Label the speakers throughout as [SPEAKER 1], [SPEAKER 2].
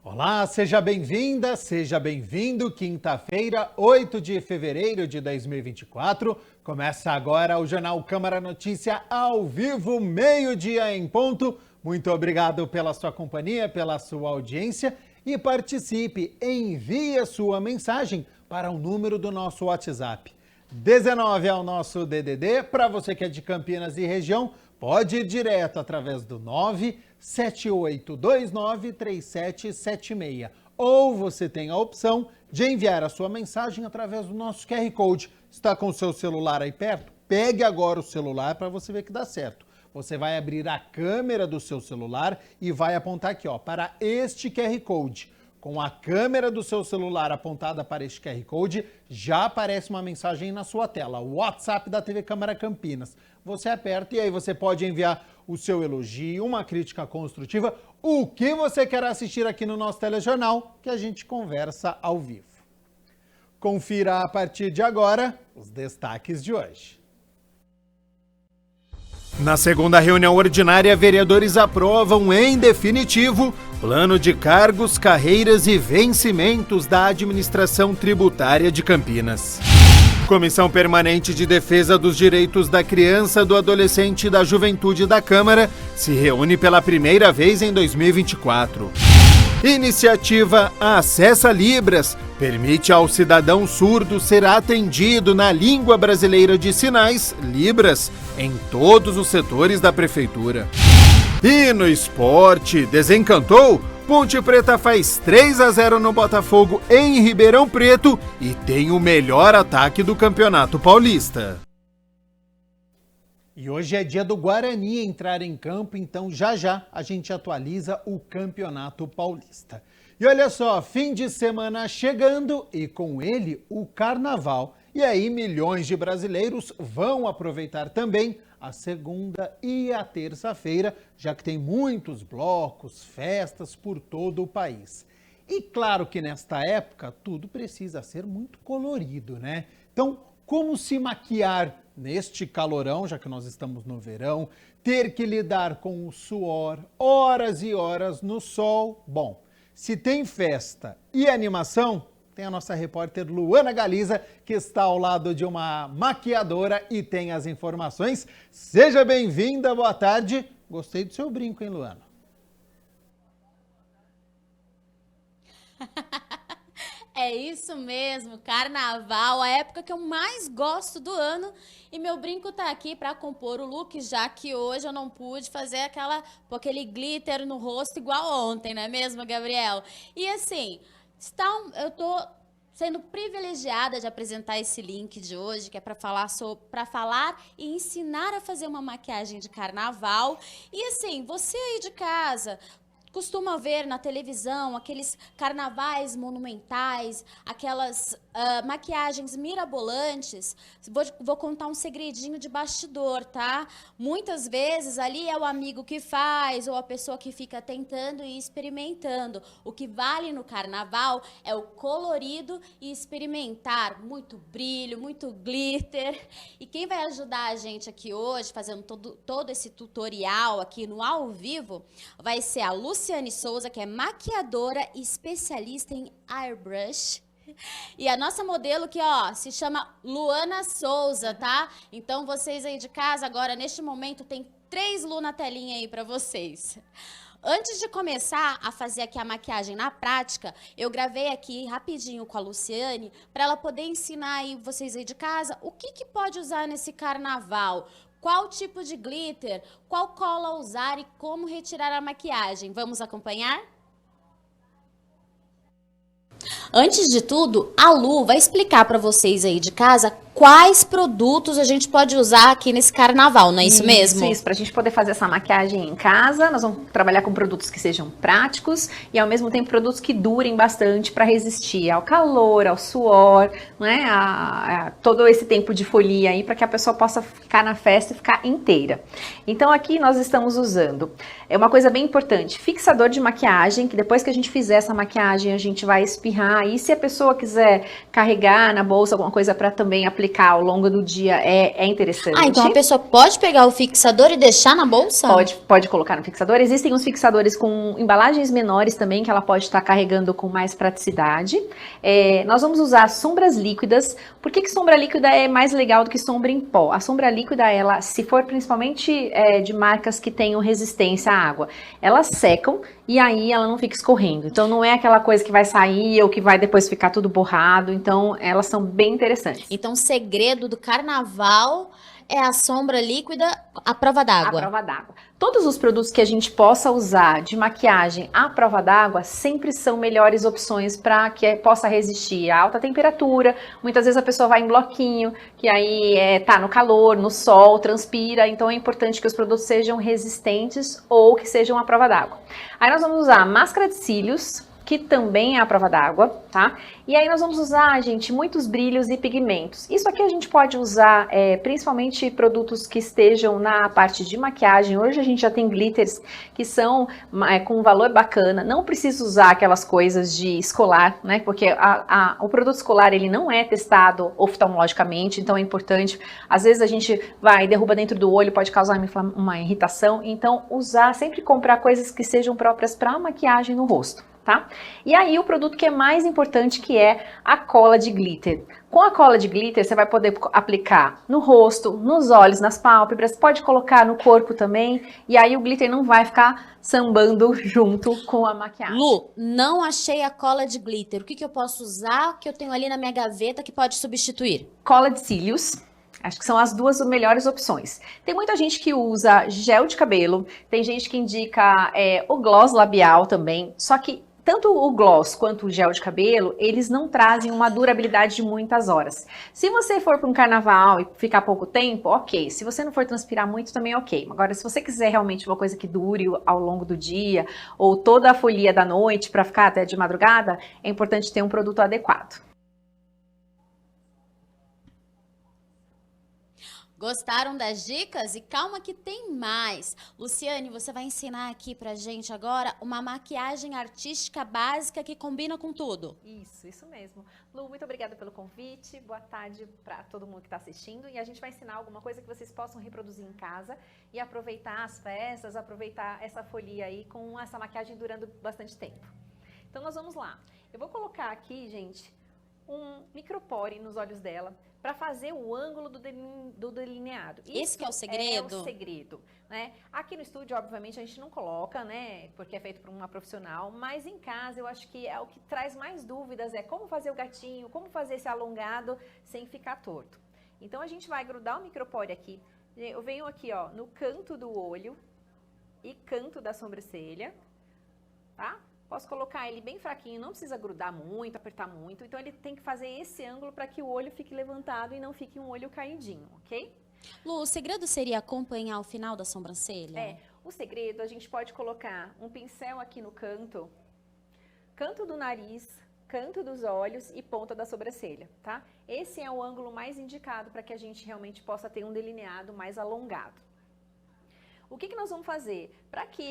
[SPEAKER 1] Olá, seja bem-vinda, seja bem-vindo. Quinta-feira, 8 de fevereiro de 2024. Começa agora o Jornal Câmara Notícia ao vivo, meio-dia em ponto. Muito obrigado pela sua companhia, pela sua audiência e participe. Envie a sua mensagem para o número do nosso WhatsApp. 19 é o nosso DDD. Para você que é de Campinas e região, pode ir direto através do 978293776. Ou você tem a opção de enviar a sua mensagem através do nosso QR Code. Está com o seu celular aí perto? Pegue agora o celular para você ver que dá certo. Você vai abrir a câmera do seu celular e vai apontar aqui, ó, para este QR Code. Com a câmera do seu celular apontada para este QR Code, já aparece uma mensagem na sua tela, o WhatsApp da TV Câmara Campinas. Você aperta e aí você pode enviar o seu elogio, uma crítica construtiva, o que você quer assistir aqui no nosso telejornal, que a gente conversa ao vivo. Confira a partir de agora os destaques de hoje. Na segunda reunião ordinária, vereadores aprovam em definitivo plano de cargos, carreiras e vencimentos da administração tributária de Campinas. Comissão Permanente de Defesa dos Direitos da Criança, do Adolescente e da Juventude da Câmara se reúne pela primeira vez em 2024. Iniciativa Acessa Libras permite ao cidadão surdo ser atendido na língua brasileira de sinais, Libras, em todos os setores da prefeitura. E no esporte, desencantou? Ponte Preta faz 3-0 no Botafogo em Ribeirão Preto e tem o melhor ataque do Campeonato Paulista. E hoje é dia do Guarani entrar em campo, então já a gente atualiza o Campeonato Paulista. E olha só, fim de semana chegando e com ele o Carnaval. E aí milhões de brasileiros vão aproveitar também a segunda e a terça-feira, já que tem muitos blocos, festas por todo o país. E claro que nesta época tudo precisa ser muito colorido, né? Então, como se maquiar neste calorão, já que nós estamos no verão, ter que lidar com o suor, horas e horas no sol? Bom, se tem festa e animação, tem a nossa repórter Luana Galiza, que está ao lado de uma maquiadora e tem as informações. Seja bem-vinda, boa tarde. Gostei do seu brinco, hein, Luana?
[SPEAKER 2] É isso mesmo, carnaval, a época que eu mais gosto do ano, e meu brinco tá aqui para compor o look, já que hoje eu não pude fazer aquele glitter no rosto igual ontem, não é mesmo, Gabriel? E assim, eu tô sendo privilegiada de apresentar esse link de hoje, que é para falar e ensinar a fazer uma maquiagem de carnaval. E assim, você aí de casa costuma ver na televisão aqueles carnavais monumentais, aquelas maquiagens mirabolantes. Vou contar um segredinho de bastidor, tá? Muitas vezes ali é o amigo que faz ou a pessoa que fica tentando e experimentando. O que vale no carnaval é o colorido e experimentar. Muito brilho, muito glitter. E quem vai ajudar a gente aqui hoje, fazendo todo esse tutorial aqui no ao vivo, vai ser a Luciane Souza, que é maquiadora e especialista em airbrush. E a nossa modelo que, ó, se chama Luana Souza, tá? Então vocês aí de casa agora, neste momento, tem 3 Lu na telinha aí pra vocês. Antes de começar a fazer aqui a maquiagem na prática, eu gravei aqui rapidinho com a Luciane para ela poder ensinar aí vocês aí de casa o que pode usar nesse carnaval. Qual tipo de glitter, qual cola usar e como retirar a maquiagem. Vamos acompanhar? Antes de tudo, a Lu vai explicar para vocês aí de casa quais produtos a gente pode usar aqui nesse carnaval, não é isso mesmo?
[SPEAKER 3] Isso, pra gente poder fazer essa maquiagem em casa, nós vamos trabalhar com produtos que sejam práticos e ao mesmo tempo produtos que durem bastante para resistir ao calor, ao suor, né, a todo esse tempo de folia aí, para que a pessoa possa ficar na festa e ficar inteira. Então aqui nós estamos usando, é uma coisa bem importante, fixador de maquiagem, que depois que a gente fizer essa maquiagem a gente vai espirrar, e se a pessoa quiser carregar na bolsa alguma coisa para também aplicar aplicar ao longo do dia é interessante.
[SPEAKER 2] Ah, então a pessoa pode pegar o fixador e deixar na bolsa?
[SPEAKER 3] Pode colocar no fixador. Existem uns fixadores com embalagens menores também, que ela pode estar carregando com mais praticidade. Nós vamos usar sombras líquidas. Por que sombra líquida é mais legal do que sombra em pó? A sombra líquida, ela, se for principalmente de marcas que tenham resistência à água, elas secam e aí ela não fica escorrendo. Então não é aquela coisa que vai sair ou que vai depois ficar tudo borrado. Então elas são bem interessantes.
[SPEAKER 2] Então o segredo do carnaval é a sombra líquida à prova d'água.
[SPEAKER 3] À prova d'água. Todos os produtos que a gente possa usar de maquiagem à prova d'água sempre são melhores opções para que possa resistir a alta temperatura. Muitas vezes a pessoa vai em bloquinho, que aí tá no calor, no sol, transpira. Então é importante que os produtos sejam resistentes ou que sejam à prova d'água. Aí nós vamos usar máscara de cílios, que também é a prova d'água, tá? E aí nós vamos usar, gente, muitos brilhos e pigmentos. Isso aqui a gente pode usar principalmente produtos que estejam na parte de maquiagem. Hoje a gente já tem glitters que são com um valor bacana. Não precisa usar aquelas coisas de escolar, né? Porque o produto escolar, ele não é testado oftalmologicamente, então é importante. Às vezes a gente derruba dentro do olho, pode causar uma irritação. Então, sempre comprar coisas que sejam próprias para maquiagem no rosto. Tá? E aí o produto que é mais importante, que é a cola de glitter. Com a cola de glitter você vai poder aplicar no rosto, nos olhos, nas pálpebras, pode colocar no corpo também, e aí o glitter não vai ficar sambando junto com a maquiagem.
[SPEAKER 2] Lu, não achei a cola de glitter. O que eu posso usar que eu tenho ali na minha gaveta que pode substituir?
[SPEAKER 3] Cola de cílios. Acho que são as duas melhores opções. Tem muita gente que usa gel de cabelo, tem gente que indica o gloss labial também, só que tanto o gloss quanto o gel de cabelo, eles não trazem uma durabilidade de muitas horas. Se você for para um carnaval e ficar pouco tempo, ok. Se você não for transpirar muito, também ok. Agora, se você quiser realmente uma coisa que dure ao longo do dia, ou toda a folia da noite para ficar até de madrugada, é importante ter um produto adequado.
[SPEAKER 2] Gostaram das dicas? E calma que tem mais. Luciane, você vai ensinar aqui pra gente agora uma maquiagem artística básica que combina com tudo.
[SPEAKER 3] Isso mesmo. Lu, muito obrigada pelo convite. Boa tarde para todo mundo que está assistindo. E a gente vai ensinar alguma coisa que vocês possam reproduzir em casa e aproveitar as festas, aproveitar essa folia aí com essa maquiagem durando bastante tempo. Então nós vamos lá. Eu vou colocar aqui, gente, um micropore nos olhos dela para fazer o ângulo do delineado.
[SPEAKER 2] Esse que é o segredo?
[SPEAKER 3] É o segredo, né? Aqui no estúdio, obviamente, a gente não coloca, né? Porque é feito por uma profissional, mas em casa eu acho que é o que traz mais dúvidas, como fazer o gatinho, como fazer esse alongado sem ficar torto. Então a gente vai grudar o micropore aqui. Eu venho aqui, ó, no canto do olho e canto da sobrancelha, tá? Posso colocar ele bem fraquinho, não precisa grudar muito, apertar muito. Então ele tem que fazer esse ângulo para que o olho fique levantado e não fique um olho caidinho, ok?
[SPEAKER 2] Lu, o segredo seria acompanhar o final da sobrancelha?
[SPEAKER 3] O segredo, a gente pode colocar um pincel aqui no canto do nariz, canto dos olhos e ponta da sobrancelha, tá? Esse é o ângulo mais indicado para que a gente realmente possa ter um delineado mais alongado. O que nós vamos fazer? Para que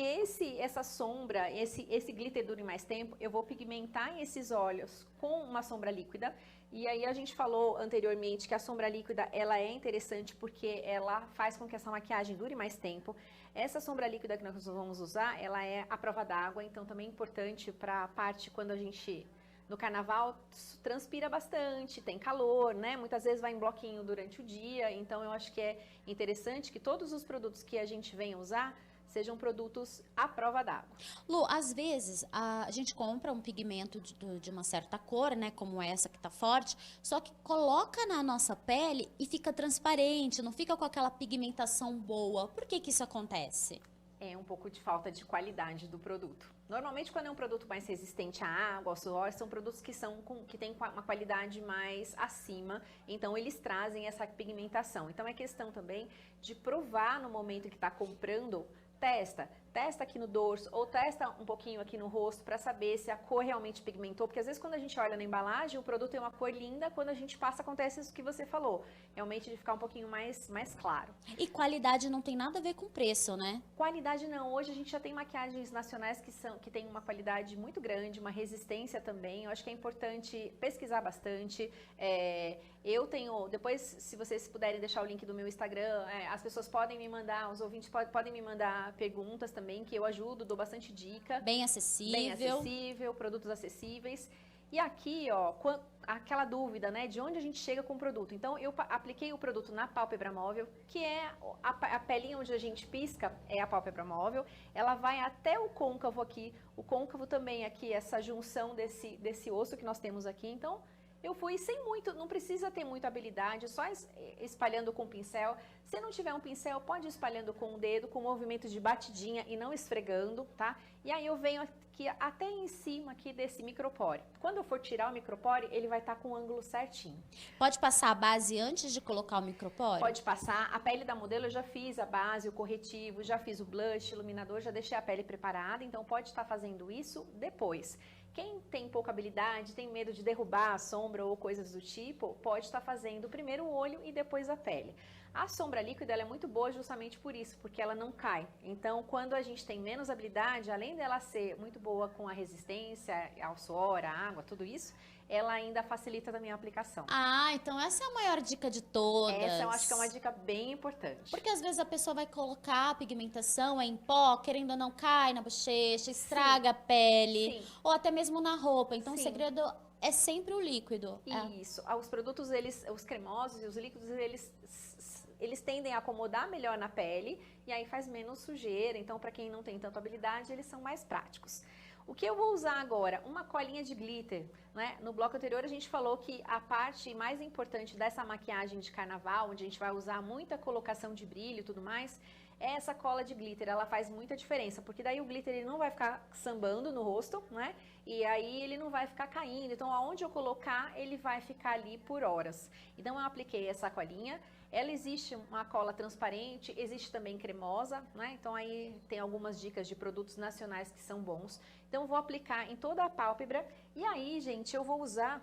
[SPEAKER 3] essa sombra, esse glitter dure mais tempo, eu vou pigmentar esses olhos com uma sombra líquida. E aí a gente falou anteriormente que a sombra líquida, ela é interessante porque ela faz com que essa maquiagem dure mais tempo. Essa sombra líquida que nós vamos usar, ela é à prova d'água, então também é importante para a parte quando a gente... No carnaval, transpira bastante, tem calor, né? Muitas vezes vai em bloquinho durante o dia, então eu acho que é interessante que todos os produtos que a gente venha usar sejam produtos à prova d'água.
[SPEAKER 2] Lu, às vezes a gente compra um pigmento de uma certa cor, né? Como essa que tá forte, só que coloca na nossa pele e fica transparente, não fica com aquela pigmentação boa. Por que isso acontece?
[SPEAKER 3] É um pouco de falta de qualidade do produto. Normalmente, quando é um produto mais resistente à água, ao suor, são produtos que têm uma qualidade mais acima, então eles trazem essa pigmentação. Então é questão também de provar no momento que está comprando, testa. testa aqui no dorso ou testa um pouquinho aqui no rosto para saber se a cor realmente pigmentou, porque às vezes quando a gente olha na embalagem, o produto tem uma cor linda, quando a gente passa acontece isso que você falou, realmente de ficar um pouquinho mais claro.
[SPEAKER 2] E qualidade não tem nada a ver com preço, né?
[SPEAKER 3] Qualidade não, hoje a gente já tem maquiagens nacionais que tem uma qualidade muito grande, uma resistência também, eu acho que é importante pesquisar bastante. Eu tenho, depois se vocês puderem deixar o link do meu Instagram, as pessoas podem me mandar, os ouvintes podem me mandar perguntas também, que eu ajudo, dou bastante dica.
[SPEAKER 2] Bem acessível.
[SPEAKER 3] Bem acessível, produtos acessíveis. E aqui, ó, aquela dúvida, né, de onde a gente chega com o produto. Então, eu apliquei o produto na pálpebra móvel, que é a pelinha onde a gente pisca, é a pálpebra móvel. Ela vai até o côncavo aqui. O côncavo também aqui, essa junção desse osso que nós temos aqui. Então, eu fui sem muito, não precisa ter muita habilidade, só espalhando com o pincel. Se não tiver um pincel, pode ir espalhando com o dedo, com movimento de batidinha e não esfregando, tá? E aí eu venho aqui até em cima aqui desse micropore. Quando eu for tirar o micropore, ele vai estar com o ângulo certinho.
[SPEAKER 2] Pode passar a base antes de colocar o micropore?
[SPEAKER 3] Pode passar. A pele da modelo eu já fiz a base, o corretivo, já fiz o blush, iluminador, já deixei a pele preparada, então pode estar fazendo isso depois. Quem tem pouca habilidade, tem medo de derrubar a sombra ou coisas do tipo, pode estar fazendo primeiro o olho e depois a pele. A sombra líquida ela é muito boa justamente por isso, porque ela não cai. Então, quando a gente tem menos habilidade, além dela ser muito boa com a resistência ao suor, à água, tudo isso, ela ainda facilita também a aplicação.
[SPEAKER 2] Ah, então essa é a maior dica de todas.
[SPEAKER 3] Essa eu acho que é uma dica bem importante.
[SPEAKER 2] Porque às vezes a pessoa vai colocar a pigmentação em pó, querendo ou não, cai na bochecha, estraga a pele, ou até mesmo na roupa. Então o segredo é sempre o líquido.
[SPEAKER 3] Isso. Os produtos, os cremosos e os líquidos, eles tendem a acomodar melhor na pele e aí faz menos sujeira. Então, para quem não tem tanta habilidade, eles são mais práticos. O que eu vou usar agora? Uma colinha de glitter, né? No bloco anterior a gente falou que a parte mais importante dessa maquiagem de carnaval, onde a gente vai usar muita colocação de brilho e tudo mais, é essa cola de glitter. Ela faz muita diferença, porque daí o glitter ele não vai ficar sambando no rosto, né? E aí ele não vai ficar caindo. Então, aonde eu colocar, ele vai ficar ali por horas. Então, eu apliquei essa colinha. Ela existe uma cola transparente, existe também cremosa, né? Então aí tem algumas dicas de produtos nacionais que são bons. Então eu vou aplicar em toda a pálpebra e aí, gente, eu vou usar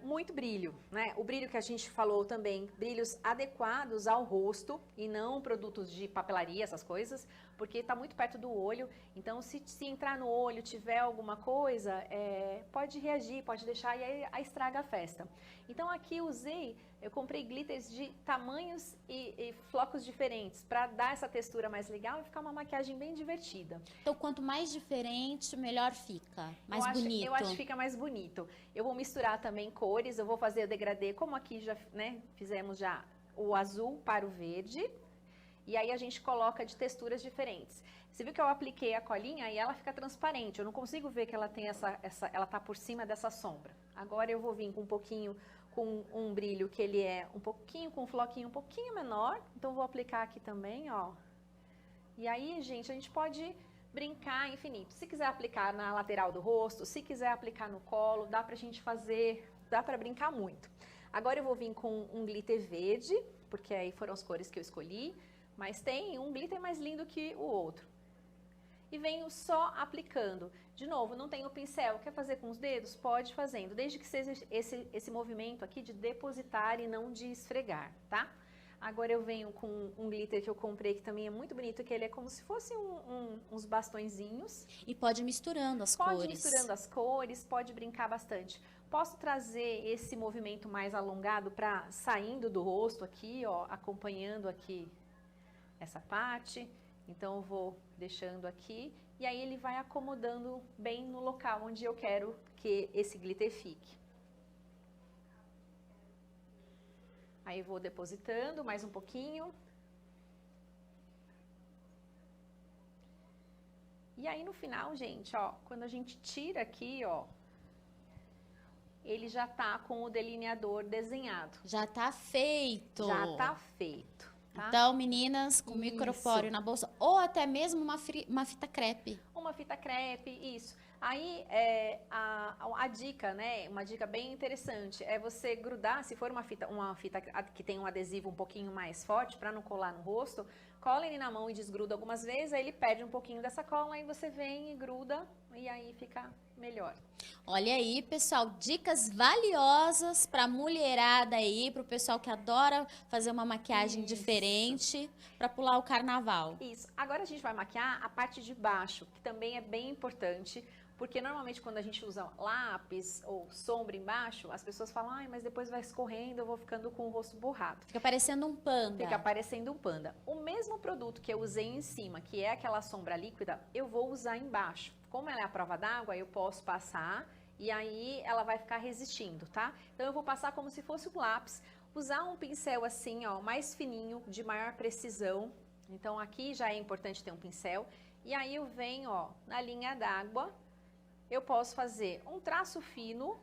[SPEAKER 3] muito brilho, né? O brilho que a gente falou também, brilhos adequados ao rosto e não produtos de papelaria, essas coisas, porque tá muito perto do olho. Então, se entrar no olho, tiver alguma coisa, pode reagir, pode deixar e aí estraga a festa. Então, aqui eu comprei glitters de tamanhos e flocos diferentes para dar essa textura mais legal e ficar uma maquiagem bem divertida.
[SPEAKER 2] Então, quanto mais diferente, melhor fica, mais bonito.
[SPEAKER 3] Eu acho que fica mais bonito. Eu vou misturar também cores, eu vou fazer o degradê, como aqui já, né, fizemos já o azul para o verde. E aí a gente coloca de texturas diferentes. Você viu que eu apliquei a colinha e ela fica transparente. Eu não consigo ver que ela tem ela tá por cima dessa sombra. Agora eu vou vir com um pouquinho, com um brilho que ele é um pouquinho, com um floquinho um pouquinho menor. Então vou aplicar aqui também, ó. E aí, gente, a gente pode brincar infinito. Se quiser aplicar na lateral do rosto, se quiser aplicar no colo, dá pra gente fazer, dá pra brincar muito. Agora eu vou vir com um glitter verde, porque aí foram as cores que eu escolhi. Mas tem um glitter mais lindo que o outro. E venho só aplicando. De novo, não tem o pincel. Quer fazer com os dedos? Pode fazendo. Desde que seja esse movimento aqui de depositar e não de esfregar, tá? Agora eu venho com um glitter que eu comprei, que também é muito bonito, que ele é como se fosse uns bastõezinhos.
[SPEAKER 2] E pode ir misturando as cores.
[SPEAKER 3] Pode ir misturando as cores, pode brincar bastante. Posso trazer esse movimento mais alongado para saindo do rosto aqui, ó, acompanhando aqui essa parte. Então eu vou deixando aqui e aí ele vai acomodando bem no local onde eu quero que esse glitter fique. Aí eu vou depositando mais um pouquinho. E aí no final, gente, ó, quando a gente tira aqui, ó, ele já tá com o delineador desenhado.
[SPEAKER 2] Já tá feito.
[SPEAKER 3] Já tá feito. Tá?
[SPEAKER 2] Então, meninas, com micropóreo na bolsa, ou até mesmo uma fita crepe.
[SPEAKER 3] uma fita crepe, isso. Aí, a dica, né, uma dica bem interessante, é você grudar, se for uma fita que tem um adesivo um pouquinho mais forte, para não colar no rosto, cola ele na mão e desgruda algumas vezes, aí ele perde um pouquinho dessa cola, aí você vem e gruda, e aí fica melhor.
[SPEAKER 2] Olha aí, pessoal, dicas valiosas pra mulherada aí, pro pessoal que adora fazer uma maquiagem diferente pra pular o carnaval.
[SPEAKER 3] Isso. Agora a gente vai maquiar a parte de baixo, que também é bem importante, porque normalmente quando a gente usa lápis ou sombra embaixo, as pessoas falam, ai, mas depois vai escorrendo, eu vou ficando com o rosto borrado.
[SPEAKER 2] Fica parecendo um panda.
[SPEAKER 3] Fica parecendo um panda. O mesmo produto que eu usei em cima, que é aquela sombra líquida, eu vou usar embaixo. Como ela é a prova d'água, eu posso passar e aí ela vai ficar resistindo, tá? Então eu vou passar como se fosse um lápis, usar um pincel assim, ó, mais fininho, de maior precisão. Então aqui já é importante ter um pincel. E aí eu venho, ó, na linha d'água, eu posso fazer um traço fino,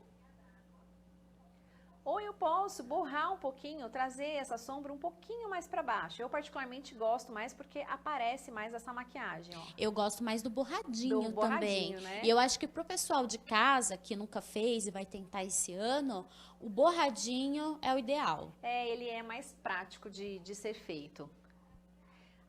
[SPEAKER 3] ou eu posso borrar um pouquinho, trazer essa sombra um pouquinho mais para baixo. Eu particularmente gosto mais porque aparece mais essa maquiagem, ó.
[SPEAKER 2] Eu gosto mais do borradinho, também.
[SPEAKER 3] Né?
[SPEAKER 2] E eu acho que pro pessoal de casa que nunca fez e vai tentar esse ano, o borradinho é o ideal.
[SPEAKER 3] Ele é mais prático de ser feito.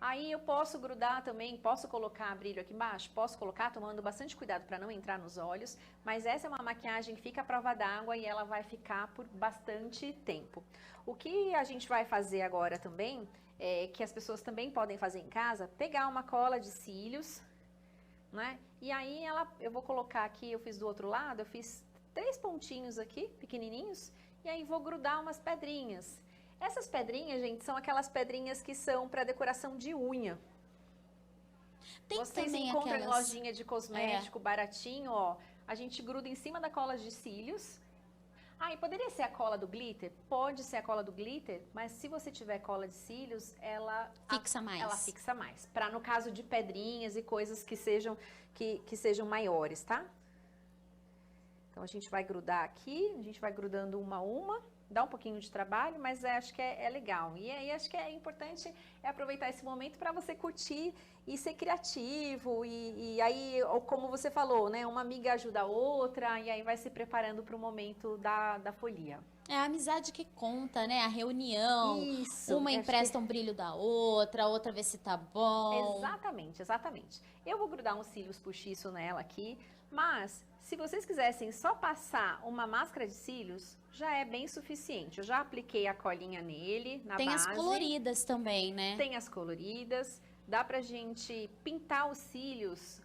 [SPEAKER 3] Aí eu posso grudar também, posso colocar brilho aqui embaixo? Posso colocar, tomando bastante cuidado para não entrar nos olhos, mas essa é uma maquiagem que fica à prova d'água e ela vai ficar por bastante tempo. O que a gente vai fazer agora também, que as pessoas também podem fazer em casa, pegar uma cola de cílios, né? E aí eu vou colocar aqui, eu fiz do outro lado, eu fiz 3 pontinhos aqui, pequenininhos, e aí vou grudar umas pedrinhas. Essas pedrinhas, gente, são aquelas pedrinhas que são para decoração de unha.
[SPEAKER 2] Tem
[SPEAKER 3] Vocês
[SPEAKER 2] também
[SPEAKER 3] encontram em
[SPEAKER 2] aquelas...
[SPEAKER 3] lojinha de cosmético baratinho, ó. A gente gruda em cima da cola de cílios. Ah, e poderia ser a cola do glitter? Pode ser a cola do glitter, mas se você tiver cola de cílios, ela
[SPEAKER 2] Fixa mais.
[SPEAKER 3] Ela fixa mais. Para no caso de pedrinhas e coisas que sejam maiores, tá? Então a gente vai grudar aqui, a gente vai grudando uma a uma. Dá um pouquinho de trabalho, mas acho que é legal. E aí acho que é importante aproveitar esse momento para você curtir e ser criativo. E aí, como você falou, né? Uma amiga ajuda a outra e aí vai se preparando para o momento da folia.
[SPEAKER 2] É a amizade que conta, né? A reunião.
[SPEAKER 3] Isso.
[SPEAKER 2] Uma empresta um brilho da outra, a outra vê se tá bom.
[SPEAKER 3] Exatamente, exatamente. Eu vou grudar uns cílios postiço nela aqui, mas se vocês quisessem só passar uma máscara de cílios, já é bem suficiente. Eu já apliquei a colinha nele, na base.
[SPEAKER 2] Tem as coloridas também, né?
[SPEAKER 3] Tem as coloridas. Dá pra gente pintar os cílios.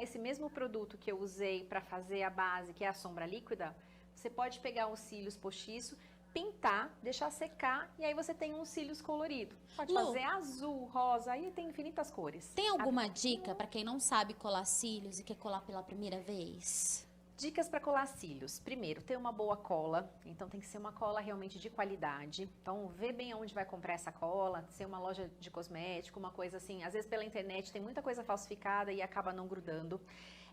[SPEAKER 3] Esse mesmo produto que eu usei para fazer a base, que é a sombra líquida, você pode pegar os cílios postiço, pintar, deixar secar e aí você tem uns cílios coloridos. Pode fazer azul, rosa, aí tem infinitas cores.
[SPEAKER 2] Tem alguma dica para quem não sabe colar cílios e quer colar pela primeira vez?
[SPEAKER 3] Dicas para colar cílios. Primeiro, ter uma boa cola. Então tem que ser uma cola realmente de qualidade. Então vê bem onde vai comprar essa cola, ser uma loja de cosmético, uma coisa assim. Às vezes pela internet tem muita coisa falsificada e acaba não grudando.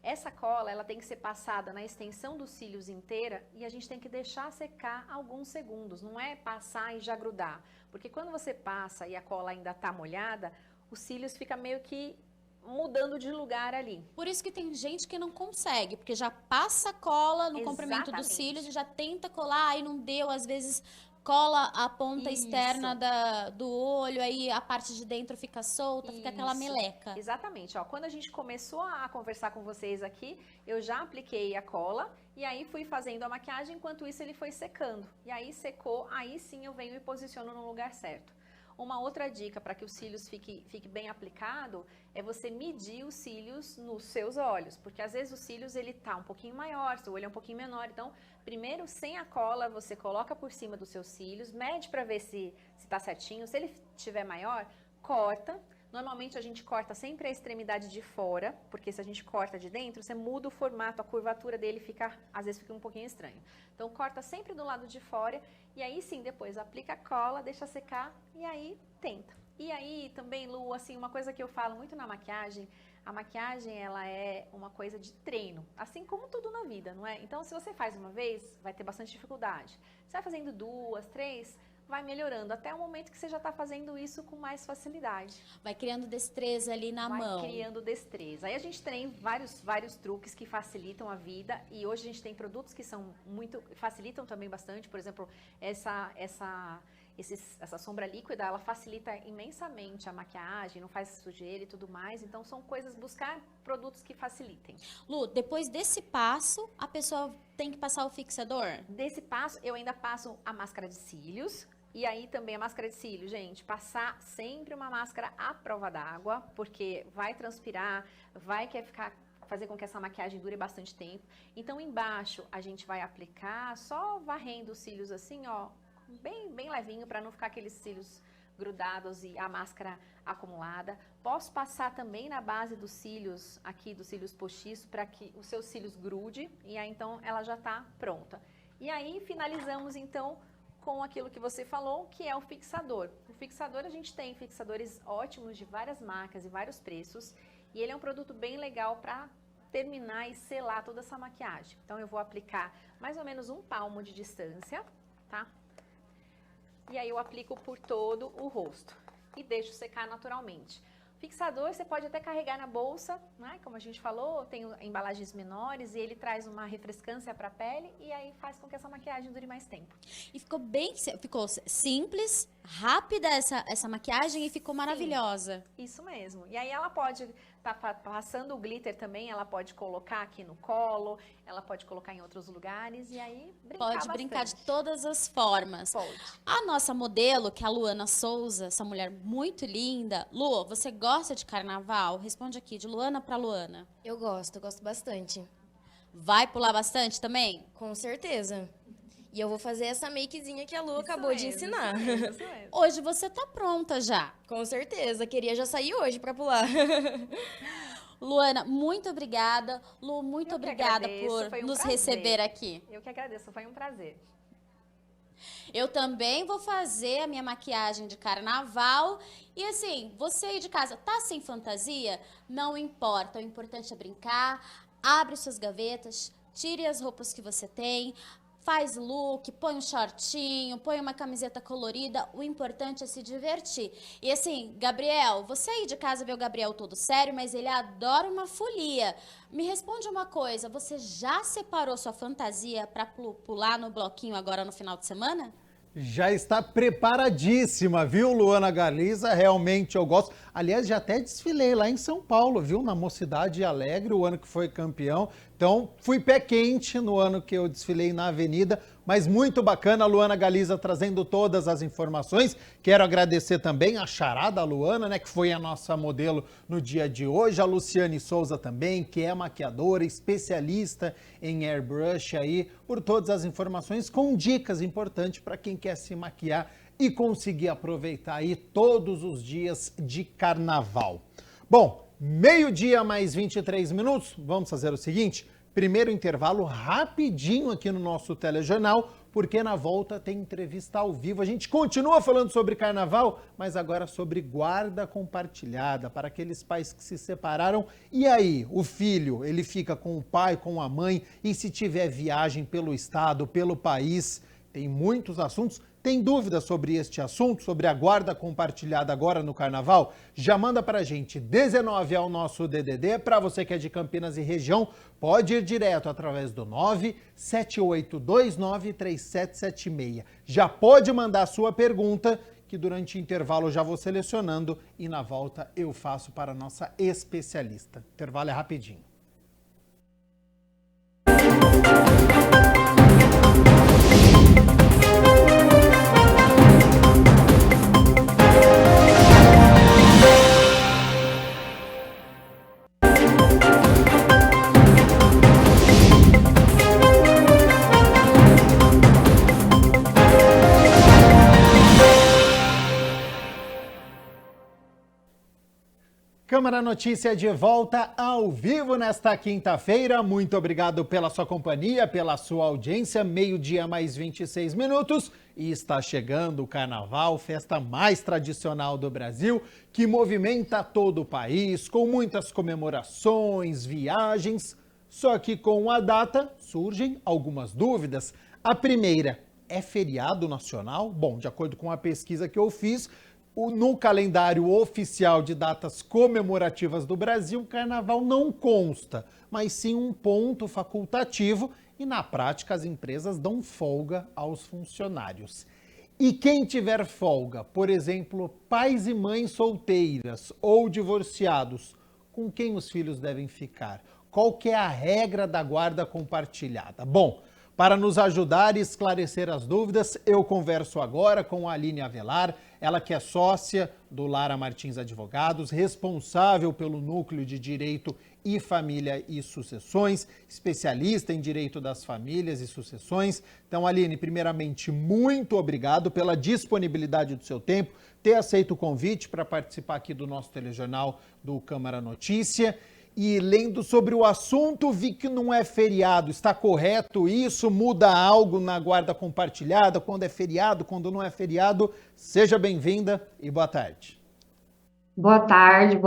[SPEAKER 3] Essa cola, ela tem que ser passada na extensão dos cílios inteira e a gente tem que deixar secar alguns segundos. Não é passar e já grudar. Porque quando você passa e a cola ainda tá molhada, os cílios ficam meio que mudando de lugar ali.
[SPEAKER 2] Por isso que tem gente que não consegue, porque já passa cola no comprimento dos cílios e já tenta colar, aí não deu, às vezes cola a ponta externa do olho, aí a parte de dentro fica solta, fica aquela meleca.
[SPEAKER 3] Exatamente, ó, quando a gente começou a conversar com vocês aqui, eu já apliquei a cola e aí fui fazendo a maquiagem, enquanto isso ele foi secando. E aí secou, aí sim eu venho e posiciono no lugar certo. Uma outra dica para que os cílios fique bem aplicado é você medir os cílios nos seus olhos, porque às vezes os cílios ele tá um pouquinho maior, seu olho é um pouquinho menor, então primeiro sem a cola você coloca por cima dos seus cílios, mede para ver se tá certinho, se ele estiver maior, corta. Normalmente a gente corta sempre a extremidade de fora, porque se a gente corta de dentro, você muda o formato, a curvatura dele às vezes fica um pouquinho estranho. Então corta sempre do lado de fora e aí sim depois aplica a cola, deixa secar e aí tenta. E aí também, Lu, assim, uma coisa que eu falo muito na maquiagem, a maquiagem ela é uma coisa de treino, assim como tudo na vida, não é? Então se você faz uma vez, vai ter bastante dificuldade. Você vai fazendo 2, 3, vai melhorando, até o momento que você já está fazendo isso com mais facilidade.
[SPEAKER 2] Vai criando destreza ali na mão.
[SPEAKER 3] Vai criando destreza. Aí a gente tem vários truques que facilitam a vida, e hoje a gente tem produtos que são facilitam também bastante. Por exemplo, essa sombra líquida, ela facilita imensamente a maquiagem, não faz sujeira e tudo mais. Então, são coisas, buscar produtos que facilitem.
[SPEAKER 2] Lu, depois desse passo, a pessoa tem que passar o fixador?
[SPEAKER 3] Desse passo, eu ainda passo a máscara de cílios. E aí também a máscara de cílios, gente, passar sempre uma máscara à prova d'água, porque vai transpirar, fazer com que essa maquiagem dure bastante tempo. Então, embaixo, a gente vai aplicar, só varrendo os cílios assim, ó, bem levinho, para não ficar aqueles cílios grudados e a máscara acumulada. Posso passar também na base dos cílios, aqui dos cílios postiços, para que os seus cílios grude, e aí então ela já tá pronta. E aí finalizamos então com aquilo que você falou, que é o fixador. O fixador, a gente tem fixadores ótimos de várias marcas e vários preços, e ele é um produto bem legal para terminar e selar toda essa maquiagem. Então eu vou aplicar mais ou menos 1 palmo de distância, tá? E aí eu aplico por todo o rosto e deixo secar naturalmente. Fixador você pode até carregar na bolsa, né? Como a gente falou, tem embalagens menores e ele traz uma refrescância para a pele e aí faz com que essa maquiagem dure mais tempo.
[SPEAKER 2] E ficou simples, rápida essa maquiagem e ficou maravilhosa.
[SPEAKER 3] Sim, isso mesmo. E aí ela pode passando o glitter também, ela pode colocar aqui no colo, ela pode colocar em outros lugares e aí
[SPEAKER 2] brincar de todas as formas.
[SPEAKER 3] Pode.
[SPEAKER 2] A nossa modelo, que é a Luana Souza, essa mulher muito linda. Lu, você gosta de carnaval? Responde aqui, de Luana para Luana.
[SPEAKER 4] Eu gosto bastante.
[SPEAKER 2] Vai pular bastante também?
[SPEAKER 4] Com certeza. E eu vou fazer essa makezinha que a Lu acabou de ensinar.
[SPEAKER 3] Isso mesmo.
[SPEAKER 2] Hoje você tá pronta já.
[SPEAKER 4] Com certeza. Queria já sair hoje pra pular.
[SPEAKER 2] Luana, muito obrigada. Lu, muito obrigada por nos receber aqui.
[SPEAKER 3] Eu que agradeço, foi um prazer.
[SPEAKER 2] Eu também vou fazer a minha maquiagem de carnaval. E assim, você aí de casa tá sem fantasia? Não importa, o importante é brincar. Abre suas gavetas, tire as roupas que você tem, faz look, põe um shortinho, põe uma camiseta colorida, o importante é se divertir. E assim, Gabriel, você aí de casa vê o Gabriel todo sério, mas ele adora uma folia. Me responde uma coisa, você já separou sua fantasia para pular no bloquinho agora no final de semana?
[SPEAKER 1] Já está preparadíssima, viu, Luana Galiza? Realmente eu gosto. Aliás, já até desfilei lá em São Paulo, viu? Na Mocidade Alegre, o ano que foi campeão. Então, fui pé quente no ano que eu desfilei na Avenida, mas muito bacana a Luana Galiza trazendo todas as informações. Quero agradecer também a charada Luana, né, que foi a nossa modelo no dia de hoje, a Luciane Souza também, que é maquiadora, especialista em airbrush aí, por todas as informações com dicas importantes para quem quer se maquiar e conseguir aproveitar aí todos os dias de carnaval. Bom, meio-dia mais 23 minutos, vamos fazer o seguinte, primeiro intervalo rapidinho aqui no nosso telejornal, porque na volta tem entrevista ao vivo. A gente continua falando sobre carnaval, mas agora sobre guarda compartilhada, para aqueles pais que se separaram. E aí, o filho, ele fica com o pai, com a mãe, e se tiver viagem pelo estado, pelo país, tem muitos assuntos. Tem dúvidas sobre este assunto, sobre a guarda compartilhada agora no Carnaval? Já manda pra gente, 19 é o nosso DDD, para você que é de Campinas e região, pode ir direto através do 978293776. Já pode mandar a sua pergunta, que durante o intervalo eu já vou selecionando e na volta eu faço para a nossa especialista. O intervalo é rapidinho. Câmara Notícia de volta ao vivo nesta quinta-feira. Muito obrigado pela sua companhia, pela sua audiência. Meio-dia mais 26 minutos e está chegando o Carnaval, festa mais tradicional do Brasil, que movimenta todo o país, com muitas comemorações, viagens. Só que com a data surgem algumas dúvidas. A primeira, é feriado nacional? Bom, de acordo com a pesquisa que eu fiz, no calendário oficial de datas comemorativas do Brasil, o carnaval não consta, mas sim um ponto facultativo e, na prática, as empresas dão folga aos funcionários. E quem tiver folga, por exemplo, pais e mães solteiras ou divorciados, com quem os filhos devem ficar? Qual que é a regra da guarda compartilhada? Bom, para nos ajudar e esclarecer as dúvidas, eu converso agora com a Aline Avelar, ela que é sócia do Lara Martins Advogados, responsável pelo Núcleo de Direito e Família e Sucessões, especialista em Direito das Famílias e Sucessões. Então, Aline, primeiramente, muito obrigado pela disponibilidade do seu tempo, ter aceito o convite para participar aqui do nosso telejornal do Câmara Notícia. E lendo sobre o assunto, vi que não é feriado. Está correto isso? Muda algo na guarda compartilhada? Quando é feriado, quando não é feriado? Seja bem-vinda e boa tarde.
[SPEAKER 5] Boa tarde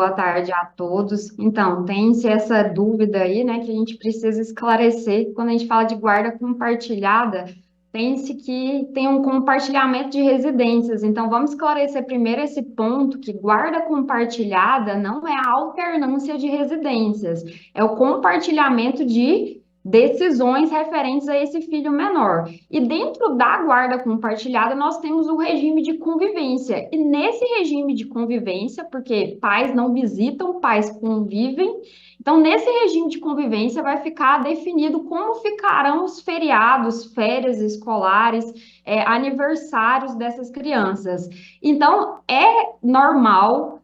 [SPEAKER 5] a todos. Então, tem-se essa dúvida aí, né, que a gente precisa esclarecer. Quando a gente fala de guarda compartilhada, tem-se que tem um compartilhamento de residências. Então, vamos esclarecer primeiro esse ponto, que guarda compartilhada não é a alternância de residências, é o compartilhamento de decisões referentes a esse filho menor. E dentro da guarda compartilhada, nós temos o regime de convivência. E nesse regime de convivência, porque pais não visitam, pais convivem, então nesse regime de convivência vai ficar definido como ficarão os feriados, férias escolares, aniversários dessas crianças. Então, é normal.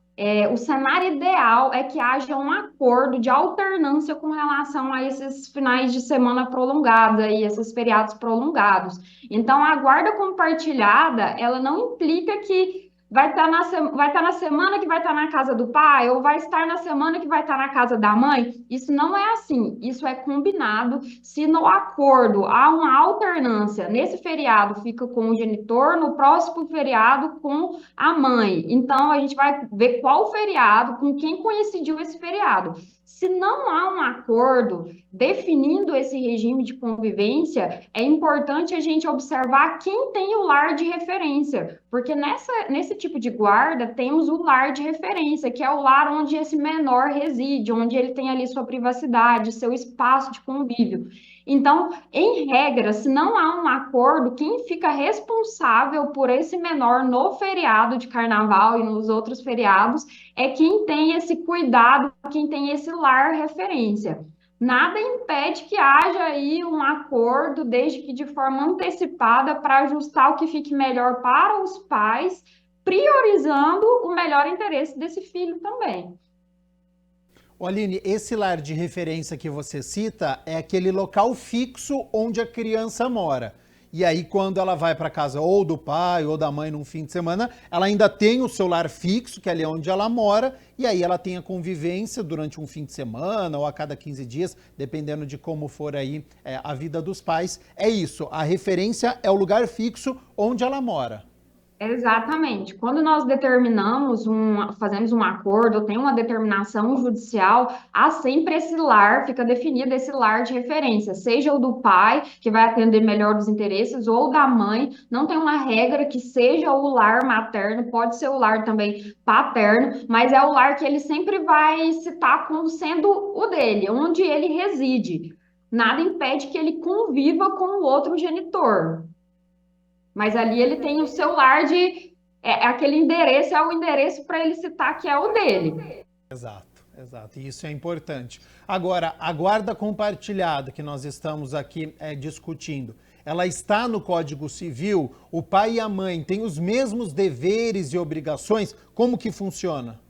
[SPEAKER 5] O cenário ideal é que haja um acordo de alternância com relação a esses finais de semana prolongada e esses feriados prolongados. Então, a guarda compartilhada, ela não implica que vai estar na semana que vai estar na casa do pai ou vai estar na semana que vai estar na casa da mãe. Isso não é assim, isso é combinado. Se no acordo há uma alternância, nesse feriado fica com o genitor, no próximo feriado com a mãe. Então, a gente vai ver qual feriado, com quem coincidiu esse feriado. Se não há um acordo definindo esse regime de convivência, é importante a gente observar quem tem o lar de referência, porque nesse tipo de guarda temos o lar de referência, que é o lar onde esse menor reside, onde ele tem ali sua privacidade, seu espaço de convívio. Então, em regra, se não há um acordo, quem fica responsável por esse menor no feriado de carnaval e nos outros feriados é quem tem esse cuidado, quem tem esse lar referência. Nada impede que haja aí um acordo, desde que de forma antecipada, para ajustar o que fique melhor para os pais, priorizando o melhor interesse desse filho também.
[SPEAKER 1] Aline, esse lar de referência que você cita é aquele local fixo onde a criança mora. E aí, quando ela vai para casa ou do pai ou da mãe num fim de semana, ela ainda tem o seu lar fixo, que é ali onde ela mora, e aí ela tem a convivência durante um fim de semana ou a cada 15 dias, dependendo de como for aí a vida dos pais. É isso, a referência é o lugar fixo onde ela mora.
[SPEAKER 5] Exatamente. Quando nós fazemos um acordo, tem uma determinação judicial, há sempre esse lar, fica definido esse lar de referência, seja o do pai, que vai atender melhor os interesses, ou da mãe. Não tem uma regra que seja o lar materno, pode ser o lar também paterno, mas é o lar que ele sempre vai citar como sendo o dele, onde ele reside. Nada impede que ele conviva com o outro genitor. Mas ali ele tem o seu lar aquele endereço, é o endereço para ele citar que é o dele.
[SPEAKER 1] Exato. E isso é importante. Agora, a guarda compartilhada que nós estamos aqui discutindo, ela está no Código Civil? O pai e a mãe têm os mesmos deveres e obrigações? Como que funciona?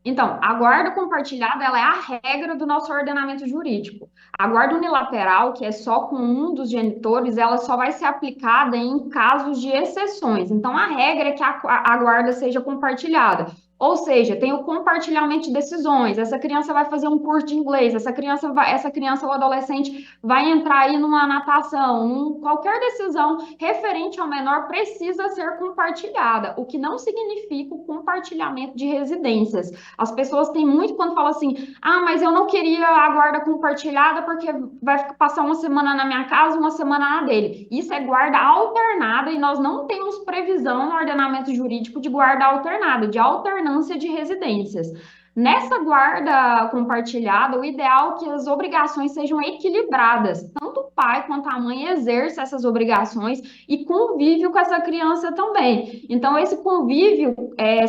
[SPEAKER 5] Então, a guarda compartilhada, ela é a regra do nosso ordenamento jurídico. A guarda unilateral, que é só com um dos genitores, ela só vai ser aplicada em casos de exceções. Então, a regra é que a guarda seja compartilhada. Ou seja, tem o compartilhamento de decisões. Essa criança vai fazer um curso de inglês, essa criança ou adolescente vai entrar aí numa natação, qualquer decisão referente ao menor precisa ser compartilhada, o que não significa o compartilhamento de residências. As pessoas têm muito quando falam assim, mas eu não queria a guarda compartilhada porque vai passar uma semana na minha casa, uma semana na dele. Isso é guarda alternada e nós não temos previsão no ordenamento jurídico de guarda alternada, de alternância de residências. Nessa guarda compartilhada, o ideal é que as obrigações sejam equilibradas. Tanto o pai quanto a mãe exercem essas obrigações e convívio com essa criança também. Então, esse convívio,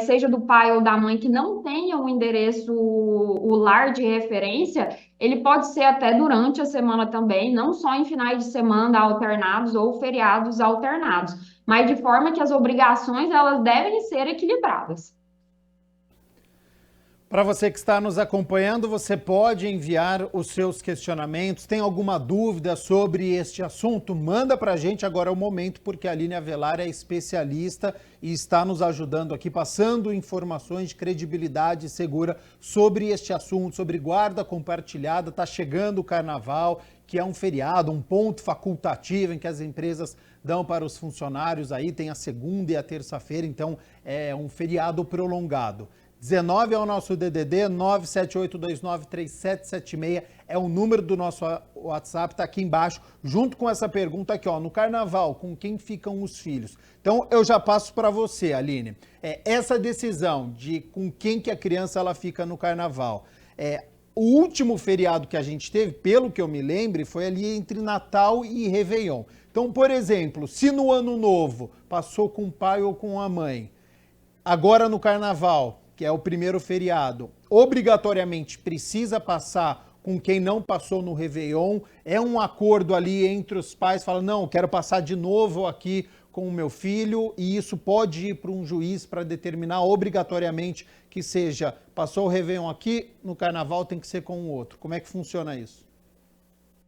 [SPEAKER 5] seja do pai ou da mãe que não tenha um endereço, o lar de referência, ele pode ser até durante a semana também, não só em finais de semana alternados ou feriados alternados, mas de forma que as obrigações elas devem ser equilibradas.
[SPEAKER 1] Para você que está nos acompanhando, você pode enviar os seus questionamentos. Tem alguma dúvida sobre este assunto? Manda para a gente, agora é o momento, porque a Aline Avelar é especialista e está nos ajudando aqui, passando informações de credibilidade segura sobre este assunto, sobre guarda compartilhada. Está chegando o Carnaval, que é um feriado, um ponto facultativo em que as empresas dão para os funcionários. Aí tem a segunda e a terça-feira, então é um feriado prolongado. 19 é o nosso DDD, 978293776 é o número do nosso WhatsApp, tá aqui embaixo, junto com essa pergunta aqui, ó, no Carnaval, com quem ficam os filhos? Então, eu já passo para você, Aline. Essa decisão de com quem que a criança ela fica no Carnaval, o último feriado que a gente teve, pelo que eu me lembre, foi ali entre Natal e Réveillon. Então, por exemplo, se no Ano Novo passou com o pai ou com a mãe, agora no Carnaval, que é o primeiro feriado, obrigatoriamente precisa passar com quem não passou no Réveillon, é um acordo ali entre os pais, fala, não, quero passar de novo aqui com o meu filho, e isso pode ir para um juiz para determinar obrigatoriamente que seja, passou o Réveillon aqui, no Carnaval tem que ser com o outro. Como é que funciona isso?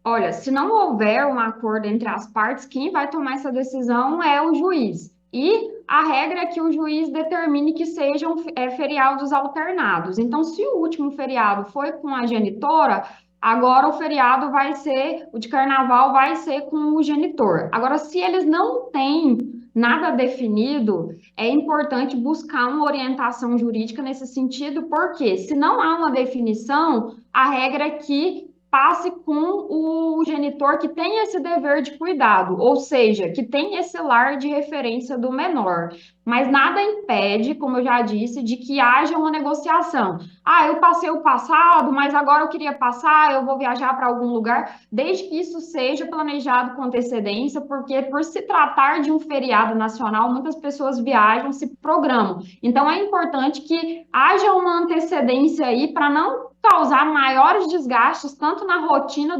[SPEAKER 5] Olha, se não houver um acordo entre as partes, quem vai tomar essa decisão é o juiz. E a regra é que o juiz determine que sejam feriados alternados. Então, se o último feriado foi com a genitora, agora o feriado vai ser, o de Carnaval vai ser com o genitor. Agora, se eles não têm nada definido, é importante buscar uma orientação jurídica nesse sentido, porque se não há uma definição, a regra é que passe com o genitor que tem esse dever de cuidado, ou seja, que tem esse lar de referência do menor. Mas nada impede, como eu já disse, de que haja uma negociação. Eu passei o passado, mas agora eu queria passar, eu vou viajar para algum lugar, desde que isso seja planejado com antecedência, porque por se tratar de um feriado nacional, muitas pessoas viajam, se programam. Então é importante que haja uma antecedência aí para não causar maiores desgastes, tanto na rotina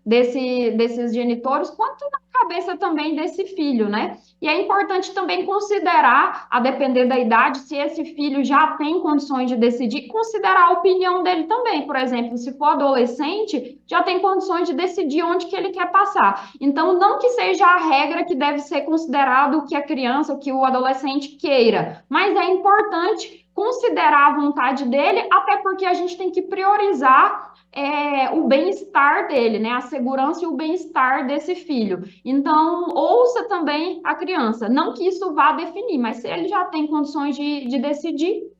[SPEAKER 5] desses genitores, quanto na cabeça também desse filho, né? E é importante também considerar, a depender da idade, se esse filho já tem condições de decidir, considerar a opinião dele também. Por exemplo, se for adolescente, já tem condições de decidir onde que ele quer passar. Então, não que seja a regra que deve ser considerado o que a criança, o que o adolescente queira, mas é importante considerar a vontade dele, até porque a gente tem que priorizar o bem-estar dele, né? A segurança e o bem-estar desse filho. Então, ouça também a criança. Não que isso vá definir, mas se ele já tem condições de decidir.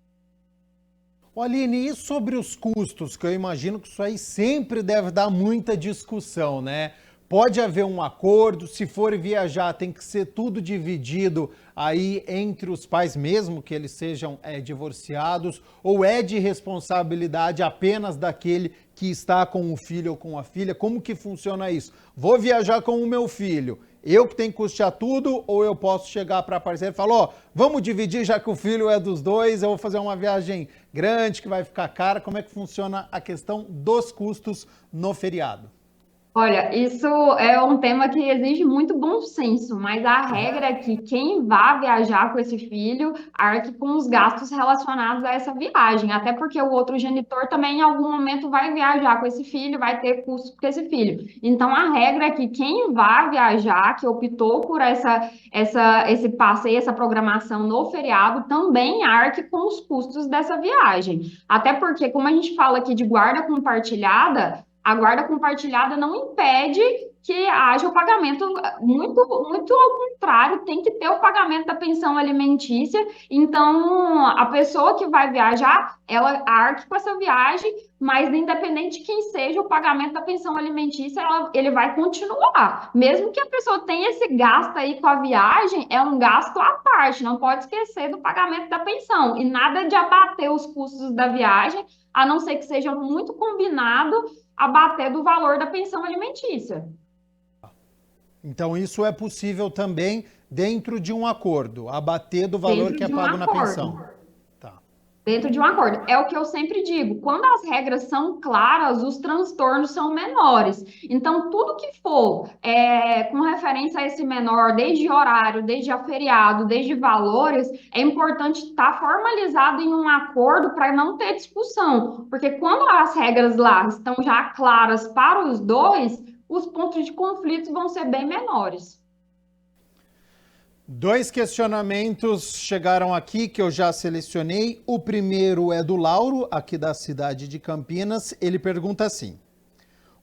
[SPEAKER 1] Aline, e sobre os custos, que eu imagino que isso aí sempre deve dar muita discussão, né? Pode haver um acordo, se for viajar tem que ser tudo dividido aí entre os pais, mesmo que eles sejam divorciados, ou é de responsabilidade apenas daquele que está com o filho ou com a filha? Como que funciona isso? Vou viajar com o meu filho, eu que tenho que custear tudo, ou eu posso chegar para a parceira e falar, vamos dividir, já que o filho é dos dois, eu vou fazer uma viagem grande que vai ficar cara. Como é que funciona a questão dos custos no feriado?
[SPEAKER 5] Olha, isso é um tema que exige muito bom senso, mas a regra é que quem vá viajar com esse filho arque com os gastos relacionados a essa viagem, até porque o outro genitor também em algum momento vai viajar com esse filho, vai ter custos com esse filho. Então a regra é que quem vá viajar, que optou por esse passeio, essa programação no feriado, também arque com os custos dessa viagem. Até porque, como a gente fala aqui de guarda compartilhada, a guarda compartilhada não impede que haja o pagamento, muito ao contrário, tem que ter o pagamento da pensão alimentícia. Então, a pessoa que vai viajar, ela arque com essa viagem, mas independente de quem seja o pagamento da pensão alimentícia, ele vai continuar. Mesmo que a pessoa tenha esse gasto aí com a viagem, é um gasto à parte, não pode esquecer do pagamento da pensão. E nada de abater os custos da viagem, a não ser que seja muito combinado abater do valor da pensão alimentícia.
[SPEAKER 1] Então, isso é possível também dentro de um acordo, abater do valor
[SPEAKER 5] Dentro
[SPEAKER 1] que é
[SPEAKER 5] de um
[SPEAKER 1] pago na
[SPEAKER 5] acordo.
[SPEAKER 1] pensão. Tá.
[SPEAKER 5] Dentro de um acordo. É o que eu sempre digo: quando as regras são claras, os transtornos são menores. Então, tudo que for com referência a esse menor, desde horário, desde a feriado, desde valores, é importante estar formalizado em um acordo para não ter discussão. Porque quando as regras lá estão já claras para os dois, os pontos de conflito vão ser bem menores.
[SPEAKER 1] Dois questionamentos chegaram aqui que eu já selecionei. O primeiro é do Lauro, aqui da cidade de Campinas. Ele pergunta assim: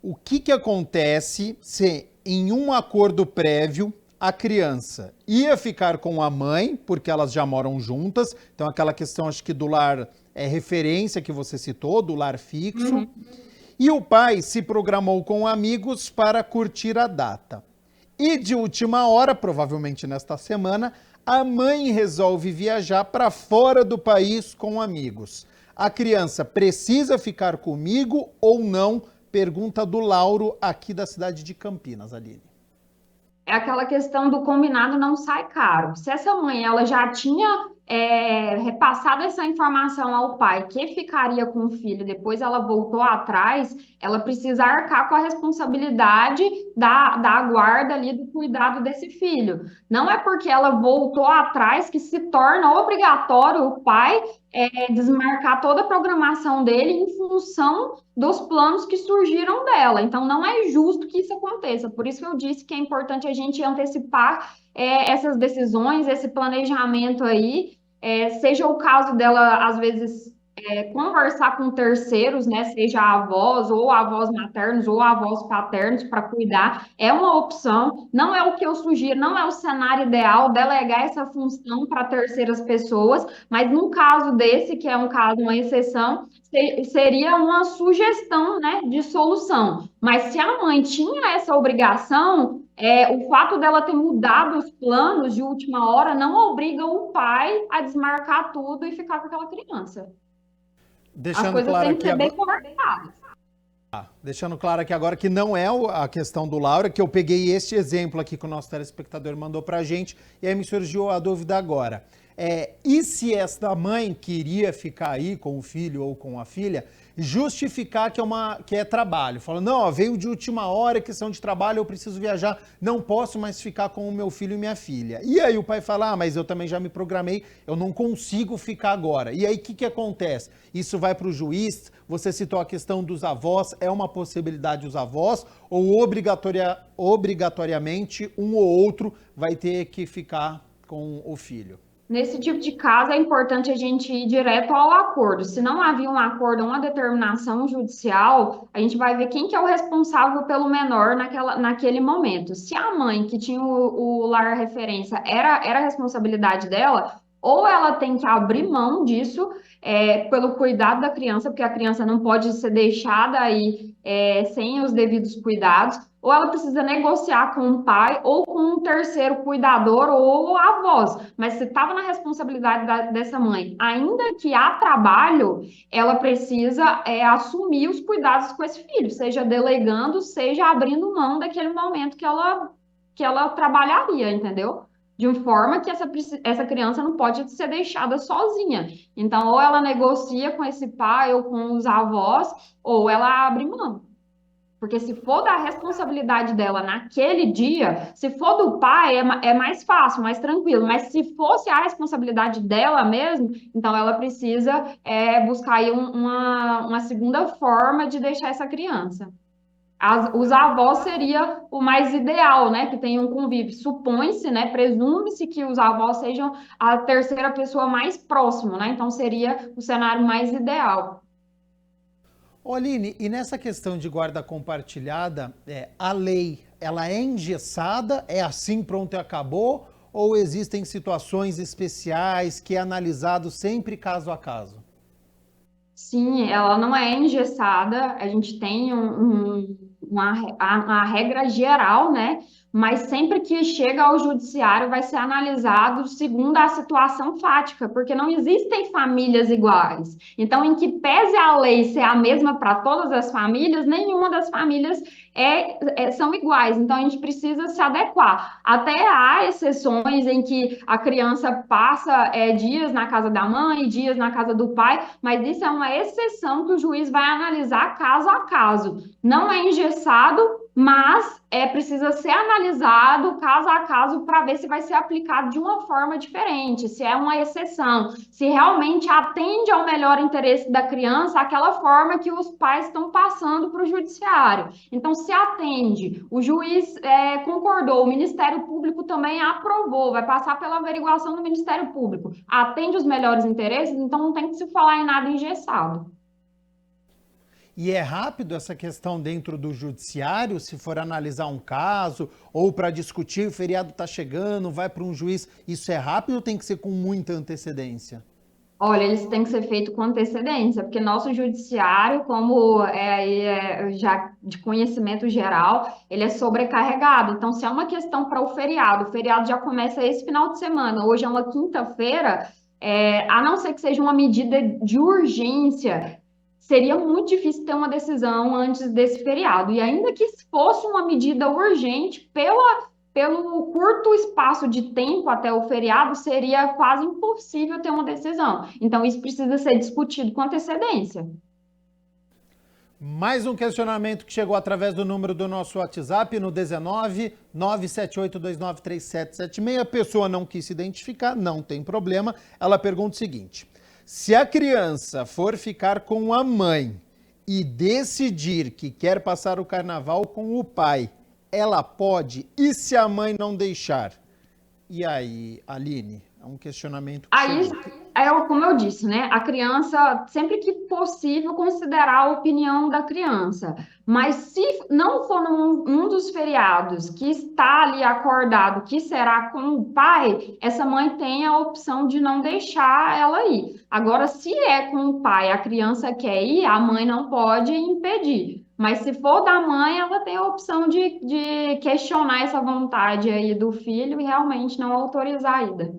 [SPEAKER 1] o que acontece se em um acordo prévio a criança ia ficar com a mãe, porque elas já moram juntas, então aquela questão acho que do lar é referência que você citou, do lar fixo, e o pai se programou com amigos para curtir a data. E de última hora, provavelmente nesta semana, a mãe resolve viajar para fora do país com amigos. A criança precisa ficar comigo ou não? Pergunta do Lauro, aqui da cidade de Campinas, Aline.
[SPEAKER 5] É aquela questão do combinado não sai caro. Se essa mãe ela já tinha repassado essa informação ao pai que ficaria com o filho, depois ela voltou atrás, ela precisa arcar com a responsabilidade da guarda ali, do cuidado desse filho. Não é porque ela voltou atrás que se torna obrigatório o pai desmarcar toda a programação dele em função dos planos que surgiram dela. Então, não é justo que isso aconteça. Por isso que eu disse que é importante a gente antecipar essas decisões, esse planejamento aí. Seja o caso dela, às vezes, conversar com terceiros, né? Seja avós, ou avós maternos, ou avós paternos, para cuidar, é uma opção. Não é o que eu sugiro, não é o cenário ideal delegar essa função para terceiras pessoas, mas no caso desse, que é um caso, uma exceção, seria uma sugestão, né, de solução. Mas se a mãe tinha essa obrigação, o fato dela ter mudado os planos de última hora não obriga o pai a desmarcar tudo e ficar com aquela criança. As
[SPEAKER 1] Deixando
[SPEAKER 5] coisas
[SPEAKER 1] claro
[SPEAKER 5] têm que
[SPEAKER 1] aqui
[SPEAKER 5] ser bem
[SPEAKER 1] agora,
[SPEAKER 5] conversadas.
[SPEAKER 1] deixando claro aqui agora que não é a questão do Lauro, que eu peguei este exemplo aqui que o nosso telespectador mandou pra gente, e aí me surgiu a dúvida agora. E se esta mãe queria ficar aí com o filho ou com a filha, justificar que é trabalho. Fala, não, ó, veio de última hora, questão de trabalho, eu preciso viajar, não posso mais ficar com o meu filho e minha filha. E aí o pai fala, mas eu também já me programei, eu não consigo ficar agora. E aí o que acontece? Isso vai para o juiz, você citou a questão dos avós, é uma possibilidade os avós, ou obrigatoriamente um ou outro vai ter que ficar com o filho?
[SPEAKER 5] Nesse tipo de caso, é importante a gente ir direto ao acordo. Se não havia um acordo, uma determinação judicial, a gente vai ver quem que é o responsável pelo menor naquele momento. Se a mãe que tinha o lar referência era a responsabilidade dela, ou ela tem que abrir mão disso, pelo cuidado da criança, porque a criança não pode ser deixada aí sem os devidos cuidados, ou ela precisa negociar com o pai ou com um terceiro cuidador ou avós. Mas se estava na responsabilidade dessa mãe, ainda que há trabalho, ela precisa assumir os cuidados com esse filho, seja delegando, seja abrindo mão daquele momento que ela trabalharia, entendeu? De uma forma que essa criança não pode ser deixada sozinha. Então, ou ela negocia com esse pai ou com os avós, ou ela abre mão. Porque se for da responsabilidade dela naquele dia, se for do pai, é mais fácil, mais tranquilo. Mas se fosse a responsabilidade dela mesmo, então ela precisa buscar aí uma segunda forma de deixar essa criança. Os avós seria o mais ideal, né? Que tenham um convívio. Supõe-se, né? Presume-se que os avós sejam a terceira pessoa mais próxima, né? Então seria o cenário mais ideal.
[SPEAKER 1] Ô, Aline, e nessa questão de guarda compartilhada, a lei, ela é engessada, é assim, pronto e acabou? Ou existem situações especiais que é analisado sempre caso a caso?
[SPEAKER 5] Sim, ela não é engessada, a gente tem uma regra geral, né? Mas sempre que chega ao judiciário vai ser analisado segundo a situação fática, porque não existem famílias iguais. Então, em que pese a lei ser a mesma para todas as famílias, nenhuma das famílias são iguais. Então, a gente precisa se adequar. Até há exceções em que a criança passa dias na casa da mãe, dias na casa do pai, mas isso é uma exceção que o juiz vai analisar caso a caso. Não é engessado, mas precisa ser analisado caso a caso para ver se vai ser aplicado de uma forma diferente, se é uma exceção, se realmente atende ao melhor interesse da criança aquela forma que os pais estão passando para o judiciário. Então, se atende, o juiz concordou, o Ministério Público também aprovou, vai passar pela averiguação do Ministério Público, atende os melhores interesses, então não tem que se falar em nada engessado.
[SPEAKER 1] E é rápido essa questão dentro do judiciário, se for analisar um caso, ou para discutir, o feriado está chegando, vai para um juiz, isso é rápido ou tem que ser com muita antecedência?
[SPEAKER 5] Olha, eles têm que ser feitos com antecedência, porque nosso judiciário, como já de conhecimento geral, ele é sobrecarregado. Então, se é uma questão para o feriado já começa esse final de semana, hoje é uma quinta-feira, a não ser que seja uma medida de urgência, seria muito difícil ter uma decisão antes desse feriado. E ainda que fosse uma medida urgente, pelo curto espaço de tempo até o feriado, seria quase impossível ter uma decisão. Então, isso precisa ser discutido com antecedência.
[SPEAKER 1] Mais um questionamento que chegou através do número do nosso WhatsApp, no 19 978293776. A pessoa não quis se identificar, não tem problema. Ela pergunta o seguinte: se a criança for ficar com a mãe e decidir que quer passar o carnaval com o pai, ela pode? E se a mãe não deixar? E aí, Aline? É um questionamento que
[SPEAKER 5] Aí, como eu disse, né? A criança, sempre que possível, considerar a opinião da criança. Mas se não for num dos feriados que está ali acordado, que será com o pai, essa mãe tem a opção de não deixar ela ir. Agora, se é com o pai, a criança quer ir, a mãe não pode impedir. Mas se for da mãe, ela tem a opção de questionar essa vontade aí do filho e realmente não autorizar a ida.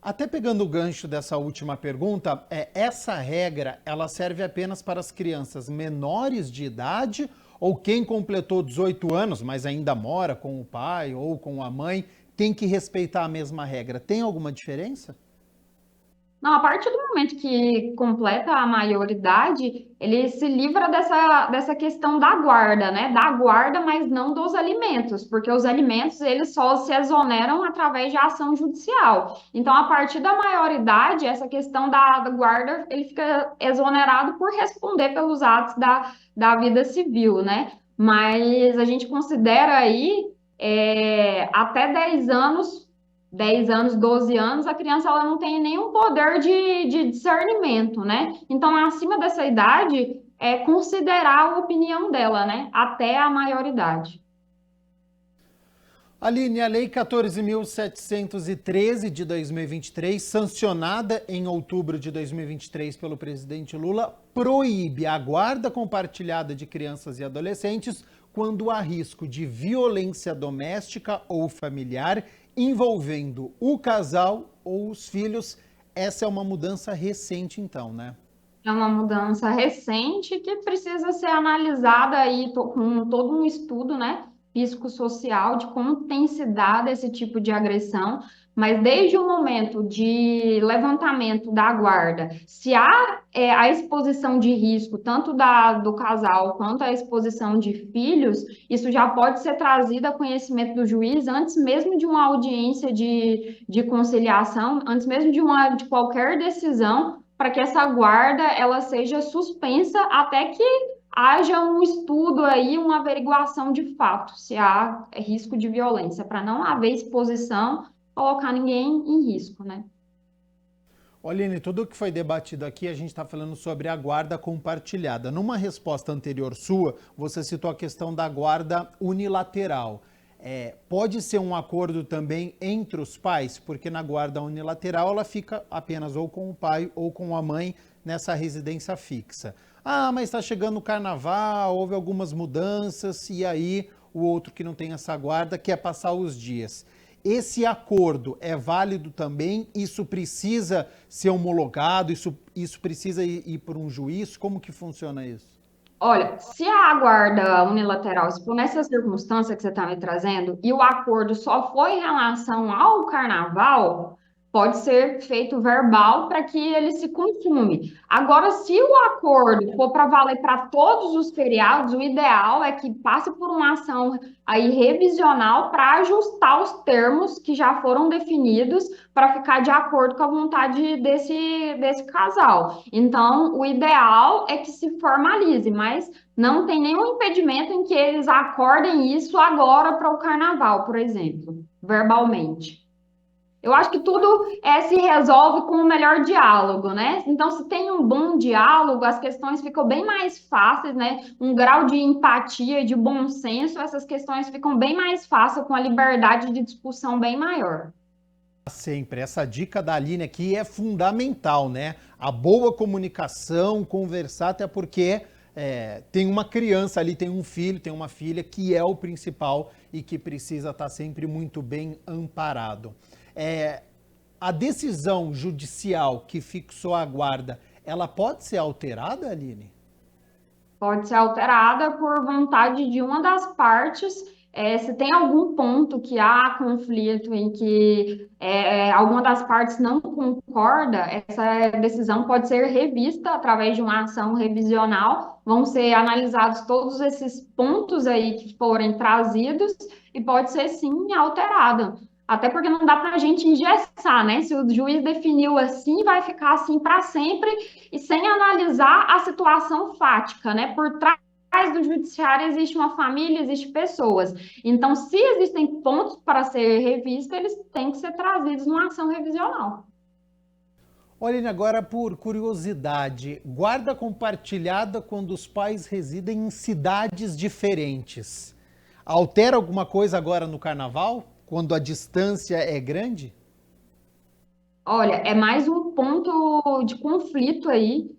[SPEAKER 1] Até pegando o gancho dessa última pergunta, essa regra, ela serve apenas para as crianças menores de idade ou quem completou 18 anos, mas ainda mora com o pai ou com a mãe, tem que respeitar a mesma regra? Tem alguma diferença?
[SPEAKER 5] Não, a partir do momento que completa a maioridade, ele se livra dessa questão da guarda, né? Da guarda, mas não dos alimentos, porque os alimentos, eles só se exoneram através de ação judicial. Então, a partir da maioridade, essa questão da guarda, ele fica exonerado por responder pelos atos da vida civil, né? Mas a gente considera aí até 10 anos, 12 anos, a criança ela não tem nenhum poder de discernimento, né? Então, acima dessa idade, considerar a opinião dela, né? Até a maioridade.
[SPEAKER 1] Aline, a Lei 14.713 de 2023, sancionada em outubro de 2023 pelo presidente Lula, proíbe a guarda compartilhada de crianças e adolescentes quando há risco de violência doméstica ou familiar envolvendo o casal ou os filhos. Essa é uma mudança recente, então, né?
[SPEAKER 5] É uma mudança recente que precisa ser analisada aí com todo um estudo, né, psicossocial de como tem se dado esse tipo de agressão, Mas desde o momento de levantamento da guarda, se há a exposição de risco, tanto do casal quanto a exposição de filhos, isso já pode ser trazido a conhecimento do juiz antes mesmo de uma audiência de conciliação, antes mesmo de qualquer decisão, para que essa guarda ela seja suspensa até que haja um estudo aí, uma averiguação de fato, se há risco de violência, para não haver exposição, colocar ninguém em risco, né?
[SPEAKER 1] Oline, tudo o que foi debatido aqui, a gente está falando sobre a guarda compartilhada. Numa resposta anterior sua, você citou a questão da guarda unilateral. Pode ser um acordo também entre os pais, porque na guarda unilateral ela fica apenas ou com o pai ou com a mãe nessa residência fixa. Ah, mas está chegando o carnaval, houve algumas mudanças e aí o outro que não tem essa guarda quer passar os dias. Esse acordo é válido também? Isso precisa ser homologado? Isso precisa ir por um juiz? Como que funciona isso?
[SPEAKER 5] Olha, se a guarda unilateral, se for nessa circunstância que você está me trazendo, e o acordo só foi em relação ao carnaval, pode ser feito verbal para que ele se consume. Agora, se o acordo for para valer para todos os feriados, o ideal é que passe por uma ação aí revisional para ajustar os termos que já foram definidos para ficar de acordo com a vontade desse casal. Então, o ideal é que se formalize, mas não tem nenhum impedimento em que eles acordem isso agora para o carnaval, por exemplo, verbalmente. Eu acho que tudo se resolve com o melhor diálogo, né? Então, se tem um bom diálogo, as questões ficam bem mais fáceis, né? Um grau de empatia, de bom senso, essas questões ficam bem mais fáceis, com a liberdade de discussão bem maior.
[SPEAKER 1] Sempre. Essa dica da Aline aqui é fundamental, né? A boa comunicação, conversar, até porque tem uma criança ali, tem um filho, tem uma filha que é o principal e que precisa estar sempre muito bem amparado. A decisão judicial que fixou a guarda, ela pode ser alterada, Aline?
[SPEAKER 5] Pode ser alterada por vontade de uma das partes. Se tem algum ponto que há conflito em que alguma das partes não concorda, essa decisão pode ser revista através de uma ação revisional. Vão ser analisados todos esses pontos aí que forem trazidos e pode ser sim alterada. Até porque não dá para a gente engessar, né? Se o juiz definiu assim, vai ficar assim para sempre e sem analisar a situação fática, né? Por trás do judiciário existe uma família, existem pessoas. Então, se existem pontos para ser revistos, eles têm que ser trazidos numa ação revisional.
[SPEAKER 1] Olhem agora, por curiosidade, guarda compartilhada quando os pais residem em cidades diferentes. Altera alguma coisa agora no carnaval? Quando a distância é grande?
[SPEAKER 5] Olha, é mais um ponto de conflito aí.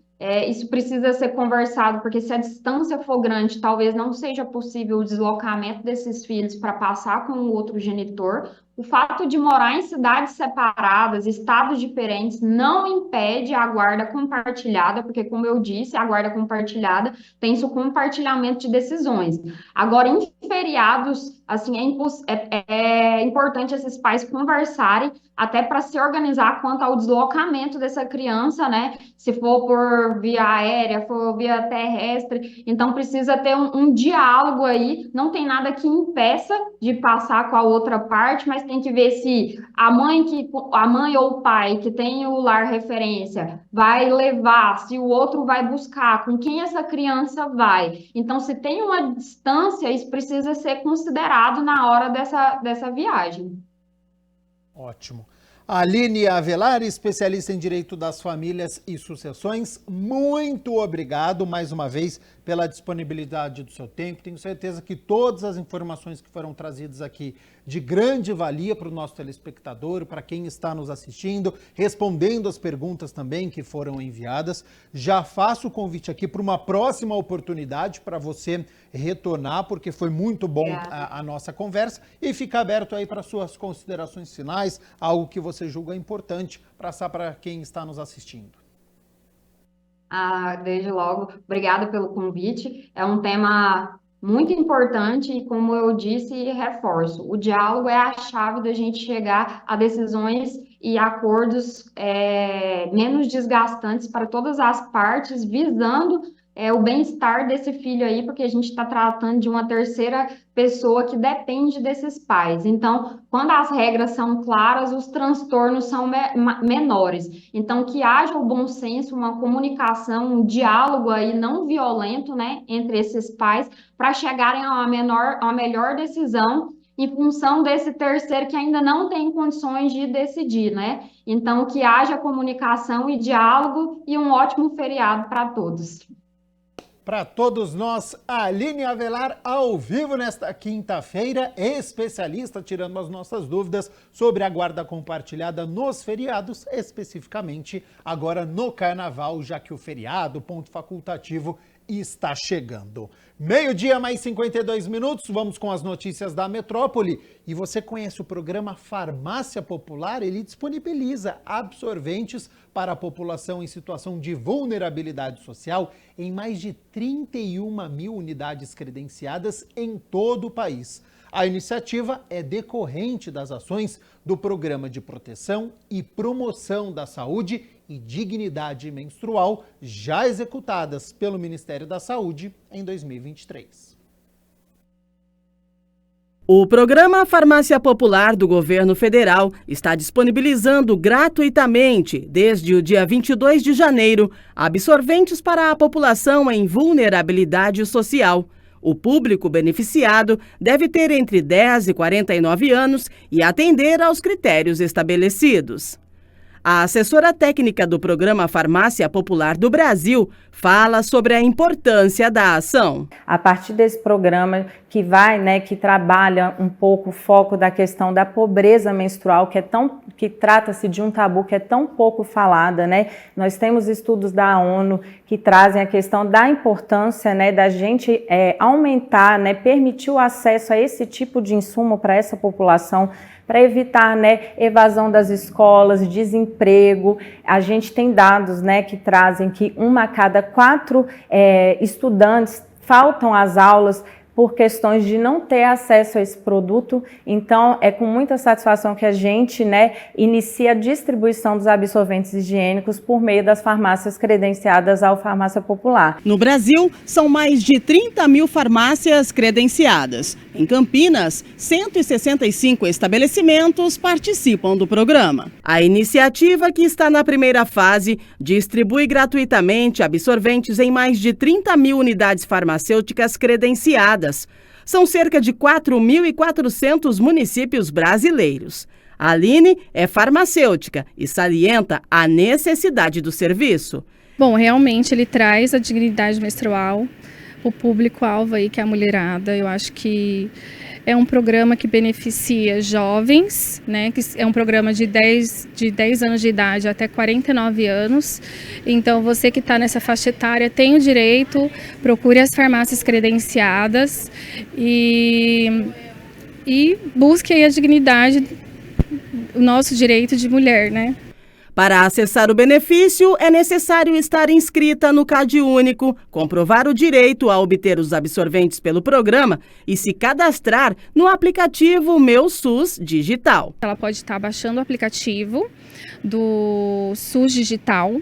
[SPEAKER 5] Isso precisa ser conversado, porque se a distância for grande, talvez não seja possível o deslocamento desses filhos para passar com o outro genitor. O fato de morar em cidades separadas, estados diferentes, não impede a guarda compartilhada, porque, como eu disse, a guarda compartilhada tem o compartilhamento de decisões. Agora, em feriados, assim, é importante esses pais conversarem até para se organizar quanto ao deslocamento dessa criança, né? Se for por via aérea, for via terrestre, então precisa ter um diálogo aí. Não tem nada que impeça de passar com a outra parte, mas tem que ver se a mãe ou o pai que tem o lar referência vai levar, se o outro vai buscar, com quem essa criança vai. Então, se tem uma distância, isso precisa ser considerado na hora dessa viagem.
[SPEAKER 1] Ótimo. Aline Avelar, especialista em Direito das Famílias e Sucessões, muito obrigado mais uma vez pela disponibilidade do seu tempo. Tenho certeza que todas as informações que foram trazidas aqui de grande valia para o nosso telespectador, para quem está nos assistindo, respondendo as perguntas também que foram enviadas. Já faço o convite aqui para uma próxima oportunidade para você retornar, porque foi muito bom a nossa conversa, e fica aberto aí para suas considerações finais, algo que você julga importante passar para quem está nos assistindo.
[SPEAKER 5] Desde logo, obrigada pelo convite. É um tema muito importante e, como eu disse e reforço, o diálogo é a chave da gente chegar a decisões e acordos menos desgastantes para todas as partes, visando o bem-estar desse filho aí, porque a gente está tratando de uma terceira pessoa que depende desses pais. Então, quando as regras são claras, os transtornos são menores. Então, que haja o bom senso, uma comunicação, um diálogo aí não violento, né, entre esses pais, para chegarem a uma melhor decisão em função desse terceiro que ainda não tem condições de decidir, né? Então, que haja comunicação e diálogo e um ótimo feriado para todos.
[SPEAKER 1] Para todos nós, Aline Avelar, ao vivo nesta quinta-feira, especialista tirando as nossas dúvidas sobre a guarda compartilhada nos feriados, especificamente agora no Carnaval, já que o feriado, ponto facultativo, está chegando. 12:00 mais 52 minutos, vamos com as notícias da metrópole. E você conhece o programa Farmácia Popular? Ele disponibiliza absorventes para a população em situação de vulnerabilidade social em mais de 31.000 unidades credenciadas em todo o país. A iniciativa é decorrente das ações do Programa de Proteção e Promoção da Saúde e Dignidade Menstrual, já executadas pelo Ministério da Saúde em 2023.
[SPEAKER 6] O programa Farmácia Popular do Governo Federal está disponibilizando gratuitamente, desde o dia 22 de janeiro, absorventes para a população em vulnerabilidade social. O público beneficiado deve ter entre 10 e 49 anos e atender aos critérios estabelecidos. A assessora técnica do Programa Farmácia Popular do Brasil fala sobre a importância da ação.
[SPEAKER 7] A partir desse programa que trabalha um pouco o foco da questão da pobreza menstrual, que trata-se de um tabu que é tão pouco falada, né? Nós temos estudos da ONU que trazem a questão da importância, né, da gente aumentar, né, permitir o acesso a esse tipo de insumo para essa população, para evitar, né, evasão das escolas, desemprego. A gente tem dados, né, que trazem que 1 a cada 4 estudantes faltam às aulas por questões de não ter acesso a esse produto. Então, é com muita satisfação que a gente, né, inicia a distribuição dos absorventes higiênicos por meio das farmácias credenciadas ao Farmácia Popular.
[SPEAKER 6] No Brasil, são mais de 30.000 farmácias credenciadas. Em Campinas, 165 estabelecimentos participam do programa. A iniciativa, que está na primeira fase, distribui gratuitamente absorventes em mais de 30.000 unidades farmacêuticas credenciadas. São cerca de 4.400 municípios brasileiros. A Aline é farmacêutica e salienta a necessidade do serviço.
[SPEAKER 8] Bom, realmente ele traz a dignidade menstrual, o público-alvo aí que é a mulherada. Eu acho que é um programa que beneficia jovens, né? Que é um programa de 10 anos de idade até 49 anos. Então, você que está nessa faixa etária tem o direito, procure as farmácias credenciadas e busque aí a dignidade, o nosso direito de mulher, né?
[SPEAKER 6] Para acessar o benefício, é necessário estar inscrita no CadÚnico, comprovar o direito a obter os absorventes pelo programa e se cadastrar no aplicativo Meu SUS Digital.
[SPEAKER 8] Ela pode estar baixando o aplicativo do SUS Digital.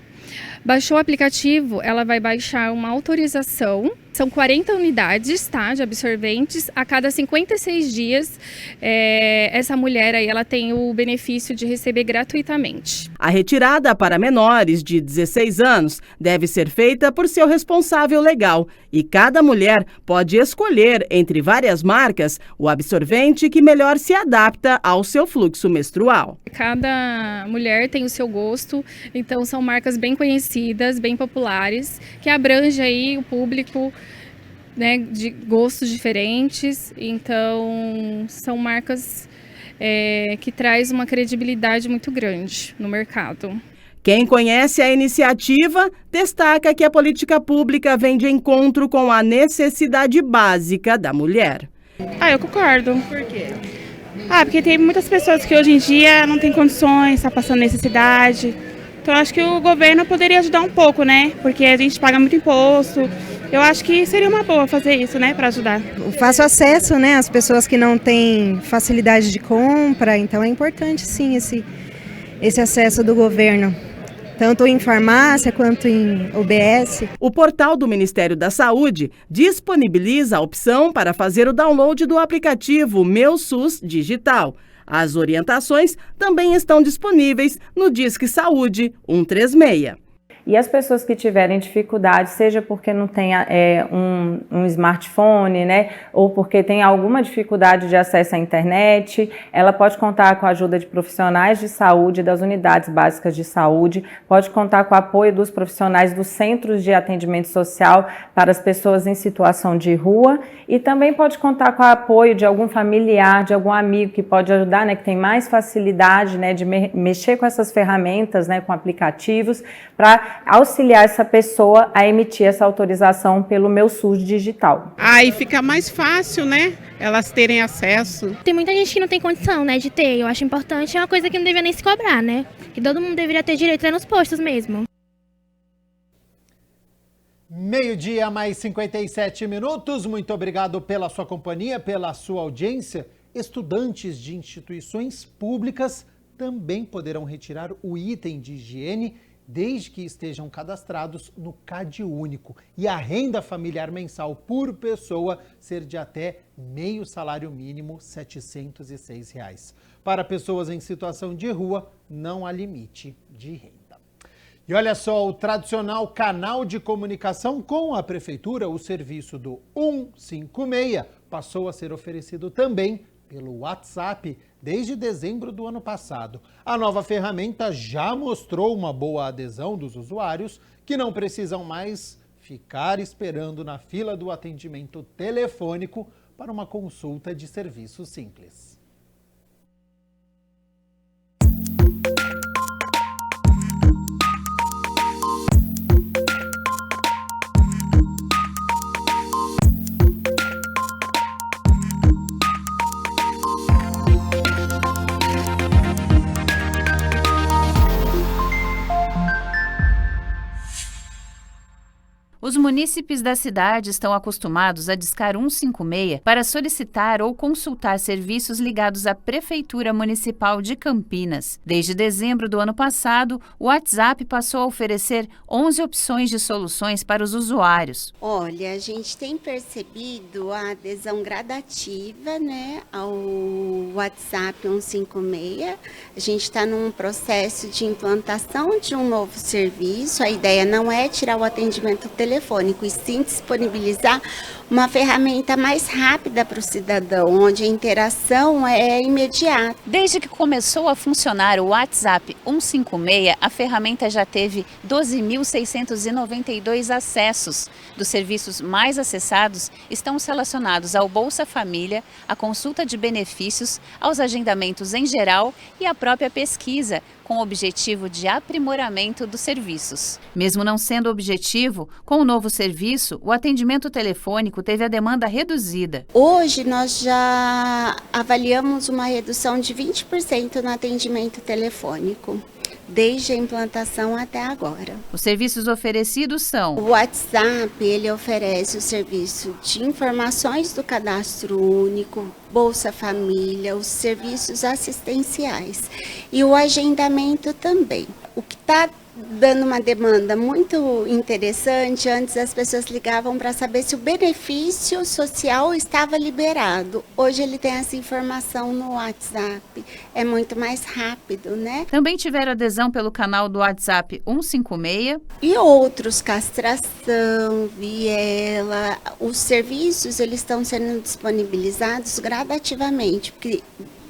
[SPEAKER 8] Baixou o aplicativo, ela vai baixar uma autorização. São 40 unidades, tá, de absorventes. A cada 56 dias, essa mulher aí, ela tem o benefício de receber gratuitamente.
[SPEAKER 6] A retirada para menores de 16 anos deve ser feita por seu responsável legal e cada mulher pode escolher, entre várias marcas, o absorvente que melhor se adapta ao seu fluxo menstrual.
[SPEAKER 8] Cada mulher tem o seu gosto, então são marcas bem conhecidas, bem populares, que abrangem aí o público, né, de gostos diferentes. Então são marcas que traz uma credibilidade muito grande no mercado.
[SPEAKER 6] Quem conhece a iniciativa destaca que a política pública vem de encontro com a necessidade básica da mulher.
[SPEAKER 9] Eu concordo.
[SPEAKER 6] Por quê?
[SPEAKER 9] Porque tem muitas pessoas que hoje em dia não têm condições, está passando necessidade. Então acho que o governo poderia ajudar um pouco, né? Porque a gente paga muito imposto Eu acho que seria uma boa fazer isso, né, para ajudar.
[SPEAKER 10] O fácil acesso, né, às pessoas que não têm facilidade de compra, então é importante sim esse acesso do governo, tanto em farmácia quanto em UBS.
[SPEAKER 6] O portal do Ministério da Saúde disponibiliza a opção para fazer o download do aplicativo Meu SUS Digital. As orientações também estão disponíveis no Disque Saúde 136.
[SPEAKER 7] E as pessoas que tiverem dificuldade, seja porque não tem um smartphone, né, ou porque tem alguma dificuldade de acesso à internet, ela pode contar com a ajuda de profissionais de saúde, das unidades básicas de saúde, pode contar com o apoio dos profissionais dos centros de atendimento social para as pessoas em situação de rua e também pode contar com o apoio de algum familiar, de algum amigo que pode ajudar, né, que tem mais facilidade, né, de mexer com essas ferramentas, né, com aplicativos, para auxiliar essa pessoa a emitir essa autorização pelo Meu SUS Digital.
[SPEAKER 9] Aí fica mais fácil, né, elas terem acesso.
[SPEAKER 11] Tem muita gente que não tem condição, né, de ter. Eu acho importante, é uma coisa que não deveria nem se cobrar, né, que todo mundo deveria ter direito nos postos mesmo.
[SPEAKER 1] 12:00 mais 57 minutos. Muito obrigado pela sua companhia, pela sua audiência. Estudantes de instituições públicas também poderão retirar o item de higiene desde que estejam cadastrados no CadÚnico e a renda familiar mensal por pessoa ser de até meio salário mínimo, R$ 706. Para pessoas em situação de rua, não há limite de renda. E olha só, o tradicional canal de comunicação com a Prefeitura, o serviço do 156, passou a ser oferecido também pelo WhatsApp desde dezembro do ano passado. A nova ferramenta já mostrou uma boa adesão dos usuários que não precisam mais ficar esperando na fila do atendimento telefônico para uma consulta de serviço simples.
[SPEAKER 12] Os munícipes da cidade estão acostumados a discar 156 para solicitar ou consultar serviços ligados à Prefeitura Municipal de Campinas. Desde dezembro do ano passado, o WhatsApp passou a oferecer 11 opções de soluções para os usuários.
[SPEAKER 13] Olha, a gente tem percebido a adesão gradativa, né, ao WhatsApp 156. A gente está num processo de implantação de um novo serviço. A ideia não é tirar o atendimento telefônico e sim disponibilizar uma ferramenta mais rápida para o cidadão, onde a interação é imediata.
[SPEAKER 12] Desde que começou a funcionar o WhatsApp 156, a ferramenta já teve 12.692 acessos. Dos serviços mais acessados estão os relacionados ao Bolsa Família, à consulta de benefícios, aos agendamentos em geral e à própria pesquisa, com o objetivo de aprimoramento dos serviços. Mesmo não sendo objetivo, com o novo serviço, o atendimento telefônico teve a demanda reduzida.
[SPEAKER 13] Hoje nós já avaliamos uma redução de 20% no atendimento telefônico, desde a implantação até agora.
[SPEAKER 12] Os serviços oferecidos são:
[SPEAKER 13] o WhatsApp, ele oferece o serviço de informações do cadastro único, Bolsa Família, os serviços assistenciais e o agendamento também. O que está dando uma demanda muito interessante, antes as pessoas ligavam para saber se o benefício social estava liberado. Hoje ele tem essa informação no WhatsApp, é muito mais rápido, né?
[SPEAKER 12] Também tiveram adesão pelo canal do WhatsApp 156.
[SPEAKER 13] E outros, castração, viela, os serviços eles estão sendo disponibilizados gradativamente, porque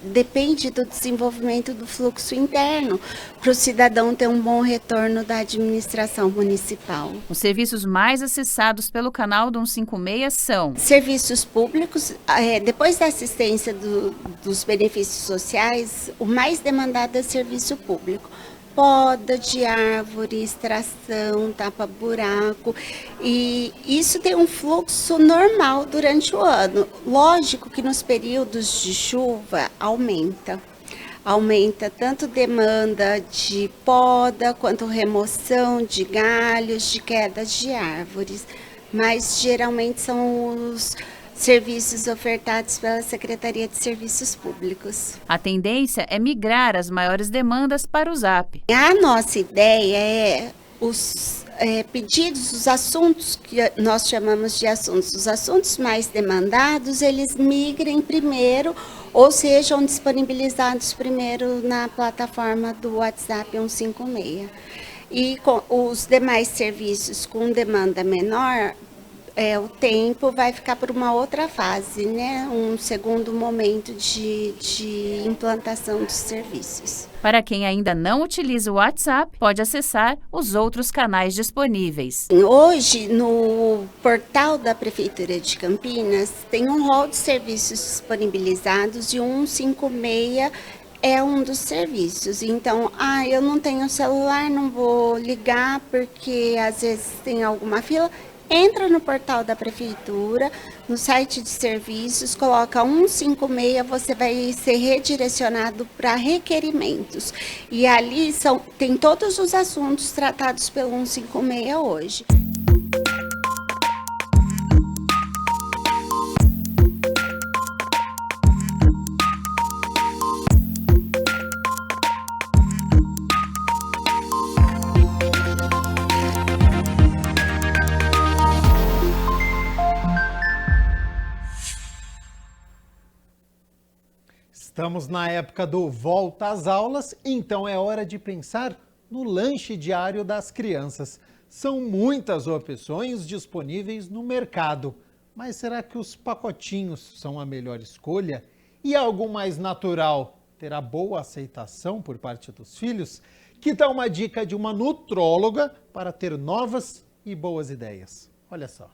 [SPEAKER 13] depende do desenvolvimento do fluxo interno para o cidadão ter um bom retorno da administração municipal.
[SPEAKER 12] Os serviços mais acessados pelo canal do 156 são:
[SPEAKER 13] serviços públicos, depois da assistência dos benefícios sociais, o mais demandado é serviço público. Poda de árvore, extração, tapa-buraco, e isso tem um fluxo normal durante o ano. Lógico que nos períodos de chuva aumenta tanto demanda de poda quanto remoção de galhos, de quedas de árvores. mas geralmente são os serviços ofertados pela Secretaria de Serviços Públicos.
[SPEAKER 12] A tendência é migrar as maiores demandas para o Zap.
[SPEAKER 13] A nossa ideia é os pedidos, os assuntos que nós chamamos de assuntos, os assuntos mais demandados, eles migrem primeiro ou sejam disponibilizados primeiro na plataforma do WhatsApp 156. E com os demais serviços com demanda menor, o tempo vai ficar por uma outra fase, né? Um segundo momento de implantação dos serviços.
[SPEAKER 12] Para quem ainda não utiliza o WhatsApp, pode acessar os outros canais disponíveis.
[SPEAKER 13] Hoje, no portal da Prefeitura de Campinas, tem um rol de serviços disponibilizados e o 156 é um dos serviços. Então, eu não tenho celular, não vou ligar porque às vezes tem alguma fila. Entra no portal da Prefeitura, no site de serviços, coloca 156, você vai ser redirecionado para requerimentos. E ali tem todos os assuntos tratados pelo 156 hoje.
[SPEAKER 1] Estamos na época do volta às aulas, então é hora de pensar no lanche diário das crianças. São muitas opções disponíveis no mercado, mas será que os pacotinhos são a melhor escolha? E algo mais natural terá boa aceitação por parte dos filhos? Que tal uma dica de uma nutróloga para ter novas e boas ideias? Olha só.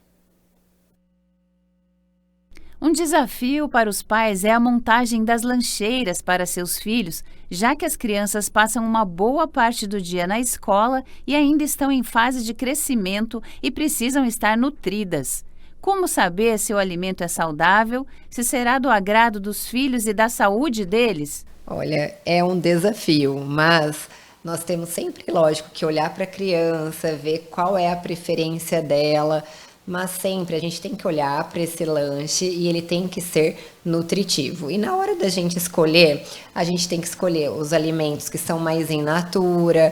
[SPEAKER 12] Um desafio para os pais é a montagem das lancheiras para seus filhos, já que as crianças passam uma boa parte do dia na escola e ainda estão em fase de crescimento e precisam estar nutridas. Como saber se o alimento é saudável, se será do agrado dos filhos e da saúde deles?
[SPEAKER 14] Olha, é um desafio, mas nós temos sempre, lógico, que olhar para a criança, ver qual é a preferência dela, mas sempre a gente tem que olhar para esse lanche e ele tem que ser nutritivo. E na hora da gente escolher, a gente tem que escolher os alimentos que são mais in natura,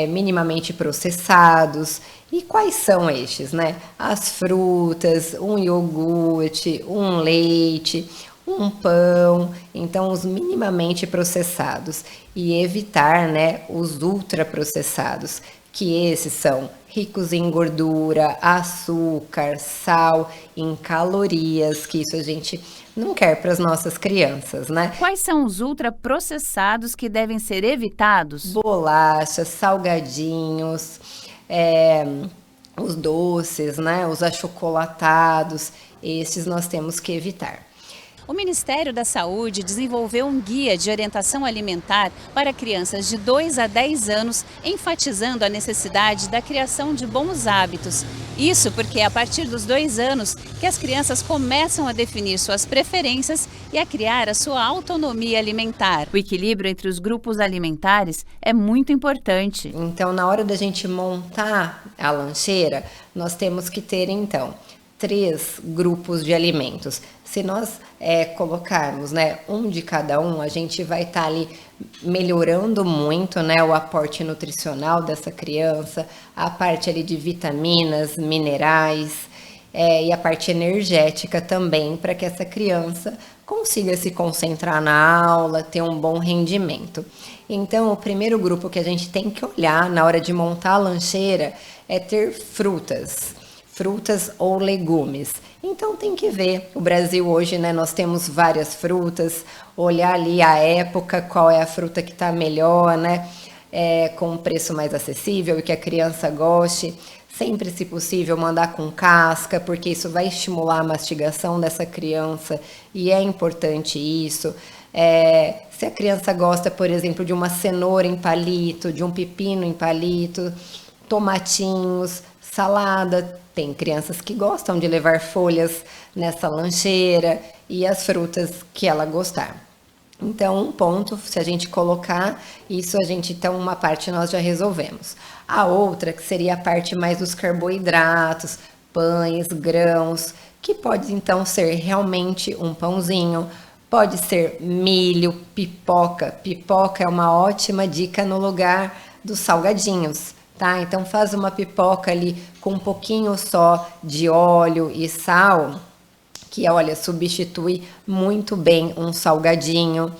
[SPEAKER 14] minimamente processados. E quais são estes, né? As frutas, um iogurte, um leite, um pão, então os minimamente processados. E evitar, né, os ultraprocessados, que esses são ricos em gordura, açúcar, sal, em calorias, que isso a gente não quer para as nossas crianças, né?
[SPEAKER 12] Quais são os ultraprocessados que devem ser evitados?
[SPEAKER 14] Bolachas, salgadinhos, os doces, né? Os achocolatados, esses nós temos que evitar.
[SPEAKER 12] O Ministério da Saúde desenvolveu um guia de orientação alimentar para crianças de 2 a 10 anos, enfatizando a necessidade da criação de bons hábitos. Isso porque é a partir dos 2 anos que as crianças começam a definir suas preferências e a criar a sua autonomia alimentar. O equilíbrio entre os grupos alimentares é muito importante.
[SPEAKER 14] Então, na hora da gente montar a lancheira, nós temos que ter, então, 3 grupos de alimentos. Se nós colocarmos, né, um de cada um, a gente vai estar ali melhorando muito, né, o aporte nutricional dessa criança, a parte ali de vitaminas, minerais e a parte energética também, para que essa criança consiga se concentrar na aula, ter um bom rendimento. Então, o primeiro grupo que a gente tem que olhar na hora de montar a lancheira é ter frutas ou legumes. Então tem que ver, o Brasil hoje, né, nós temos várias frutas, olhar ali a época, qual é a fruta que está melhor, né, com um preço mais acessível e que a criança goste. Sempre, se possível, mandar com casca, porque isso vai estimular a mastigação dessa criança e é importante isso. Se a criança gosta, por exemplo, de uma cenoura em palito, de um pepino em palito, tomatinhos, salada. Tem crianças que gostam de levar folhas nessa lancheira e as frutas que ela gostar. Então, um ponto, se a gente colocar isso, então uma parte nós já resolvemos. A outra, que seria a parte mais dos carboidratos, pães, grãos, que pode então ser realmente um pãozinho, pode ser milho, pipoca. Pipoca é uma ótima dica no lugar dos salgadinhos, tá? Então faz uma pipoca ali com um pouquinho só de óleo e sal, que olha, substitui muito bem um salgadinho.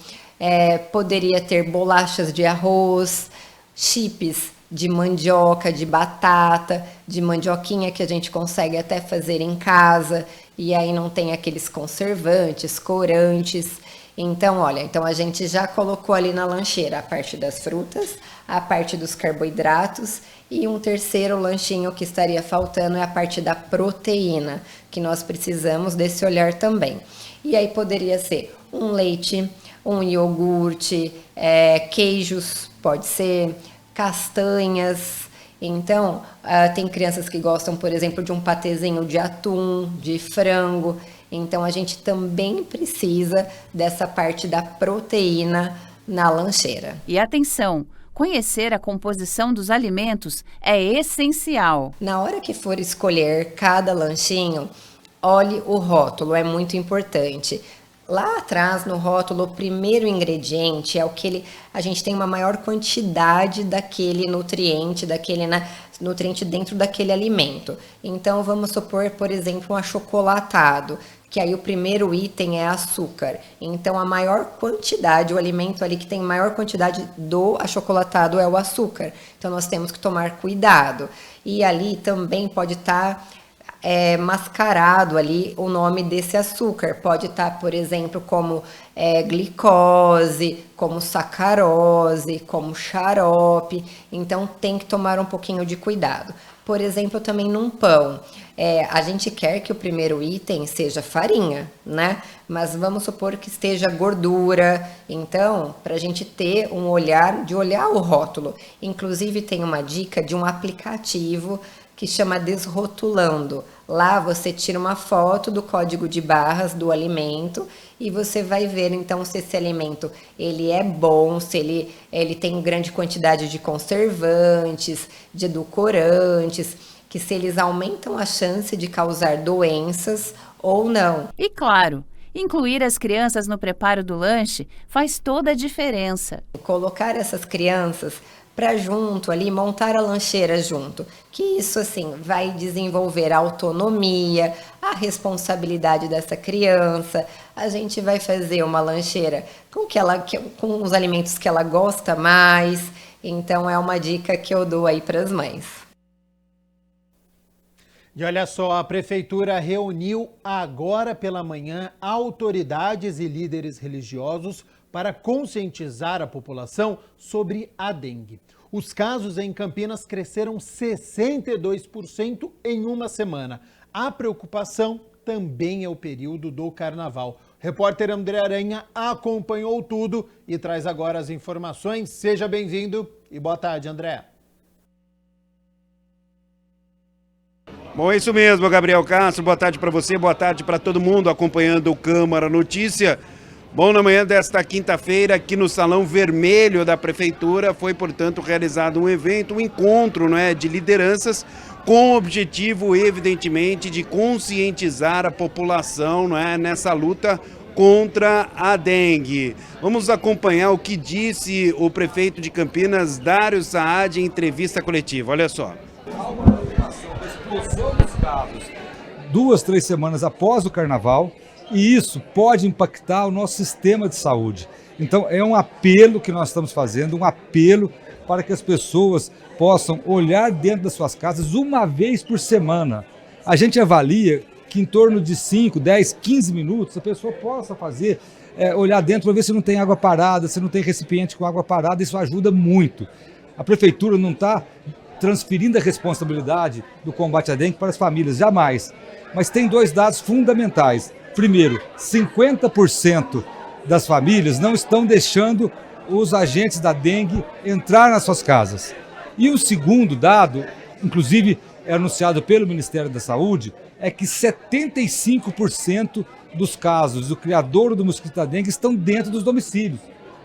[SPEAKER 14] Poderia ter bolachas de arroz, chips de mandioca, de batata, de mandioquinha que a gente consegue até fazer em casa e aí não tem aqueles conservantes, corantes. Então, olha, então a gente já colocou ali na lancheira a parte das frutas, a parte dos carboidratos e um terceiro lanchinho que estaria faltando é a parte da proteína, que nós precisamos desse olhar também. E aí poderia ser um leite, um iogurte, queijos, pode ser, castanhas. Então, tem crianças que gostam, por exemplo, de um patezinho de atum, de frango. Então, a gente também precisa dessa parte da proteína na lancheira.
[SPEAKER 12] E atenção, conhecer a composição dos alimentos é essencial.
[SPEAKER 14] Na hora que for escolher cada lanchinho, olhe o rótulo, é muito importante. Lá atrás, no rótulo, o primeiro ingrediente é o que a gente tem uma maior quantidade daquele nutriente, nutriente dentro daquele alimento. Então, vamos supor, por exemplo, um achocolatado, que aí o primeiro item é açúcar. Então, a maior quantidade, o alimento ali que tem maior quantidade do achocolatado é o açúcar. Então, nós temos que tomar cuidado. E ali também pode estar mascarado ali o nome desse açúcar. Pode estar, por exemplo, como glicose, como sacarose, como xarope. Então, tem que tomar um pouquinho de cuidado. Por exemplo, também num pão. A gente quer que o primeiro item seja farinha, né? Mas vamos supor que esteja gordura. Então, para a gente ter um olhar, de olhar o rótulo. Inclusive, tem uma dica de um aplicativo que chama Desrotulando. Lá você tira uma foto do código de barras do alimento e você vai ver então se esse alimento ele é bom, se ele tem grande quantidade de conservantes, de edulcorantes, que se eles aumentam a chance de causar doenças ou não.
[SPEAKER 12] E claro, incluir as crianças no preparo do lanche faz toda a diferença.
[SPEAKER 14] Colocar essas crianças para junto ali, montar a lancheira junto, que isso assim vai desenvolver a autonomia, a responsabilidade dessa criança. A gente vai fazer uma lancheira com os alimentos que ela gosta mais. Então é uma dica que eu dou aí para as mães.
[SPEAKER 1] E olha só, a prefeitura reuniu agora pela manhã autoridades e líderes religiosos para conscientizar a população sobre a dengue. Os casos em Campinas cresceram 62% em uma semana. A preocupação também é o período do carnaval. O repórter André Aranha acompanhou tudo e traz agora as informações. Seja bem-vindo e boa tarde, André.
[SPEAKER 15] Bom, é isso mesmo, Gabriel Castro. Boa tarde para você, boa tarde para todo mundo acompanhando o Câmara Notícia. Bom, na manhã desta quinta-feira, aqui no Salão Vermelho da Prefeitura, foi, portanto, realizado um evento, um encontro, de lideranças, com o objetivo, evidentemente, de conscientizar a população, nessa luta contra a dengue. Vamos acompanhar o que disse o prefeito de Campinas, Dário Saad, em entrevista coletiva. Olha só.
[SPEAKER 16] Há uma preocupação com a explosão dos casos 2, 3 semanas após o carnaval, e isso pode impactar o nosso sistema de saúde. Então é um apelo que nós estamos fazendo, um apelo para que as pessoas possam olhar dentro das suas casas uma vez por semana. A gente avalia que em torno de 5, 10, 15 minutos a pessoa possa fazer, olhar dentro para ver se não tem água parada, se não tem recipiente com água parada. Isso ajuda muito. A prefeitura não está transferindo a responsabilidade do combate à dengue para as famílias, jamais. Mas tem 2 dados fundamentais. Primeiro, 50% das famílias não estão deixando os agentes da dengue entrar nas suas casas. E o segundo dado, inclusive é anunciado pelo Ministério da Saúde, é que 75% dos casos do criadouro do mosquito da dengue estão dentro dos domicílios.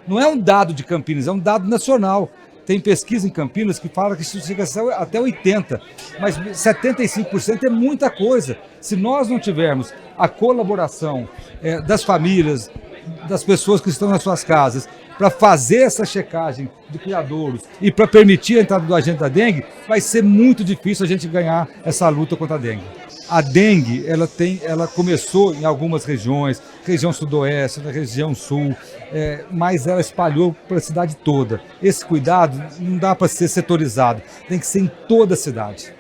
[SPEAKER 16] Não é um dado de Campinas, é um dado nacional. Tem pesquisa em Campinas que fala que isso chega até 80%, mas 75% é muita coisa. Se nós não tivermos a colaboração das famílias, das pessoas que estão nas suas casas, para fazer essa checagem de criadouros e para permitir a entrada do agente da dengue, vai ser muito difícil a gente ganhar essa luta contra a dengue. A dengue, ela começou em algumas regiões, região sudoeste, na região sul, mas ela espalhou para a cidade toda. Esse cuidado não dá para ser setorizado, tem que ser em toda a cidade.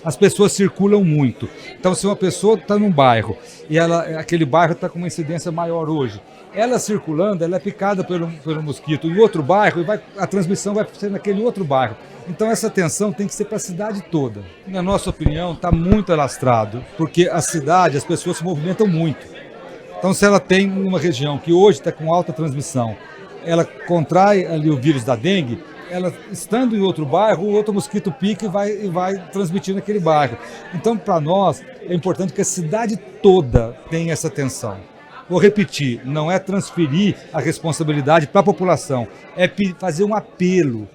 [SPEAKER 16] As pessoas circulam muito. Então, se uma pessoa está num bairro e aquele bairro está com uma incidência maior hoje, ela circulando, ela é picada pelo mosquito em outro bairro e a transmissão vai ser naquele outro bairro. Então essa atenção tem que ser para a cidade toda. Na nossa opinião, está muito alastrado, porque a cidade, as pessoas se movimentam muito. Então se ela tem uma região que hoje está com alta transmissão, ela contrai ali o vírus da dengue, ela estando em outro bairro, o outro mosquito pica e vai transmitir naquele bairro. Então para nós é importante que a cidade toda tenha essa atenção. Vou repetir, não é transferir a responsabilidade para a população, é fazer um apelo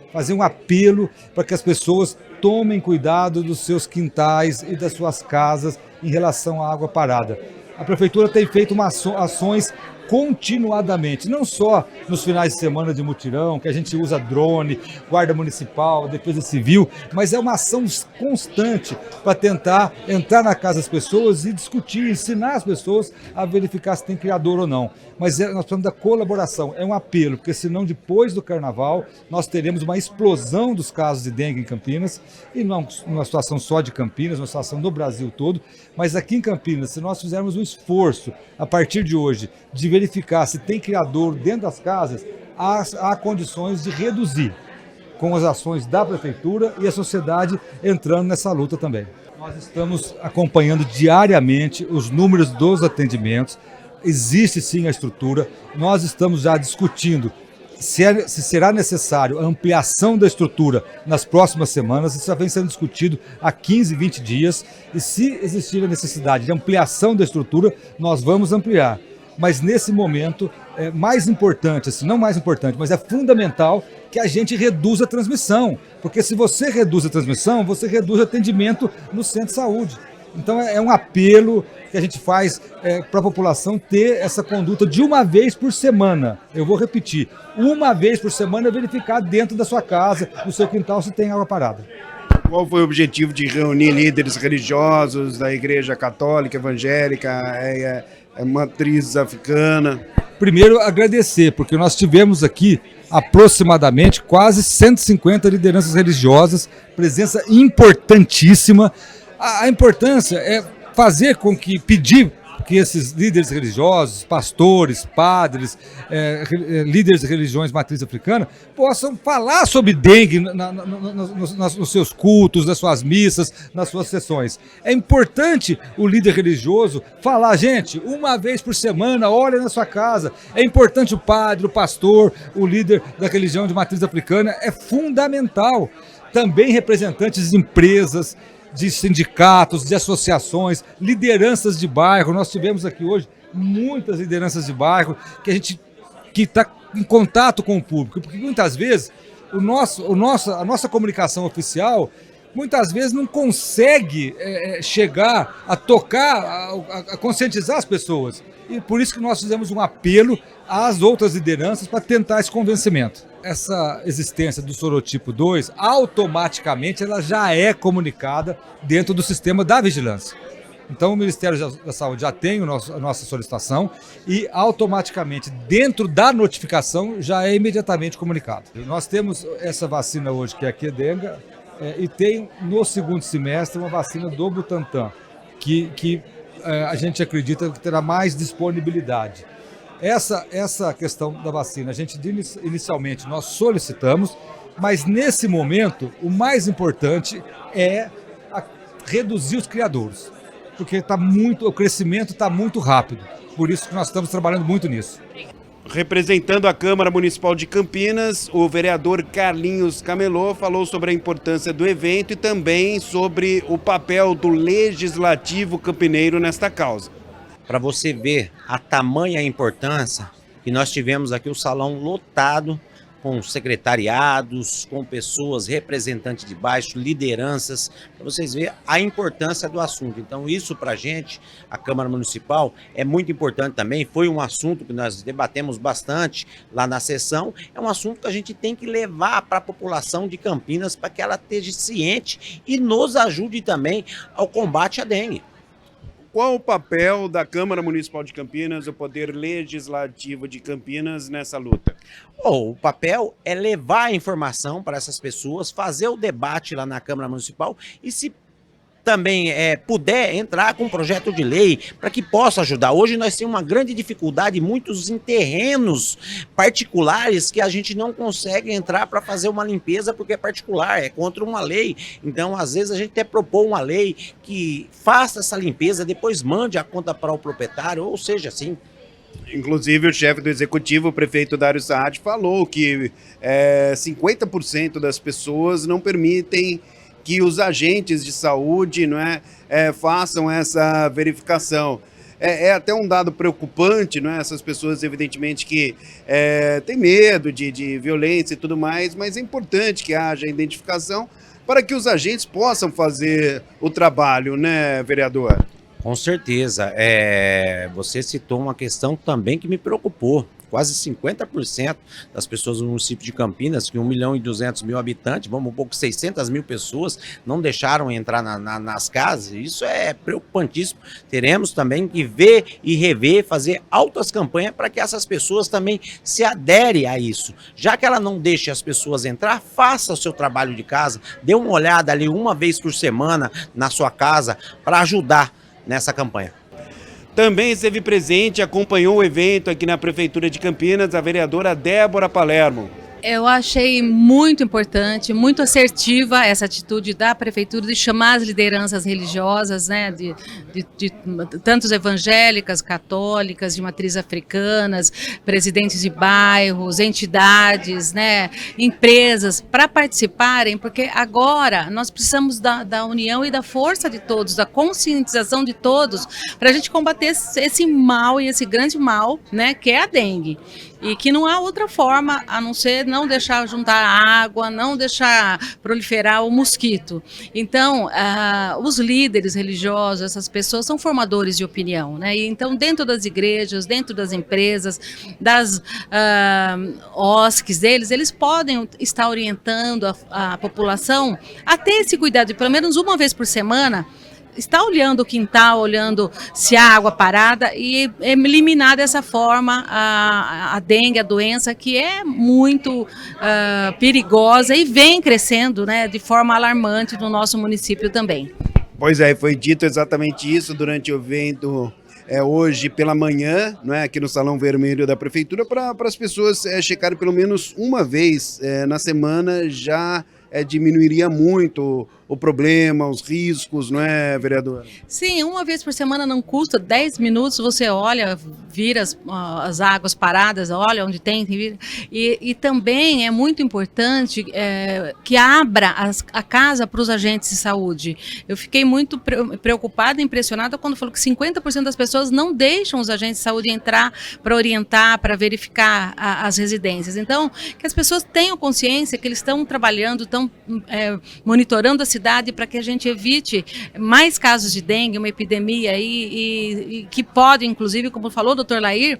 [SPEAKER 16] para que as pessoas tomem cuidado dos seus quintais e das suas casas em relação à água parada. A Prefeitura tem feito ações continuadamente, não só nos finais de semana de mutirão, que a gente usa drone, Guarda Municipal, Defesa Civil, mas é uma ação constante para tentar entrar na casa das pessoas e discutir, ensinar as pessoas a verificar se tem criador ou não. Mas nós precisamos da colaboração, é um apelo, porque senão depois do Carnaval nós teremos uma explosão dos casos de dengue em Campinas, e não uma situação só de Campinas, uma situação do Brasil todo, mas aqui em Campinas, se nós fizermos um esforço a partir de hoje de verificar se tem criador dentro das casas, há condições de reduzir com as ações da Prefeitura e a sociedade entrando nessa luta também. Nós estamos acompanhando diariamente os números dos atendimentos, existe sim a estrutura, nós estamos já discutindo se será necessário a ampliação da estrutura nas próximas semanas. Isso já vem sendo discutido há 15, 20 dias, e se existir a necessidade de ampliação da estrutura, nós vamos ampliar. Mas nesse momento é mais importante, assim, não mais importante, mas é fundamental que a gente reduza a transmissão, porque se você reduz a transmissão, você reduz o atendimento no centro de saúde. Então é um apelo que a gente faz para a população ter essa conduta de uma vez por semana. Eu vou repetir, uma vez por semana verificar dentro da sua casa, no seu quintal, se tem água parada.
[SPEAKER 15] Qual foi o objetivo de reunir líderes religiosos da Igreja Católica, Evangélica, matriz africana?
[SPEAKER 16] Primeiro, agradecer, porque nós tivemos aqui aproximadamente quase 150 lideranças religiosas, presença importantíssima. A importância é fazer com que, pedir que esses líderes religiosos, pastores, padres, líderes de religiões matriz africana, possam falar sobre dengue nos seus cultos, nas suas missas, nas suas sessões. É importante o líder religioso falar, gente, uma vez por semana, olha na sua casa. É importante o padre, o pastor, o líder da religião de matriz africana, é fundamental. Também representantes de empresas, de sindicatos, de associações, lideranças de bairro. Nós tivemos aqui hoje muitas lideranças de bairro que está em contato com o público, porque muitas vezes a nossa comunicação oficial muitas vezes não consegue chegar a tocar, a conscientizar as pessoas. E por isso que nós fizemos um apelo às outras lideranças para tentar esse convencimento. Essa existência do sorotipo 2, automaticamente ela já é comunicada dentro do sistema da vigilância. Então o Ministério da Saúde já tem a nossa solicitação e automaticamente dentro da notificação já é imediatamente comunicado. Nós temos essa vacina hoje que é a Qdenga e tem no segundo semestre uma vacina do Butantan que a gente acredita que terá mais disponibilidade. Essa questão da vacina, a gente inicialmente nós solicitamos, mas nesse momento o mais importante é reduzir os criadouros, porque o crescimento está muito rápido, por isso que nós estamos trabalhando muito nisso.
[SPEAKER 15] Representando a Câmara Municipal de Campinas, o vereador Carlinhos Camelô falou sobre a importância do evento e também sobre o papel do Legislativo campineiro nesta causa.
[SPEAKER 17] Para você ver a tamanha importância que nós tivemos aqui o salão lotado com secretariados, com pessoas, representantes de baixo, lideranças, para vocês verem a importância do assunto. Então isso para a gente, a Câmara Municipal, é muito importante também, foi um assunto que nós debatemos bastante lá na sessão, é um assunto que a gente tem que levar para a população de Campinas para que ela esteja ciente e nos ajude também ao combate à dengue.
[SPEAKER 15] Qual o papel da Câmara Municipal de Campinas, o Poder Legislativo de Campinas nessa luta?
[SPEAKER 17] O papel é levar a informação para essas pessoas, fazer o debate lá na Câmara Municipal e se também puder entrar com um projeto de lei para que possa ajudar. Hoje nós temos uma grande dificuldade, muitos em terrenos particulares que a gente não consegue entrar para fazer uma limpeza porque é particular, é contra uma lei. Então, às vezes, a gente até propõe uma lei que faça essa limpeza, depois mande a conta para o proprietário, ou seja, assim.
[SPEAKER 15] Inclusive, o chefe do executivo, o prefeito Dário Saad, falou que 50% das pessoas não permitem que os agentes de saúde façam essa verificação. É até um dado preocupante, essas pessoas, evidentemente, que têm medo de violência e tudo mais, mas é importante que haja identificação para que os agentes possam fazer o trabalho, né, vereador?
[SPEAKER 17] Com certeza. Você citou uma questão também que me preocupou. Quase 50% das pessoas no município de Campinas, que 1.200.000 habitantes, vamos um pouco 600 mil pessoas, não deixaram entrar nas casas. Isso é preocupantíssimo. Teremos também que ver e rever, fazer altas campanhas para que essas pessoas também se aderem a isso. Já que ela não deixa as pessoas entrar, faça o seu trabalho de casa, dê uma olhada ali uma vez por semana na sua casa para ajudar nessa campanha.
[SPEAKER 15] Também esteve presente e acompanhou o evento aqui na Prefeitura de Campinas, a vereadora Débora Palermo.
[SPEAKER 18] Eu achei muito importante, muito assertiva essa atitude da Prefeitura de chamar as lideranças religiosas, né, de tantos evangélicas, católicas, de matriz africanas, presidentes de bairros, entidades, né, empresas, para participarem, porque agora nós precisamos da união e da força de todos, da conscientização de todos, para a gente combater esse mal e esse grande mal, né, que é a dengue. E que não há outra forma a não ser não deixar juntar água, não deixar proliferar o mosquito. Então, os líderes religiosos, essas pessoas são formadores de opinião, né? E então, dentro das igrejas, dentro das empresas, das OSCs deles, eles podem estar orientando a população a ter esse cuidado, de pelo menos uma vez por semana, está olhando o quintal, olhando se há água parada e eliminar dessa forma a dengue, a doença que é muito perigosa e vem crescendo, né, de forma alarmante no nosso município também.
[SPEAKER 15] Pois é, foi dito exatamente isso durante o evento hoje pela manhã, aqui no Salão Vermelho da Prefeitura, para as pessoas checarem pelo menos uma vez na semana, já diminuiria muito o problema, os riscos, não é, vereadora?
[SPEAKER 18] Sim, uma vez por semana não custa, 10 minutos você olha, vira as águas paradas, olha onde tem, e também é muito importante que abra a casa para os agentes de saúde. Eu fiquei muito preocupada e impressionada quando falou que 50% das pessoas não deixam os agentes de saúde entrar para orientar, para verificar as residências. Então, que as pessoas tenham consciência que eles estão trabalhando, estão monitorando a cidade para que a gente evite mais casos de dengue, uma epidemia e que pode, inclusive, como falou o doutor Lair,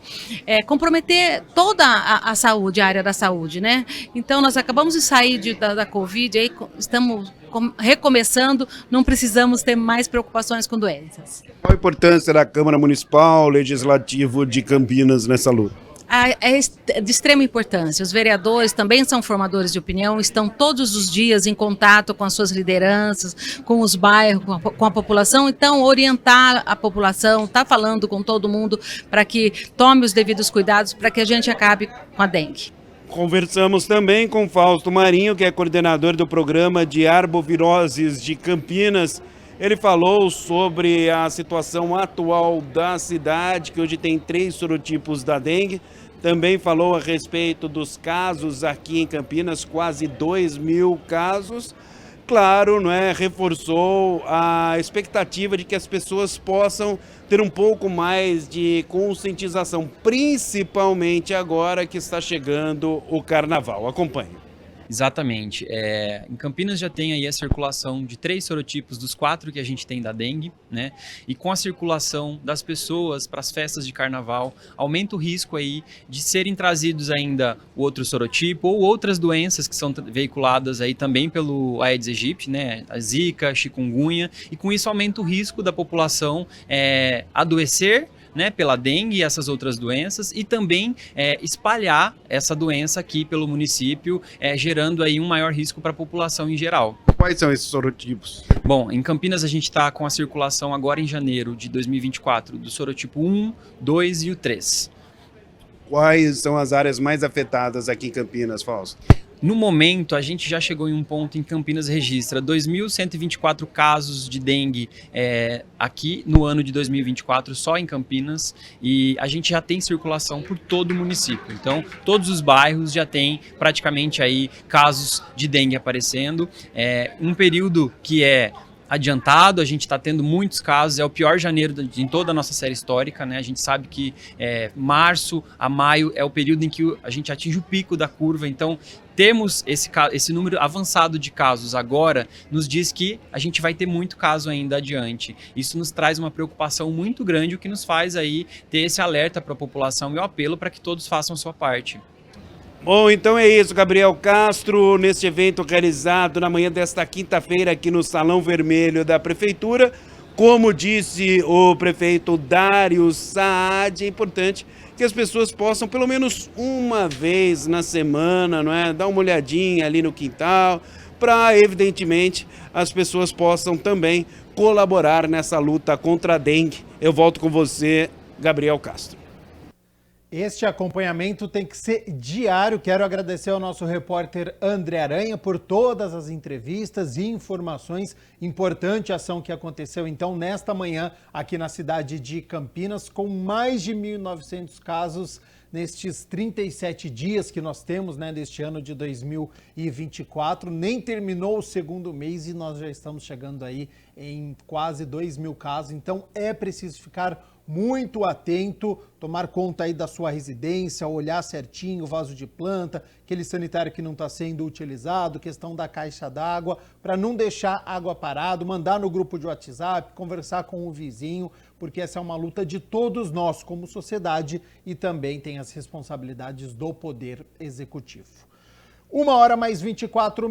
[SPEAKER 18] comprometer toda a saúde, a área da saúde, né? Então, nós acabamos de sair da Covid, aí estamos recomeçando, não precisamos ter mais preocupações com doenças.
[SPEAKER 15] Qual a importância da Câmara Municipal, Legislativo de Campinas nessa luta?
[SPEAKER 18] É de extrema importância. Os vereadores também são formadores de opinião, estão todos os dias em contato com as suas lideranças, com os bairros, com a população. Então, orientar a população, estar falando com todo mundo para que tome os devidos cuidados para que a gente acabe com a dengue.
[SPEAKER 15] Conversamos também com Fausto Marinho, que é coordenador do programa de arboviroses de Campinas. Ele falou sobre a situação atual da cidade, que hoje tem 3 sorotipos da dengue. Também falou a respeito dos casos aqui em Campinas, quase 2.000 casos. claro, não é, reforçou a expectativa de que as pessoas possam ter um pouco mais de conscientização, principalmente agora que está chegando o carnaval. Acompanhe.
[SPEAKER 19] Exatamente. Em Campinas já tem aí a circulação de 3 sorotipos dos 4 que a gente tem da dengue, né? E com a circulação das pessoas para as festas de carnaval, aumenta o risco aí de serem trazidos ainda o outro sorotipo ou outras doenças que são veiculadas aí também pelo Aedes aegypti, né? A zika, chikungunya, e com isso aumenta o risco da população adoecer, né, pela dengue e essas outras doenças, e também espalhar essa doença aqui pelo município, gerando aí um maior risco para a população em geral.
[SPEAKER 15] Quais são esses sorotipos?
[SPEAKER 19] Bom, em Campinas a gente está com a circulação agora em janeiro de 2024 do sorotipo 1, 2 e o 3.
[SPEAKER 15] Quais são as áreas mais afetadas aqui em Campinas, Fausto?
[SPEAKER 19] No momento, a gente já chegou em um ponto em Campinas registra 2.124 casos de dengue aqui no ano de 2024, só em Campinas, e a gente já tem circulação por todo o município. Então, todos os bairros já tem praticamente aí casos de dengue aparecendo. Um período que é adiantado, a gente está tendo muitos casos, é o pior janeiro em toda a nossa série histórica, né? A gente sabe que março a maio é o período em que a gente atinge o pico da curva, então temos esse número avançado de casos agora, nos diz que a gente vai ter muito caso ainda adiante. Isso nos traz uma preocupação muito grande, o que nos faz aí ter esse alerta para a população e o apelo para que todos façam a sua parte.
[SPEAKER 15] Bom, então é isso, Gabriel Castro, neste evento realizado na manhã desta quinta-feira aqui no Salão Vermelho da Prefeitura. Como disse o prefeito Dário Saad, é importante que as pessoas possam, pelo menos uma vez na semana, não é, dar uma olhadinha ali no quintal, para, evidentemente, as pessoas possam também colaborar nessa luta contra a dengue. Eu volto com você, Gabriel Castro.
[SPEAKER 1] Este acompanhamento tem que ser diário. Quero agradecer ao nosso repórter André Aranha por todas as entrevistas e informações. Importante ação que aconteceu então nesta manhã aqui na cidade de Campinas, com mais de 1.900 casos nestes 37 dias que nós temos, né, deste ano de 2024. Nem terminou o segundo mês e nós já estamos chegando aí em quase 2.000 casos. Então é preciso ficar muito atento, tomar conta aí da sua residência, olhar certinho o vaso de planta, aquele sanitário que não está sendo utilizado, questão da caixa d'água, para não deixar água parada, mandar no grupo de WhatsApp, conversar com o vizinho, porque essa é uma luta de todos nós como sociedade e também tem as responsabilidades do Poder Executivo. 1h mais 24,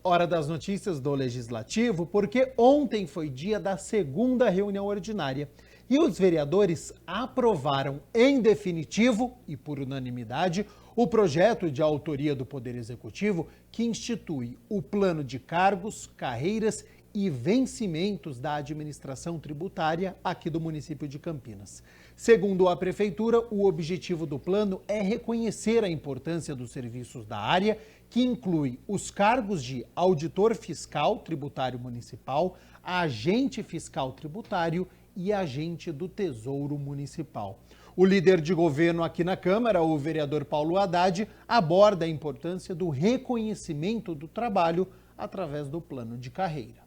[SPEAKER 1] hora das notícias do Legislativo, porque ontem foi dia da segunda reunião ordinária. E os vereadores aprovaram em definitivo e por unanimidade o projeto de autoria do Poder Executivo que institui o plano de cargos, carreiras e vencimentos da administração tributária aqui do município de Campinas. Segundo a Prefeitura, o objetivo do plano é reconhecer a importância dos serviços da área, que inclui os cargos de auditor fiscal tributário municipal, agente fiscal tributário e agente do Tesouro Municipal. O líder de governo aqui na Câmara, o vereador Paulo Haddad, aborda a importância do reconhecimento do trabalho através do plano de carreira.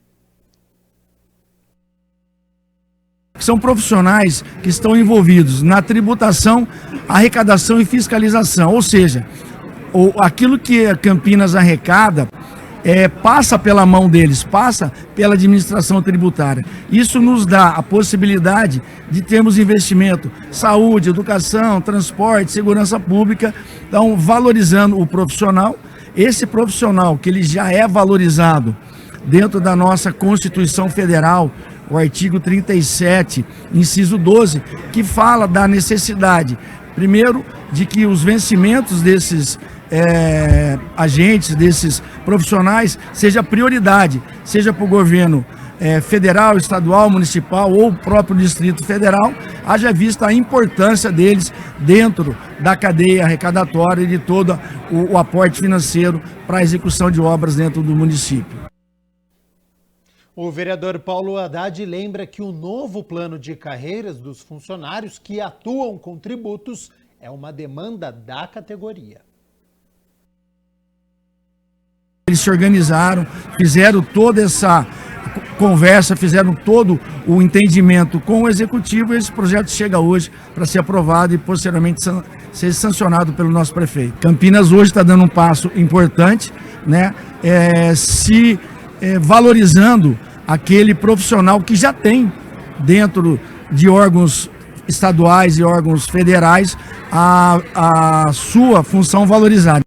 [SPEAKER 20] São profissionais que estão envolvidos na tributação, arrecadação e fiscalização, ou seja, aquilo que a Campinas arrecada passa pela mão deles, passa pela administração tributária. Isso nos dá a possibilidade de termos investimento, saúde, educação, transporte, segurança pública, então valorizando o profissional. Esse profissional que ele já é valorizado dentro da nossa Constituição Federal, o artigo 37, inciso 12, que fala da necessidade, primeiro, de que os vencimentos desses agentes, desses profissionais, seja prioridade, seja para o governo federal, estadual, municipal ou próprio Distrito Federal, haja vista a importância deles dentro da cadeia arrecadatória e de todo o aporte financeiro para a execução de obras dentro do município.
[SPEAKER 1] O vereador Paulo Haddad lembra que o novo plano de carreiras dos funcionários que atuam com tributos é uma demanda da categoria.
[SPEAKER 20] eles se organizaram, fizeram toda essa conversa, fizeram todo o entendimento com o executivo e esse projeto chega hoje para ser aprovado e posteriormente ser sancionado pelo nosso prefeito. Campinas hoje está dando um passo importante, né, valorizando aquele profissional que já tem dentro de órgãos estaduais e órgãos federais a sua função valorizada.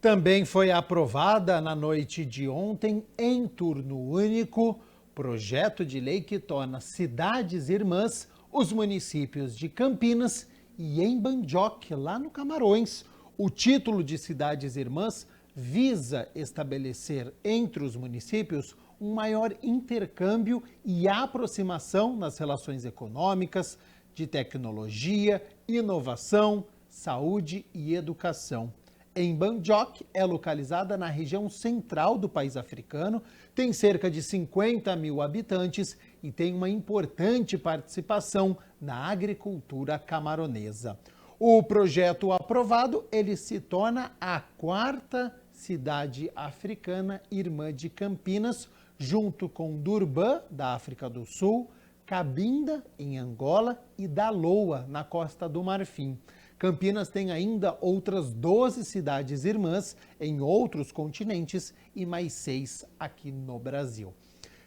[SPEAKER 1] Também foi aprovada na noite de ontem, em turno único, projeto de lei que torna cidades irmãs os municípios de Campinas e Embandjoque, lá no Camarões. O título de cidades irmãs visa estabelecer entre os municípios um maior intercâmbio e aproximação nas relações econômicas, de tecnologia, inovação, saúde e educação. Embandjoque é localizada na região central do país africano, tem cerca de 50 mil habitantes e tem uma importante participação na agricultura camaronesa. O projeto aprovado, ele se torna a 4ª cidade africana irmã de Campinas, junto com Durban, da África do Sul, Cabinda, em Angola, e Daloa, na Costa do Marfim. Campinas tem ainda outras 12 cidades irmãs em outros continentes e mais 6 aqui no Brasil.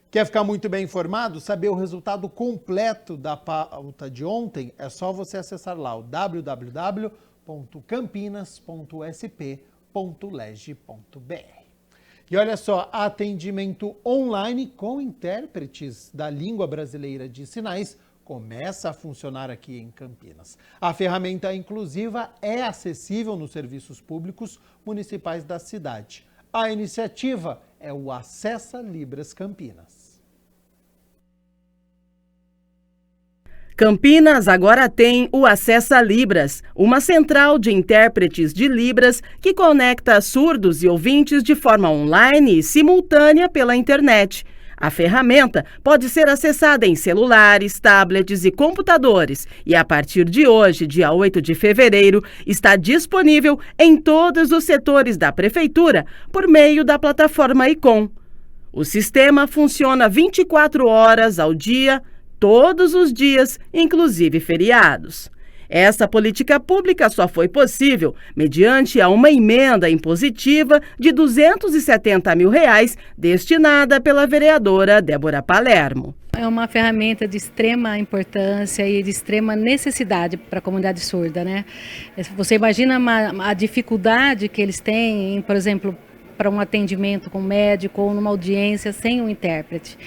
[SPEAKER 1] Quer ficar muito bem informado? Saber o resultado completo da pauta de ontem? É só você acessar lá o www.campinas.sp.leg.br. E olha só, atendimento online com intérpretes da língua brasileira de sinais começa a funcionar aqui em Campinas. A ferramenta inclusiva é acessível nos serviços públicos municipais da cidade. A iniciativa é o Acessa Libras Campinas.
[SPEAKER 6] Campinas agora tem o Acessa Libras, uma central de intérpretes de Libras que conecta surdos e ouvintes de forma online e simultânea pela internet. A ferramenta pode ser acessada em celulares, tablets e computadores e, a partir de hoje, dia 8 de fevereiro, está disponível em todos os setores da Prefeitura por meio da plataforma ICOM. O sistema funciona 24 horas ao dia, todos os dias, inclusive feriados. Essa política pública só foi possível mediante a uma emenda impositiva de R$ 270 mil destinada pela vereadora Débora Palermo.
[SPEAKER 18] É uma ferramenta de extrema importância e de extrema necessidade para a comunidade surda, né? Você imagina a dificuldade que eles têm, por exemplo, para um atendimento com um médico ou numa audiência sem um intérprete.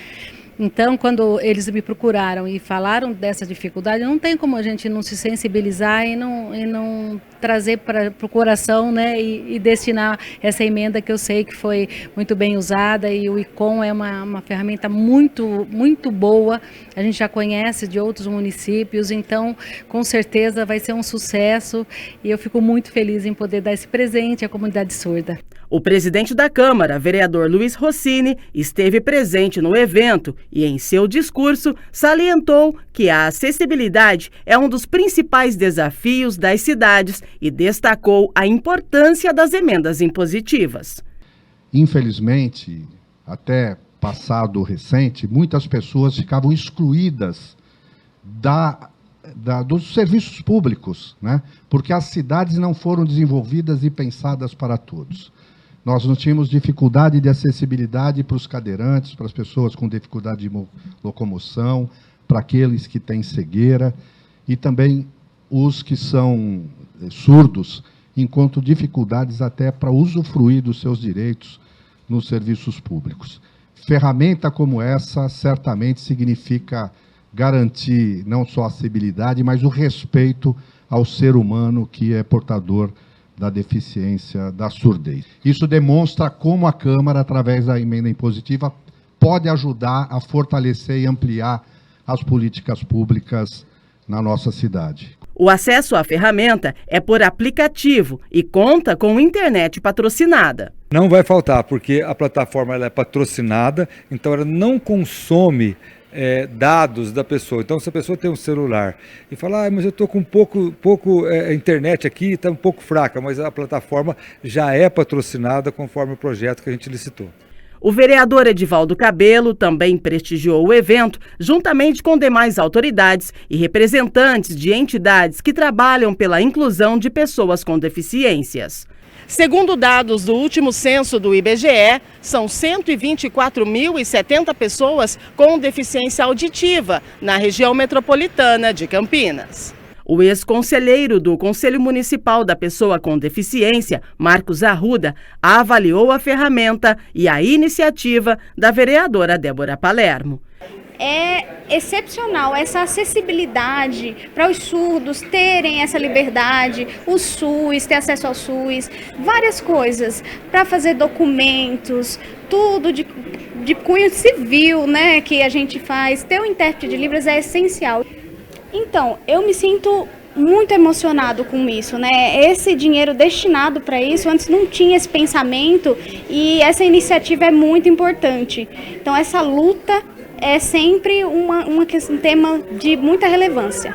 [SPEAKER 18] Então, quando eles me procuraram e falaram dessa dificuldade, não tem como a gente não se sensibilizar e não trazer para o coração, né, e destinar essa emenda que eu sei que foi muito bem usada, e o ICOM é uma ferramenta muito, muito boa, a gente já conhece de outros municípios, então com certeza vai ser um sucesso e eu fico muito feliz em poder dar esse presente à comunidade surda.
[SPEAKER 6] O presidente da Câmara, vereador Luiz Rossini, esteve presente no evento e, em seu discurso, salientou que a acessibilidade é um dos principais desafios das cidades e destacou a importância das emendas impositivas.
[SPEAKER 21] Infelizmente, até passado recente, muitas pessoas ficavam excluídas dos serviços públicos, né? Porque as cidades não foram desenvolvidas e pensadas para todos. Nós não tínhamos dificuldade de acessibilidade para os cadeirantes, para as pessoas com dificuldade de locomoção, para aqueles que têm cegueira e também os que são surdos encontram dificuldades até para usufruir dos seus direitos nos serviços públicos. Ferramenta como essa certamente significa garantir não só a acessibilidade, mas o respeito ao ser humano que é portador da deficiência da surdez. Isso demonstra como a Câmara, através da emenda impositiva, pode ajudar a fortalecer e ampliar as políticas públicas na nossa cidade.
[SPEAKER 6] O acesso à ferramenta é por aplicativo e conta com internet patrocinada.
[SPEAKER 16] Não vai faltar, porque a plataforma ela é patrocinada, então ela não consome dados da pessoa. Então, se a pessoa tem um celular e fala, mas eu estou com pouco internet aqui, está um pouco fraca, mas a plataforma já é patrocinada conforme o projeto que a gente licitou.
[SPEAKER 6] O vereador Edivaldo Cabello também prestigiou o evento, juntamente com demais autoridades e representantes de entidades que trabalham pela inclusão de pessoas com deficiências. Segundo dados do último censo do IBGE, são 124.070 pessoas com deficiência auditiva na região metropolitana de Campinas. O ex-conselheiro do Conselho Municipal da Pessoa com Deficiência, Marcos Arruda, avaliou a ferramenta e a iniciativa da vereadora Débora Palermo.
[SPEAKER 4] É excepcional essa acessibilidade para os surdos terem essa liberdade, o SUS, ter acesso ao SUS, várias coisas, para fazer documentos, tudo de cunho civil, né, que a gente faz. Ter um intérprete de Libras é essencial. Então, eu me sinto muito emocionado com isso, né? Esse dinheiro destinado para isso, antes não tinha esse pensamento e essa iniciativa é muito importante. Então, essa luta é sempre um tema de muita relevância.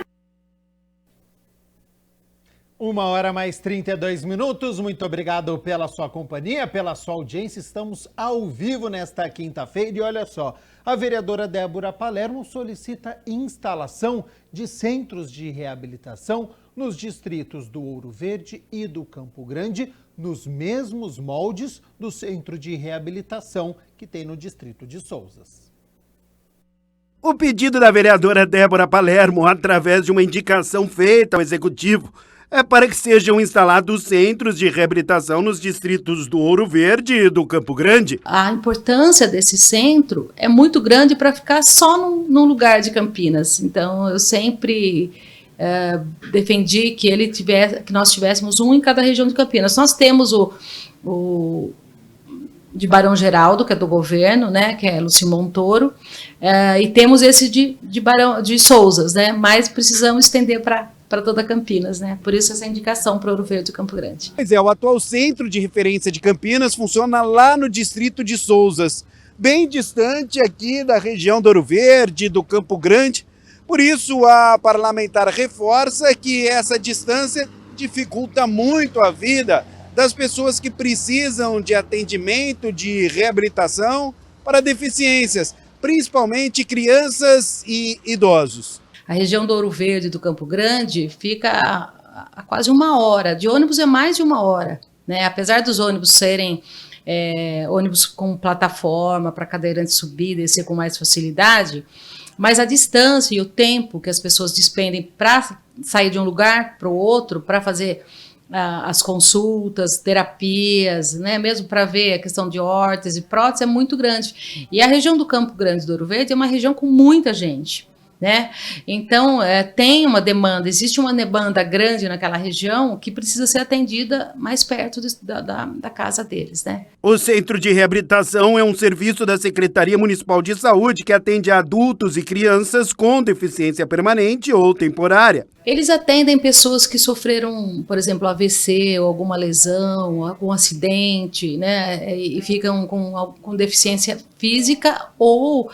[SPEAKER 1] 1h mais 32. Muito obrigado pela sua companhia, pela sua audiência. Estamos ao vivo nesta quinta-feira e olha só, a vereadora Débora Palermo solicita instalação de centros de reabilitação nos distritos do Ouro Verde e do Campo Grande, nos mesmos moldes do centro de reabilitação que tem no distrito de Souzas.
[SPEAKER 15] O pedido da vereadora Débora Palermo, através de uma indicação feita ao Executivo, é para que sejam instalados centros de reabilitação nos distritos do Ouro Verde e do Campo Grande.
[SPEAKER 18] A importância desse centro é muito grande para ficar só num lugar de Campinas. Então, eu sempre defendi que nós tivéssemos um em cada região de Campinas. Nós temos o de Barão Geraldo, que é do governo, né, que é Luci Montoro, e temos esse de Souzas, né, mas precisamos estender para toda Campinas, né, por isso essa indicação para Ouro Verde e Campo Grande.
[SPEAKER 15] Pois é, o atual centro de referência de Campinas funciona lá no distrito de Souzas, bem distante aqui da região do Ouro Verde, do Campo Grande, por isso a parlamentar reforça que essa distância dificulta muito a vida das pessoas que precisam de atendimento, de reabilitação para deficiências, principalmente crianças e idosos.
[SPEAKER 18] A região do Ouro Verde e do Campo Grande fica a quase 1 hora, de ônibus é mais de 1 hora, né? Apesar dos ônibus serem ônibus com plataforma para cadeirante subir e descer com mais facilidade, mas a distância e o tempo que as pessoas despendem para sair de um lugar para o outro, para fazer as consultas, terapias, né, mesmo para ver a questão de órtese e prótese é muito grande. E a região do Campo Grande do Ouro Verde é uma região com muita gente, né? Então, tem uma demanda, existe uma demanda grande naquela região que precisa ser atendida mais perto da casa deles, né?
[SPEAKER 15] O Centro de Reabilitação é um serviço da Secretaria Municipal de Saúde que atende adultos e crianças com deficiência permanente ou temporária.
[SPEAKER 18] Eles atendem pessoas que sofreram, por exemplo, AVC ou alguma lesão, algum acidente, né, e ficam com deficiência física ou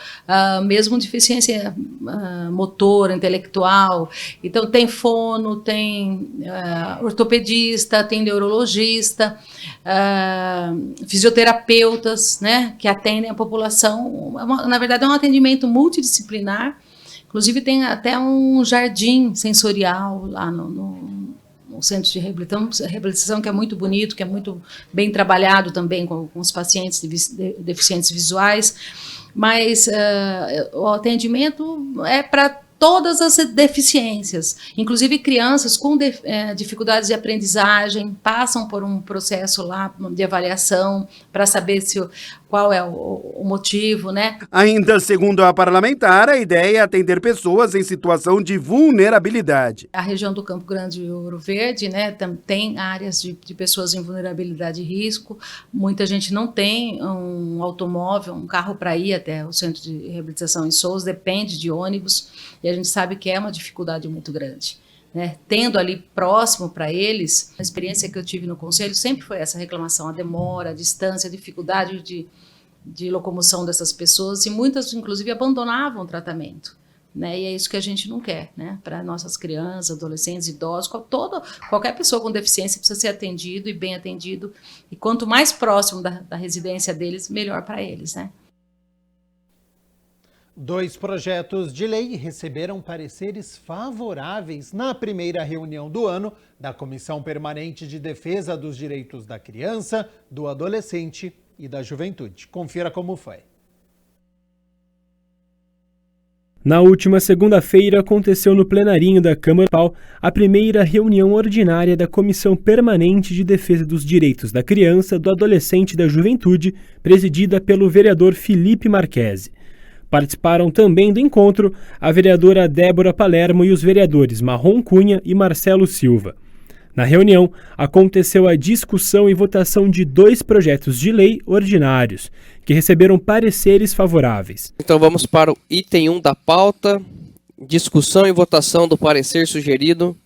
[SPEAKER 18] mesmo deficiência motora, intelectual. Então tem fono, tem ortopedista, tem neurologista, fisioterapeutas, né, que atendem a população. Na verdade é um atendimento multidisciplinar. Inclusive tem até um jardim sensorial lá no centro de reabilitação, que é muito bonito, que é muito bem trabalhado também com os pacientes deficientes visuais, mas o atendimento é para todas as deficiências, inclusive crianças com dificuldades de aprendizagem, passam por um processo lá de avaliação para saber qual é o motivo, né?
[SPEAKER 15] Ainda segundo a parlamentar, a ideia é atender pessoas em situação de vulnerabilidade.
[SPEAKER 18] A região do Campo Grande e Ouro Verde, né, tem áreas de pessoas em vulnerabilidade e risco, muita gente não tem um automóvel, um carro para ir até o centro de reabilitação em Souzas, depende de ônibus, e a gente sabe que é uma dificuldade muito grande, né? Tendo ali próximo para eles, a experiência que eu tive no conselho sempre foi essa reclamação, a demora, a distância, a dificuldade
[SPEAKER 3] de locomoção dessas pessoas e muitas, inclusive, abandonavam o tratamento. Né? E é isso que a gente não quer, né? Para nossas crianças, adolescentes, idosos, qualquer pessoa com deficiência precisa ser atendido e bem atendido. E quanto mais próximo da residência deles, melhor para eles, né?
[SPEAKER 1] 2 projetos de lei receberam pareceres favoráveis na primeira reunião do ano da Comissão Permanente de Defesa dos Direitos da Criança, do Adolescente e da Juventude. Confira como foi.
[SPEAKER 22] Na última segunda-feira, aconteceu no plenarinho da Câmara Municipal a primeira reunião ordinária da Comissão Permanente de Defesa dos Direitos da Criança, do Adolescente e da Juventude, presidida pelo vereador Felipe Marquesi. Participaram também do encontro a vereadora Débora Palermo e os vereadores Marrom Cunha e Marcelo Silva. Na reunião, aconteceu a discussão e votação de 2 projetos de lei ordinários, que receberam pareceres favoráveis.
[SPEAKER 23] Então vamos para o item 1 da pauta, discussão e votação do parecer sugerido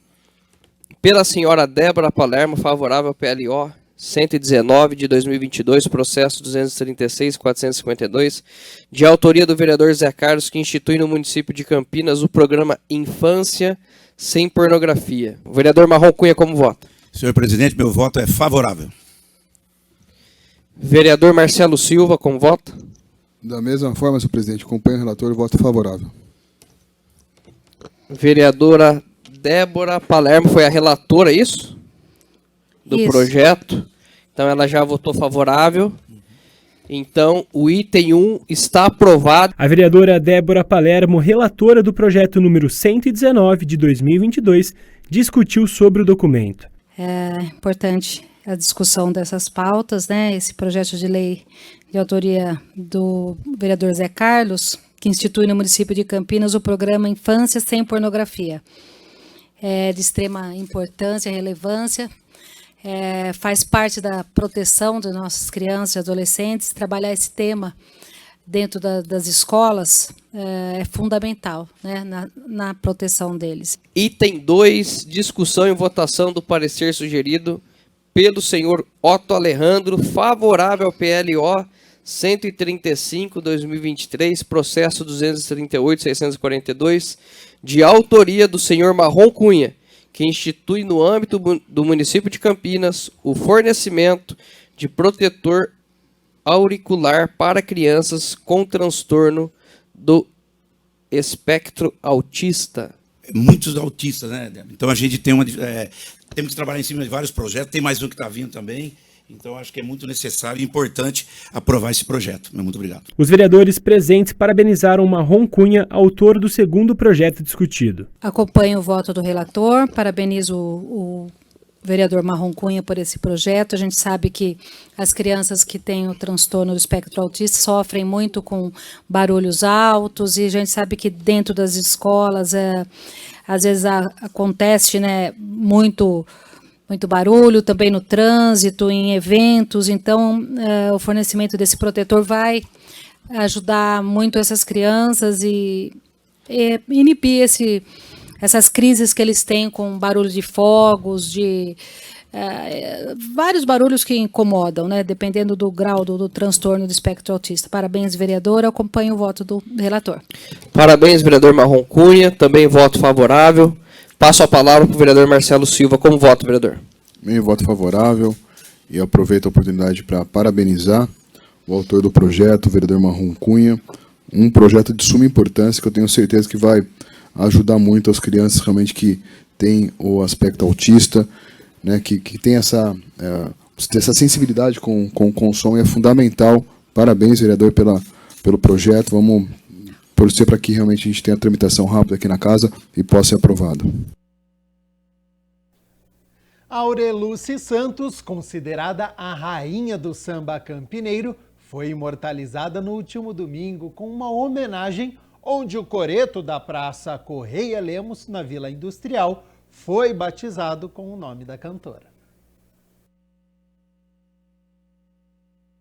[SPEAKER 23] pela senhora Débora Palermo, favorável ao PLO 119 de 2022, processo 236.452, de autoria do vereador Zé Carlos, que institui no município de Campinas o programa Infância Sem Pornografia. O vereador Marrom Cunha, como vota?
[SPEAKER 24] Senhor presidente, meu voto é favorável.
[SPEAKER 23] Vereador Marcelo Silva, como vota?
[SPEAKER 25] Da mesma forma, senhor presidente, acompanho o relator, voto favorável.
[SPEAKER 23] Vereadora Débora Palermo foi a relatora, isso? Do projeto. Então ela já votou favorável. Então o item 1 está aprovado.
[SPEAKER 22] A vereadora Débora Palermo, relatora do projeto número 119 de 2022, discutiu sobre o documento.
[SPEAKER 3] É importante a discussão dessas pautas, né? Esse projeto de lei de autoria do vereador Zé Carlos, que institui no município de Campinas o programa Infância Sem Pornografia. É de extrema importância e relevância. Faz parte da proteção das nossas crianças e adolescentes. Trabalhar esse tema dentro das escolas é fundamental, né, na proteção deles.
[SPEAKER 23] Item 2, discussão e votação do parecer sugerido pelo senhor Otto Alejandro, favorável ao PLO 135/2023, processo 238.642, de autoria do senhor Marrom Cunha, que institui no âmbito do município de Campinas o fornecimento de protetor auricular para crianças com transtorno do espectro autista.
[SPEAKER 24] Muitos autistas, né? Então a gente tem temos que trabalhar em cima de vários projetos, tem mais um que está vindo também. Então, acho que é muito necessário e importante aprovar esse projeto. Muito obrigado.
[SPEAKER 22] Os vereadores presentes parabenizaram Marrom Cunha, autor do segundo projeto discutido.
[SPEAKER 3] Acompanho o voto do relator, parabenizo o vereador Marrom Cunha por esse projeto. A gente sabe que as crianças que têm o transtorno do espectro autista sofrem muito com barulhos altos, e a gente sabe que dentro das escolas, às vezes acontece, né, muito barulho, também no trânsito, em eventos. Então, o fornecimento desse protetor vai ajudar muito essas crianças e inibir essas crises que eles têm com barulho de fogos, de vários barulhos que incomodam, né, dependendo do grau do transtorno do espectro autista. Parabéns, vereador. Acompanho o voto do relator.
[SPEAKER 23] Parabéns, vereador Marrom Cunha. Também voto favorável. Passo a palavra para o vereador Marcelo Silva. Como voto, vereador?
[SPEAKER 25] Meu voto favorável, e aproveito a oportunidade para parabenizar o autor do projeto, o vereador Marrom Cunha. Um projeto de suma importância que eu tenho certeza que vai ajudar muito as crianças realmente que têm o aspecto autista, né, que tem essa sensibilidade com o som, e é fundamental. Parabéns, vereador, pelo projeto. Vamos torcer para que realmente a gente tenha a tramitação rápida aqui na casa e possa ser aprovado.
[SPEAKER 1] Aureluce Santos, considerada a rainha do samba campineiro, foi imortalizada no último domingo com uma homenagem onde o coreto da Praça Correia Lemos, na Vila Industrial, foi batizado com o nome da cantora.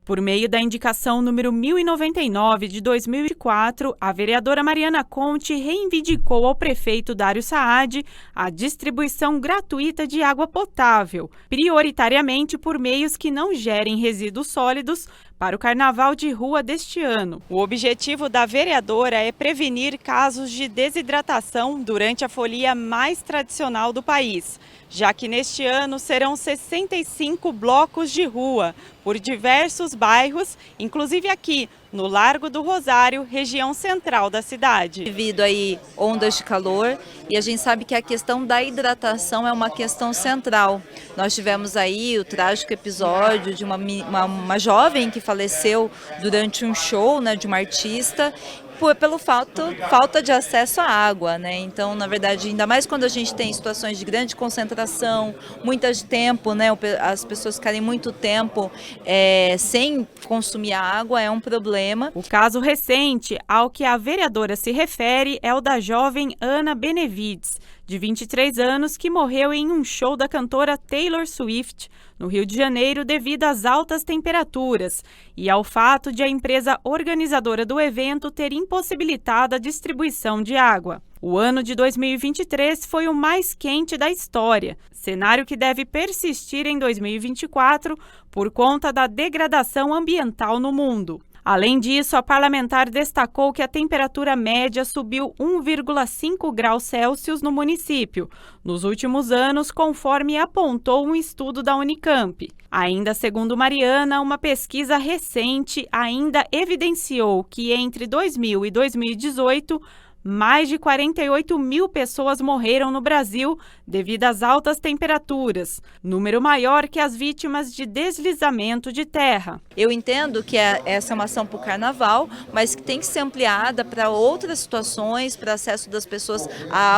[SPEAKER 26] Por meio da indicação número 1099 de 2004, a vereadora Mariana Conte reivindicou ao prefeito Dário Saad a distribuição gratuita de água potável, prioritariamente por meios que não gerem resíduos sólidos, para o Carnaval de Rua deste ano. O objetivo da vereadora é prevenir casos de desidratação durante a folia mais tradicional do país, já que neste ano serão 65 blocos de rua por diversos bairros, inclusive aqui no Largo do Rosário, região central da cidade.
[SPEAKER 2] Devido aí ondas de calor, e a gente sabe que a questão da hidratação é uma questão central. Nós tivemos aí o trágico episódio de uma jovem que faleceu durante um show, né, de uma artista, pelo falta de acesso à água, né? Então, na verdade, ainda mais quando a gente tem situações de grande concentração, muito tempo, né? As pessoas ficarem muito tempo sem consumir a água é um problema.
[SPEAKER 26] O caso recente ao que a vereadora se refere é o da jovem Ana Benevides, de 23 anos, que morreu em um show da cantora Taylor Swift, no Rio de Janeiro, devido às altas temperaturas e ao fato de a empresa organizadora do evento ter impossibilitado a distribuição de água. O ano de 2023 foi o mais quente da história, cenário que deve persistir em 2024 por conta da degradação ambiental no mundo. Além disso, a parlamentar destacou que a temperatura média subiu 1,5 graus Celsius no município nos últimos anos, conforme apontou um estudo da Unicamp. Ainda segundo Mariana, uma pesquisa recente ainda evidenciou que entre 2000 e 2018, mais de 48 mil pessoas morreram no Brasil devido às altas temperaturas, número maior que as vítimas de deslizamento de terra.
[SPEAKER 2] Eu entendo que essa é uma ação para o Carnaval, mas que tem que ser ampliada para outras situações, para acesso das pessoas à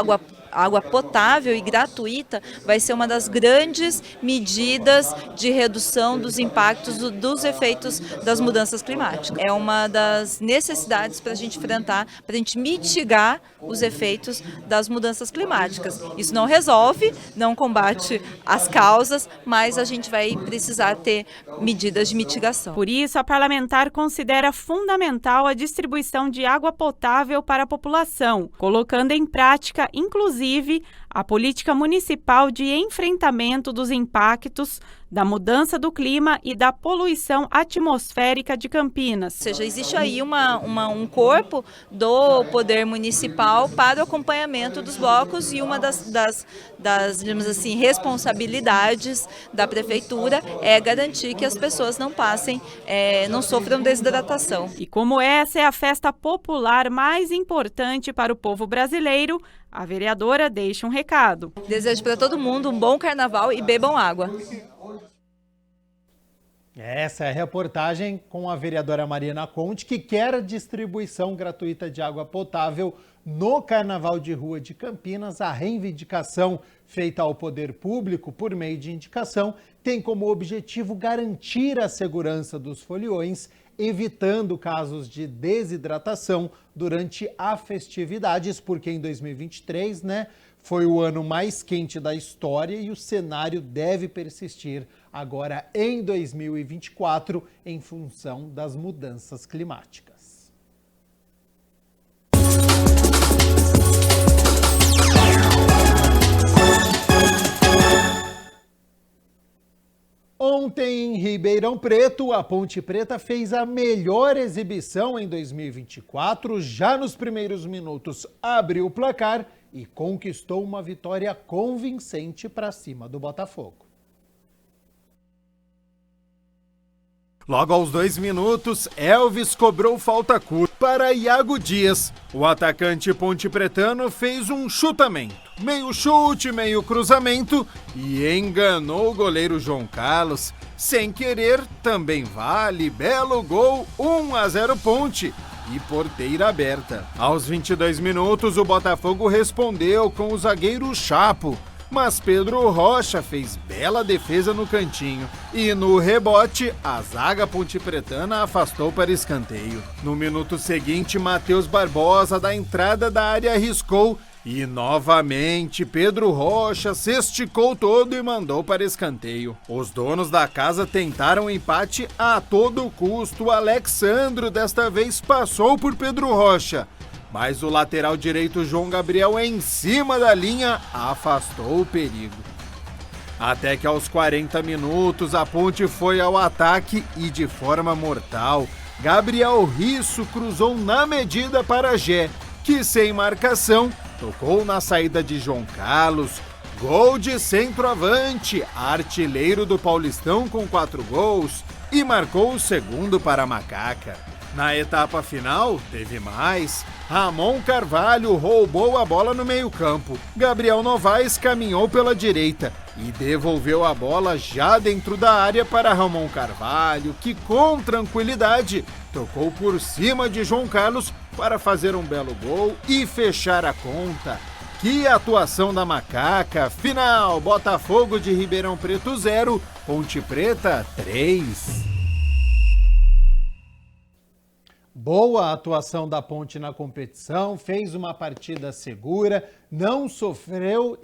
[SPEAKER 2] água potável e gratuita. Vai ser uma das grandes medidas de redução dos impactos dos efeitos das mudanças climáticas. É uma das necessidades para a gente enfrentar, para a gente mitigar os efeitos das mudanças climáticas. Isso não resolve, não combate as causas, mas a gente vai precisar ter medidas de mitigação.
[SPEAKER 26] Por isso, a parlamentar considera fundamental a distribuição de água potável para a população, colocando em prática, inclusive, a política municipal de enfrentamento dos impactos da mudança do clima e da poluição atmosférica de Campinas.
[SPEAKER 2] Ou seja, existe aí um corpo do poder municipal para o acompanhamento dos blocos, e uma das digamos assim, responsabilidades da prefeitura é garantir que as pessoas não sofram desidratação.
[SPEAKER 26] E como essa é a festa popular mais importante para o povo brasileiro, a vereadora deixa um recado.
[SPEAKER 2] Desejo para todo mundo um bom carnaval e bebam água.
[SPEAKER 1] Essa é a reportagem com a vereadora Mariana Conte, que quer a distribuição gratuita de água potável no Carnaval de Rua de Campinas. A reivindicação feita ao poder público por meio de indicação tem como objetivo garantir a segurança dos foliões, evitando casos de desidratação durante as festividades, porque em 2023, foi o ano mais quente da história e o cenário deve persistir agora em 2024 em função das mudanças climáticas. Ontem, em Ribeirão Preto, a Ponte Preta fez a melhor exibição em 2024. Já nos primeiros minutos, abriu o placar e conquistou uma vitória convincente para cima do Botafogo. Logo aos 2 minutos, Elvis cobrou falta curta para Iago Dias. O atacante pontepretano fez um chutamento, meio chute, meio cruzamento, e enganou o goleiro João Carlos. Sem querer, também vale, belo gol, 1-0 Ponte e porteira aberta. Aos 22 minutos, o Botafogo respondeu com o zagueiro Chapo, mas Pedro Rocha fez bela defesa no cantinho e no rebote a zaga pontepretana afastou para escanteio. No minuto seguinte, Matheus Barbosa da entrada da área arriscou e novamente Pedro Rocha se esticou todo e mandou para escanteio. Os donos da casa tentaram empate a todo custo. Alexandro desta vez passou por Pedro Rocha, mas o lateral direito João Gabriel em cima da linha afastou o perigo. Até que aos 40 minutos a Ponte foi ao ataque e de forma mortal. Gabriel Risso cruzou na medida para Gé, que sem marcação tocou na saída de João Carlos. Gol de centroavante, artilheiro do Paulistão com 4 gols e marcou o segundo para a Macaca. Na etapa final, teve mais. Ramon Carvalho roubou a bola no meio-campo. Gabriel Novaes caminhou pela direita e devolveu a bola já dentro da área para Ramon Carvalho, que com tranquilidade tocou por cima de João Carlos para fazer um belo gol e fechar a conta. Que atuação da Macaca! Final, Botafogo de Ribeirão Preto 0, Ponte Preta 3. Boa atuação da Ponte na competição, fez uma partida segura, não sofreu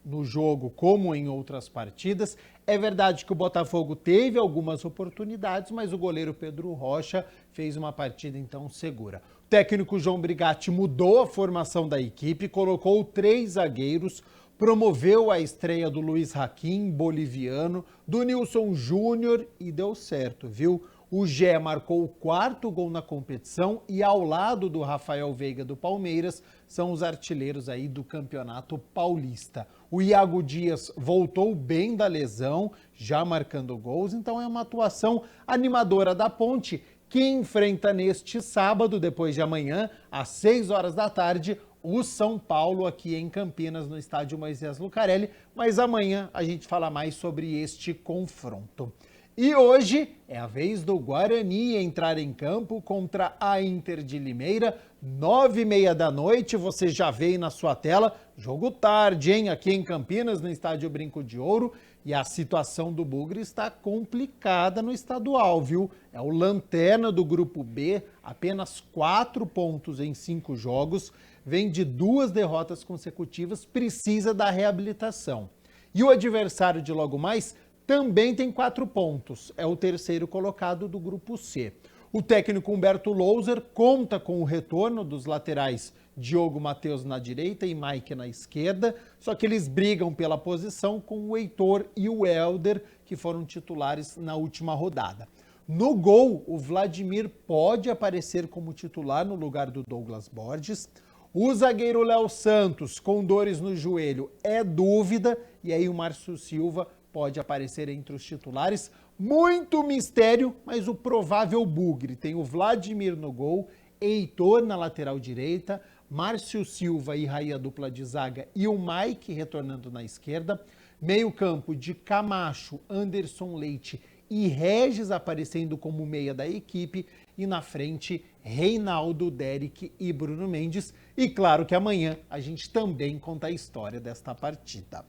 [SPEAKER 1] no jogo como em outras partidas. É verdade que o Botafogo teve algumas oportunidades, mas o goleiro Pedro Rocha fez uma partida então segura. O técnico João Brigatti mudou a formação da equipe, colocou 3 zagueiros, promoveu a estreia do Luiz Hakim, boliviano, do Nilson Júnior e deu certo, viu? O Gé marcou o 4º gol na competição e ao lado do Rafael Veiga do Palmeiras são os artilheiros aí do Campeonato Paulista. O Iago Dias voltou bem da lesão, já marcando gols, então é uma atuação animadora da Ponte, que enfrenta neste sábado, depois de amanhã, às 6 horas da tarde, o São Paulo aqui em Campinas, no estádio Moisés Lucarelli, mas amanhã a gente fala mais sobre este confronto. E hoje é a vez do Guarani entrar em campo contra a Inter de Limeira, 9h30 da noite, você já vê aí na sua tela, jogo tarde, hein? Aqui em Campinas, no estádio Brinco de Ouro, e a situação do Bugre está complicada no estadual, viu? É o lanterna do grupo B, apenas 4 pontos em 5 jogos, vem de 2 derrotas consecutivas, precisa da reabilitação. E o adversário de logo mais também tem 4 pontos, é o terceiro colocado do grupo C. O técnico Humberto Louser conta com o retorno dos laterais Diogo Matheus na direita e Mike na esquerda, só que eles brigam pela posição com o Heitor e o Helder, que foram titulares na última rodada. No gol, o Vladimir pode aparecer como titular no lugar do Douglas Borges. O zagueiro Léo Santos, com dores no joelho, é dúvida, e aí o Márcio Silva pode aparecer entre os titulares. Muito mistério, mas o provável Bugre tem o Vladimir no gol, Heitor na lateral direita, Márcio Silva e Raí a dupla de zaga e o Mike retornando na esquerda, meio campo de Camacho, Anderson Leite e Regis aparecendo como meia da equipe e na frente Reinaldo, Derek e Bruno Mendes. E claro que amanhã a gente também conta a história desta partida.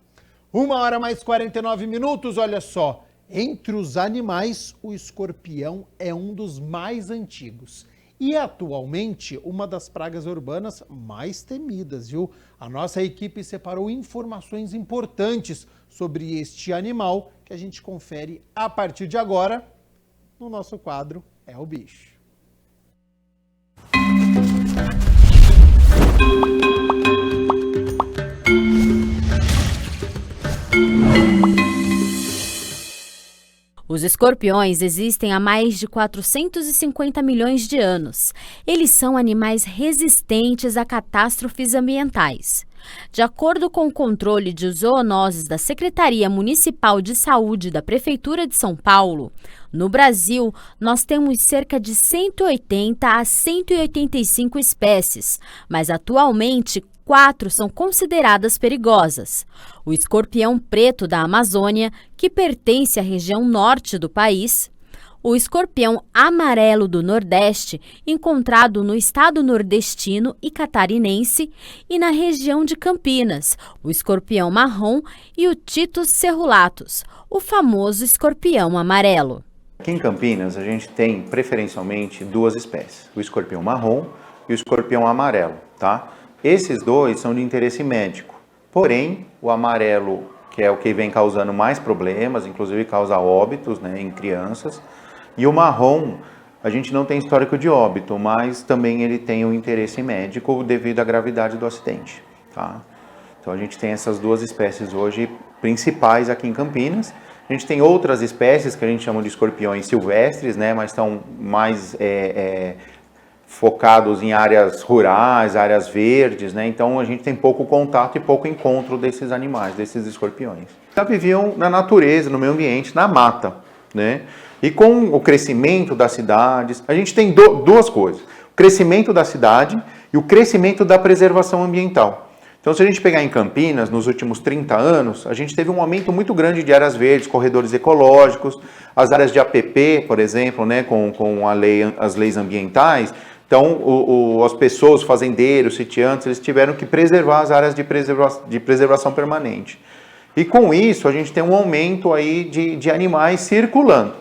[SPEAKER 1] 1h mais 49, olha só, entre os animais o escorpião é um dos mais antigos e atualmente uma das pragas urbanas mais temidas, viu? A nossa equipe separou informações importantes sobre este animal que a gente confere a partir de agora no nosso quadro É o Bicho.
[SPEAKER 5] Os escorpiões existem há mais de 450 milhões de anos. Eles são animais resistentes a catástrofes ambientais. De acordo com o controle de zoonoses da Secretaria Municipal de Saúde da Prefeitura de São Paulo, no Brasil, nós temos cerca de 180 a 185 espécies, mas atualmente 4 são consideradas perigosas. O escorpião preto da Amazônia, que pertence à região norte do país. O escorpião amarelo do Nordeste, encontrado no estado nordestino e catarinense e na região de Campinas. O escorpião marrom e o Titus cerulatus, o famoso escorpião amarelo.
[SPEAKER 7] Aqui em Campinas, a gente tem preferencialmente 2 espécies, o escorpião marrom e o escorpião amarelo, tá? Esses 2 são de interesse médico, porém o amarelo, que é o que vem causando mais problemas, inclusive causa óbitos, né, em crianças, e o marrom, a gente não tem histórico de óbito, mas também ele tem um interesse médico devido à gravidade do acidente, tá? Então a gente tem essas 2 espécies hoje principais aqui em Campinas. A gente tem outras espécies que a gente chama de escorpiões silvestres, né, mas estão mais focados em áreas rurais, áreas verdes, né, então a gente tem pouco contato e pouco encontro desses animais, desses escorpiões. Já viviam na natureza, no meio ambiente, na mata, né, e com o crescimento das cidades, a gente tem duas coisas, o crescimento da cidade e o crescimento da preservação ambiental. Então, se a gente pegar em Campinas, nos últimos 30 anos, a gente teve um aumento muito grande de áreas verdes, corredores ecológicos, as áreas de APP, por exemplo, né, com as leis ambientais. Então, as pessoas, fazendeiros, sitiantes, eles tiveram que preservar as áreas de preservação permanente. E com isso, a gente tem um aumento aí de animais circulando.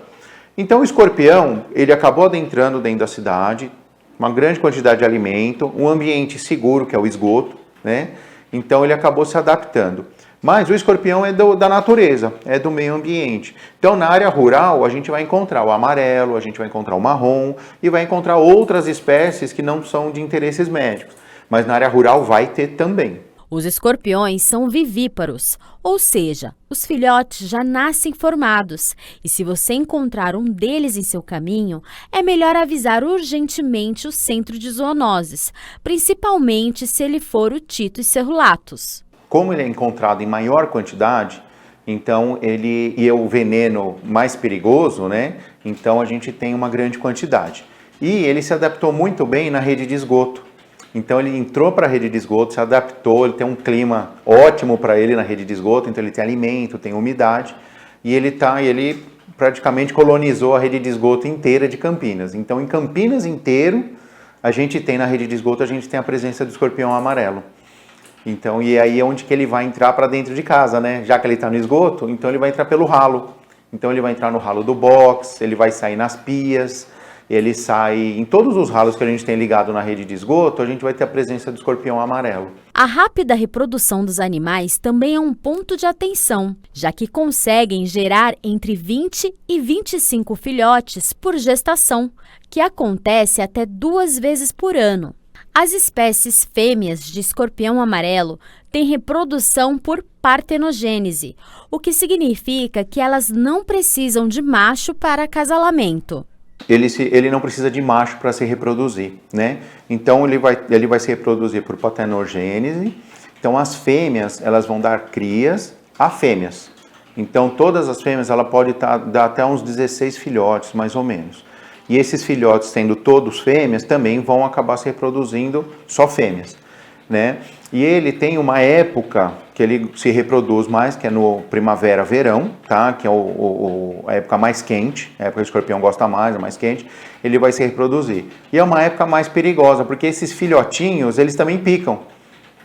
[SPEAKER 7] Então, o escorpião, ele acabou adentrando dentro da cidade, uma grande quantidade de alimento, um ambiente seguro, que é o esgoto, né? Então ele acabou se adaptando. Mas o escorpião é da natureza, é do meio ambiente. Então na área rural a gente vai encontrar o amarelo, a gente vai encontrar o marrom e vai encontrar outras espécies que não são de interesses médicos. Mas na área rural vai ter também.
[SPEAKER 5] Os escorpiões são vivíparos, ou seja, os filhotes já nascem formados. E se você encontrar um deles em seu caminho, é melhor avisar urgentemente o centro de zoonoses, principalmente se ele for o Titus cerulatus.
[SPEAKER 7] Como ele é encontrado em maior quantidade, então ele é o veneno mais perigoso, né? Então a gente tem uma grande quantidade. E ele se adaptou muito bem na rede de esgoto. Então ele entrou para a rede de esgoto, se adaptou, ele tem um clima ótimo para ele na rede de esgoto, então ele tem alimento, tem umidade, e ele praticamente colonizou a rede de esgoto inteira de Campinas. Então em Campinas inteiro, a gente tem na rede de esgoto, a gente tem a presença do escorpião amarelo. Então, e aí é onde que ele vai entrar para dentro de casa, né? Já que ele está no esgoto, então ele vai entrar pelo ralo. Então ele vai entrar no ralo do box, ele vai sair nas pias, ele sai em todos os ralos que a gente tem ligado na rede de esgoto, a gente vai ter a presença do escorpião amarelo.
[SPEAKER 5] A rápida reprodução dos animais também é um ponto de atenção, já que conseguem gerar entre 20 e 25 filhotes por gestação, que acontece até 2 vezes por ano. As espécies fêmeas de escorpião amarelo têm reprodução por partenogênese, o que significa que elas não precisam de macho para acasalamento.
[SPEAKER 7] Ele não precisa de macho para se reproduzir, né? Então ele vai se reproduzir por partenogênese. Então as fêmeas, elas vão dar crias a fêmeas. Então todas as fêmeas, ela pode dar até uns 16 filhotes, mais ou menos. E esses filhotes, sendo todos fêmeas, também vão acabar se reproduzindo só fêmeas, né? E ele tem uma época que ele se reproduz mais, que é no primavera-verão, tá? Que é a época mais quente, a época que o escorpião gosta mais, é mais quente, ele vai se reproduzir. E é uma época mais perigosa, porque esses filhotinhos, eles também picam,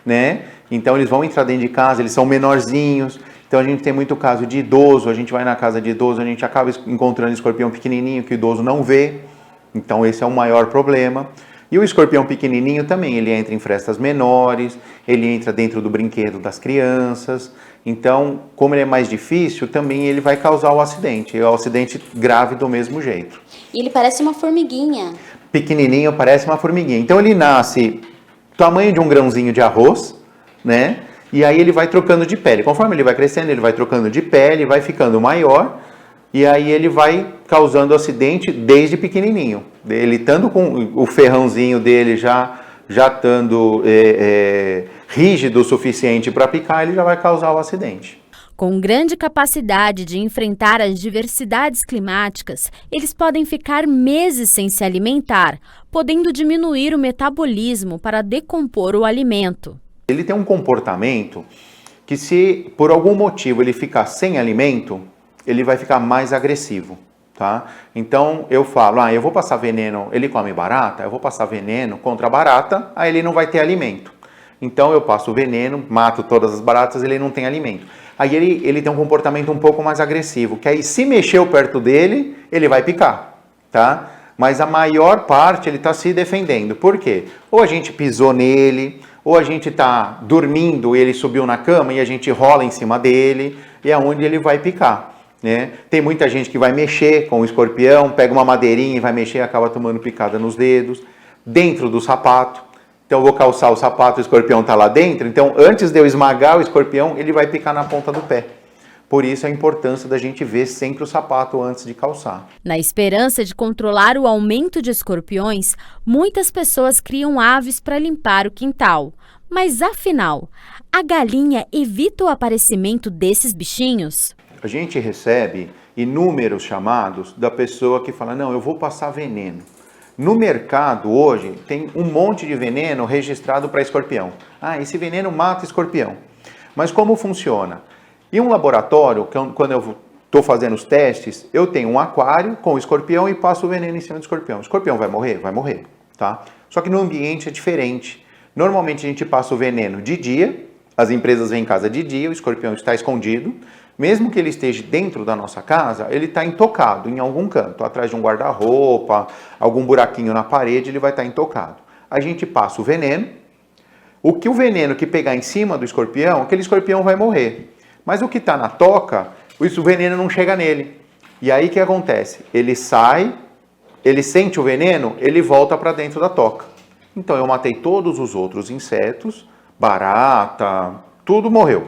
[SPEAKER 7] né? Então eles vão entrar dentro de casa, eles são menorzinhos. Então a gente tem muito caso de idoso, a gente vai na casa de idoso, a gente acaba encontrando escorpião pequenininho que o idoso não vê. Então esse é o maior problema. E o escorpião pequenininho também, ele entra em frestas menores, ele entra dentro do brinquedo das crianças. Então, como ele é mais difícil, também ele vai causar o acidente. E o acidente grave do mesmo jeito.
[SPEAKER 8] E ele parece uma formiguinha.
[SPEAKER 7] Pequenininho, parece uma formiguinha. Então ele nasce tamanho de um grãozinho de arroz, né? E aí ele vai trocando de pele. Conforme ele vai crescendo, ele vai trocando de pele, vai ficando maior. E aí ele vai causando acidente desde pequenininho. Ele estando com o ferrãozinho dele já estando rígido o suficiente para picar, ele já vai causar o acidente.
[SPEAKER 5] Com grande capacidade de enfrentar as diversidades climáticas, eles podem ficar meses sem se alimentar, podendo diminuir o metabolismo para decompor o alimento.
[SPEAKER 7] Ele tem um comportamento que, se por algum motivo ele ficar sem alimento, ele vai ficar mais agressivo, tá? Então eu falo, eu vou passar veneno, ele come barata, eu vou passar veneno contra a barata, aí ele não vai ter alimento. Então eu passo o veneno, mato todas as baratas, ele não tem alimento. Aí ele tem um comportamento um pouco mais agressivo, que aí se mexeu perto dele, ele vai picar, tá? Mas a maior parte ele está se defendendo. Por quê? Ou a gente pisou nele, ou a gente está dormindo e ele subiu na cama e a gente rola em cima dele, e é onde ele vai picar. Né? Tem muita gente que vai mexer com o escorpião, pega uma madeirinha e vai mexer e acaba tomando picada nos dedos, dentro do sapato. Então eu vou calçar o sapato, o escorpião está lá dentro, então antes de eu esmagar o escorpião, ele vai picar na ponta do pé. Por isso a importância da gente ver sempre o sapato antes de calçar.
[SPEAKER 5] Na esperança de controlar o aumento de escorpiões, muitas pessoas criam aves para limpar o quintal. Mas afinal, a galinha evita o aparecimento desses bichinhos?
[SPEAKER 7] A gente recebe inúmeros chamados da pessoa que fala, não, eu vou passar veneno. No mercado hoje tem um monte de veneno registrado para escorpião. Ah, esse veneno mata escorpião. Mas como funciona? Em um laboratório, quando eu estou fazendo os testes, eu tenho um aquário com o escorpião e passo o veneno em cima do escorpião. O escorpião vai morrer? Vai morrer, tá? Só que no ambiente é diferente. Normalmente a gente passa o veneno de dia, as empresas vêm em casa de dia, o escorpião está escondido. Mesmo que ele esteja dentro da nossa casa, ele está intocado em algum canto, atrás de um guarda-roupa, algum buraquinho na parede, ele vai estar intocado. A gente passa o veneno. O veneno que pegar em cima do escorpião, aquele escorpião vai morrer. Mas o que está na toca, o veneno não chega nele. E aí o que acontece? Ele sai, ele sente o veneno, ele volta para dentro da toca. Então eu matei todos os outros insetos, barata, tudo morreu.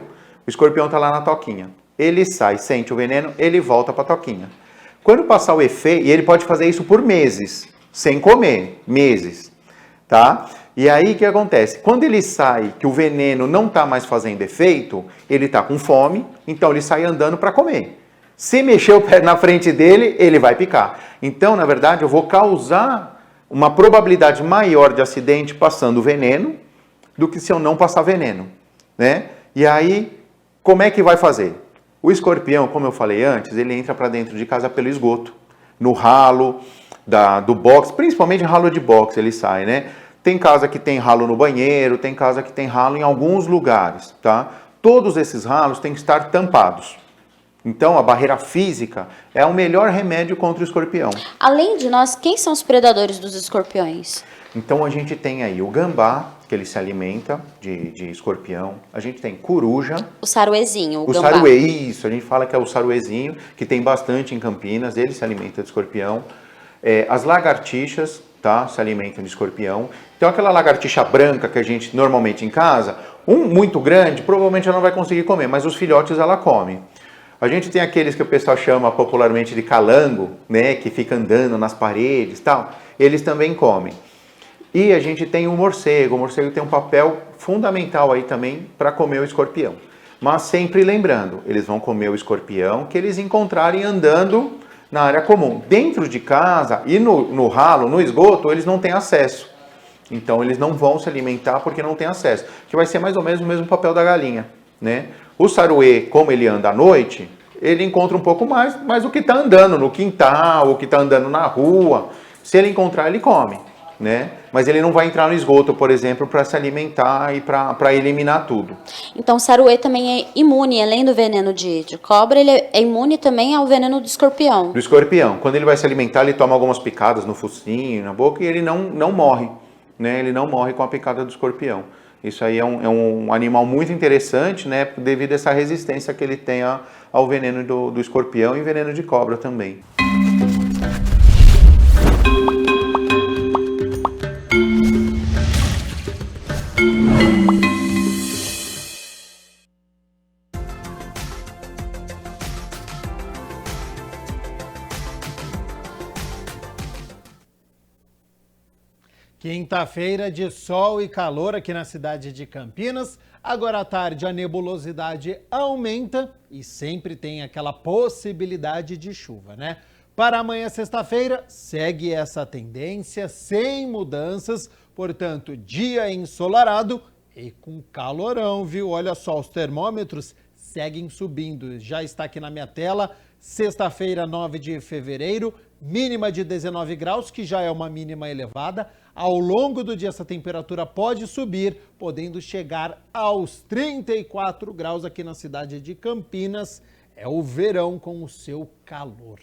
[SPEAKER 7] O escorpião está lá na toquinha. Ele sai, sente o veneno, ele volta para a toquinha. Quando passar o efeito, e ele pode fazer isso por meses, sem comer, meses, tá? E aí o que acontece? Quando ele sai, que o veneno não está mais fazendo efeito, ele está com fome, então ele sai andando para comer. Se mexer o pé na frente dele, ele vai picar. Então, na verdade, eu vou causar uma probabilidade maior de acidente passando veneno do que se eu não passar veneno, né? E aí, como é que vai fazer? O escorpião, como eu falei antes, ele entra para dentro de casa pelo esgoto, no ralo do box, principalmente ralo de box ele sai, né? Tem casa que tem ralo no banheiro, tem casa que tem ralo em alguns lugares, tá? Todos esses ralos têm que estar tampados. Então, a barreira física é o melhor remédio contra o escorpião.
[SPEAKER 8] Além de nós, quem são os predadores dos escorpiões?
[SPEAKER 7] Então, a gente tem aí o gambá, que ele se alimenta de escorpião. A gente tem coruja.
[SPEAKER 8] O saruezinho, o gambá.
[SPEAKER 7] Saruê, isso. A gente fala que é o saruezinho, que tem bastante em Campinas. Ele se alimenta de escorpião. As lagartixas, tá? Se alimentam de escorpião. Então, aquela lagartixa branca que a gente normalmente em casa, muito grande, provavelmente ela não vai conseguir comer, mas os filhotes ela come. A gente tem aqueles que o pessoal chama popularmente de calango, né? Que fica andando nas paredes e tal. Eles também comem. E a gente tem o morcego tem um papel fundamental aí também para comer o escorpião. Mas sempre lembrando, eles vão comer o escorpião que eles encontrarem andando na área comum. Dentro de casa e no ralo, no esgoto, eles não têm acesso. Então eles não vão se alimentar porque não têm acesso. Que vai ser mais ou menos o mesmo papel da galinha, né? O saruê, como ele anda à noite, ele encontra um pouco mais, mas o que está andando no quintal, o que está andando na rua, se ele encontrar, ele come. Né? Mas ele não vai entrar no esgoto, por exemplo, para se alimentar e para eliminar tudo.
[SPEAKER 8] Então o saruê também é imune, além do veneno de cobra, ele é imune também ao veneno do escorpião.
[SPEAKER 7] Do escorpião. Quando ele vai se alimentar, ele toma algumas picadas no focinho, na boca, e ele não morre. Né? Ele não morre com a picada do escorpião. Isso aí é um animal muito interessante, né? Devido a essa resistência que ele tem ao veneno do escorpião e veneno de cobra também.
[SPEAKER 1] Quinta-feira de sol e calor aqui na cidade de Campinas. Agora à tarde a nebulosidade aumenta e sempre tem aquela possibilidade de chuva, né? Para amanhã, sexta-feira, segue essa tendência sem mudanças, portanto, dia ensolarado e com calorão, viu? Olha só, os termômetros seguem subindo. Já está aqui na minha tela, sexta-feira, 9 de fevereiro, mínima de 19 graus, que já é uma mínima elevada. Ao longo do dia, essa temperatura pode subir, podendo chegar aos 34 graus aqui na cidade de Campinas. É o verão com o seu calor.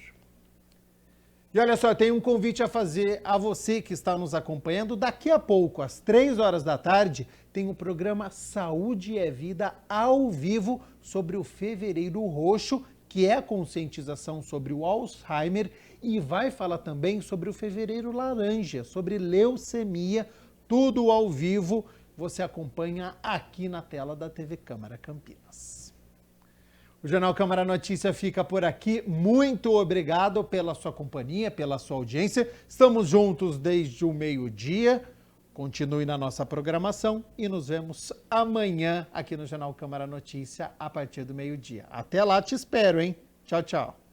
[SPEAKER 1] E olha só, eu tenho um convite a fazer a você que está nos acompanhando. Daqui a pouco, às 3 horas da tarde, tem o programa Saúde é Vida ao vivo sobre o Fevereiro Roxo, que é a conscientização sobre o Alzheimer, e vai falar também sobre o Fevereiro Laranja, sobre leucemia, tudo ao vivo. Você acompanha aqui na tela da TV Câmara Campinas. O Jornal Câmara Notícia fica por aqui. Muito obrigado pela sua companhia, pela sua audiência. Estamos juntos desde o meio-dia. Continue na nossa programação e nos vemos amanhã aqui no Jornal Câmara Notícia a partir do meio-dia. Até lá, te espero, hein? Tchau, tchau.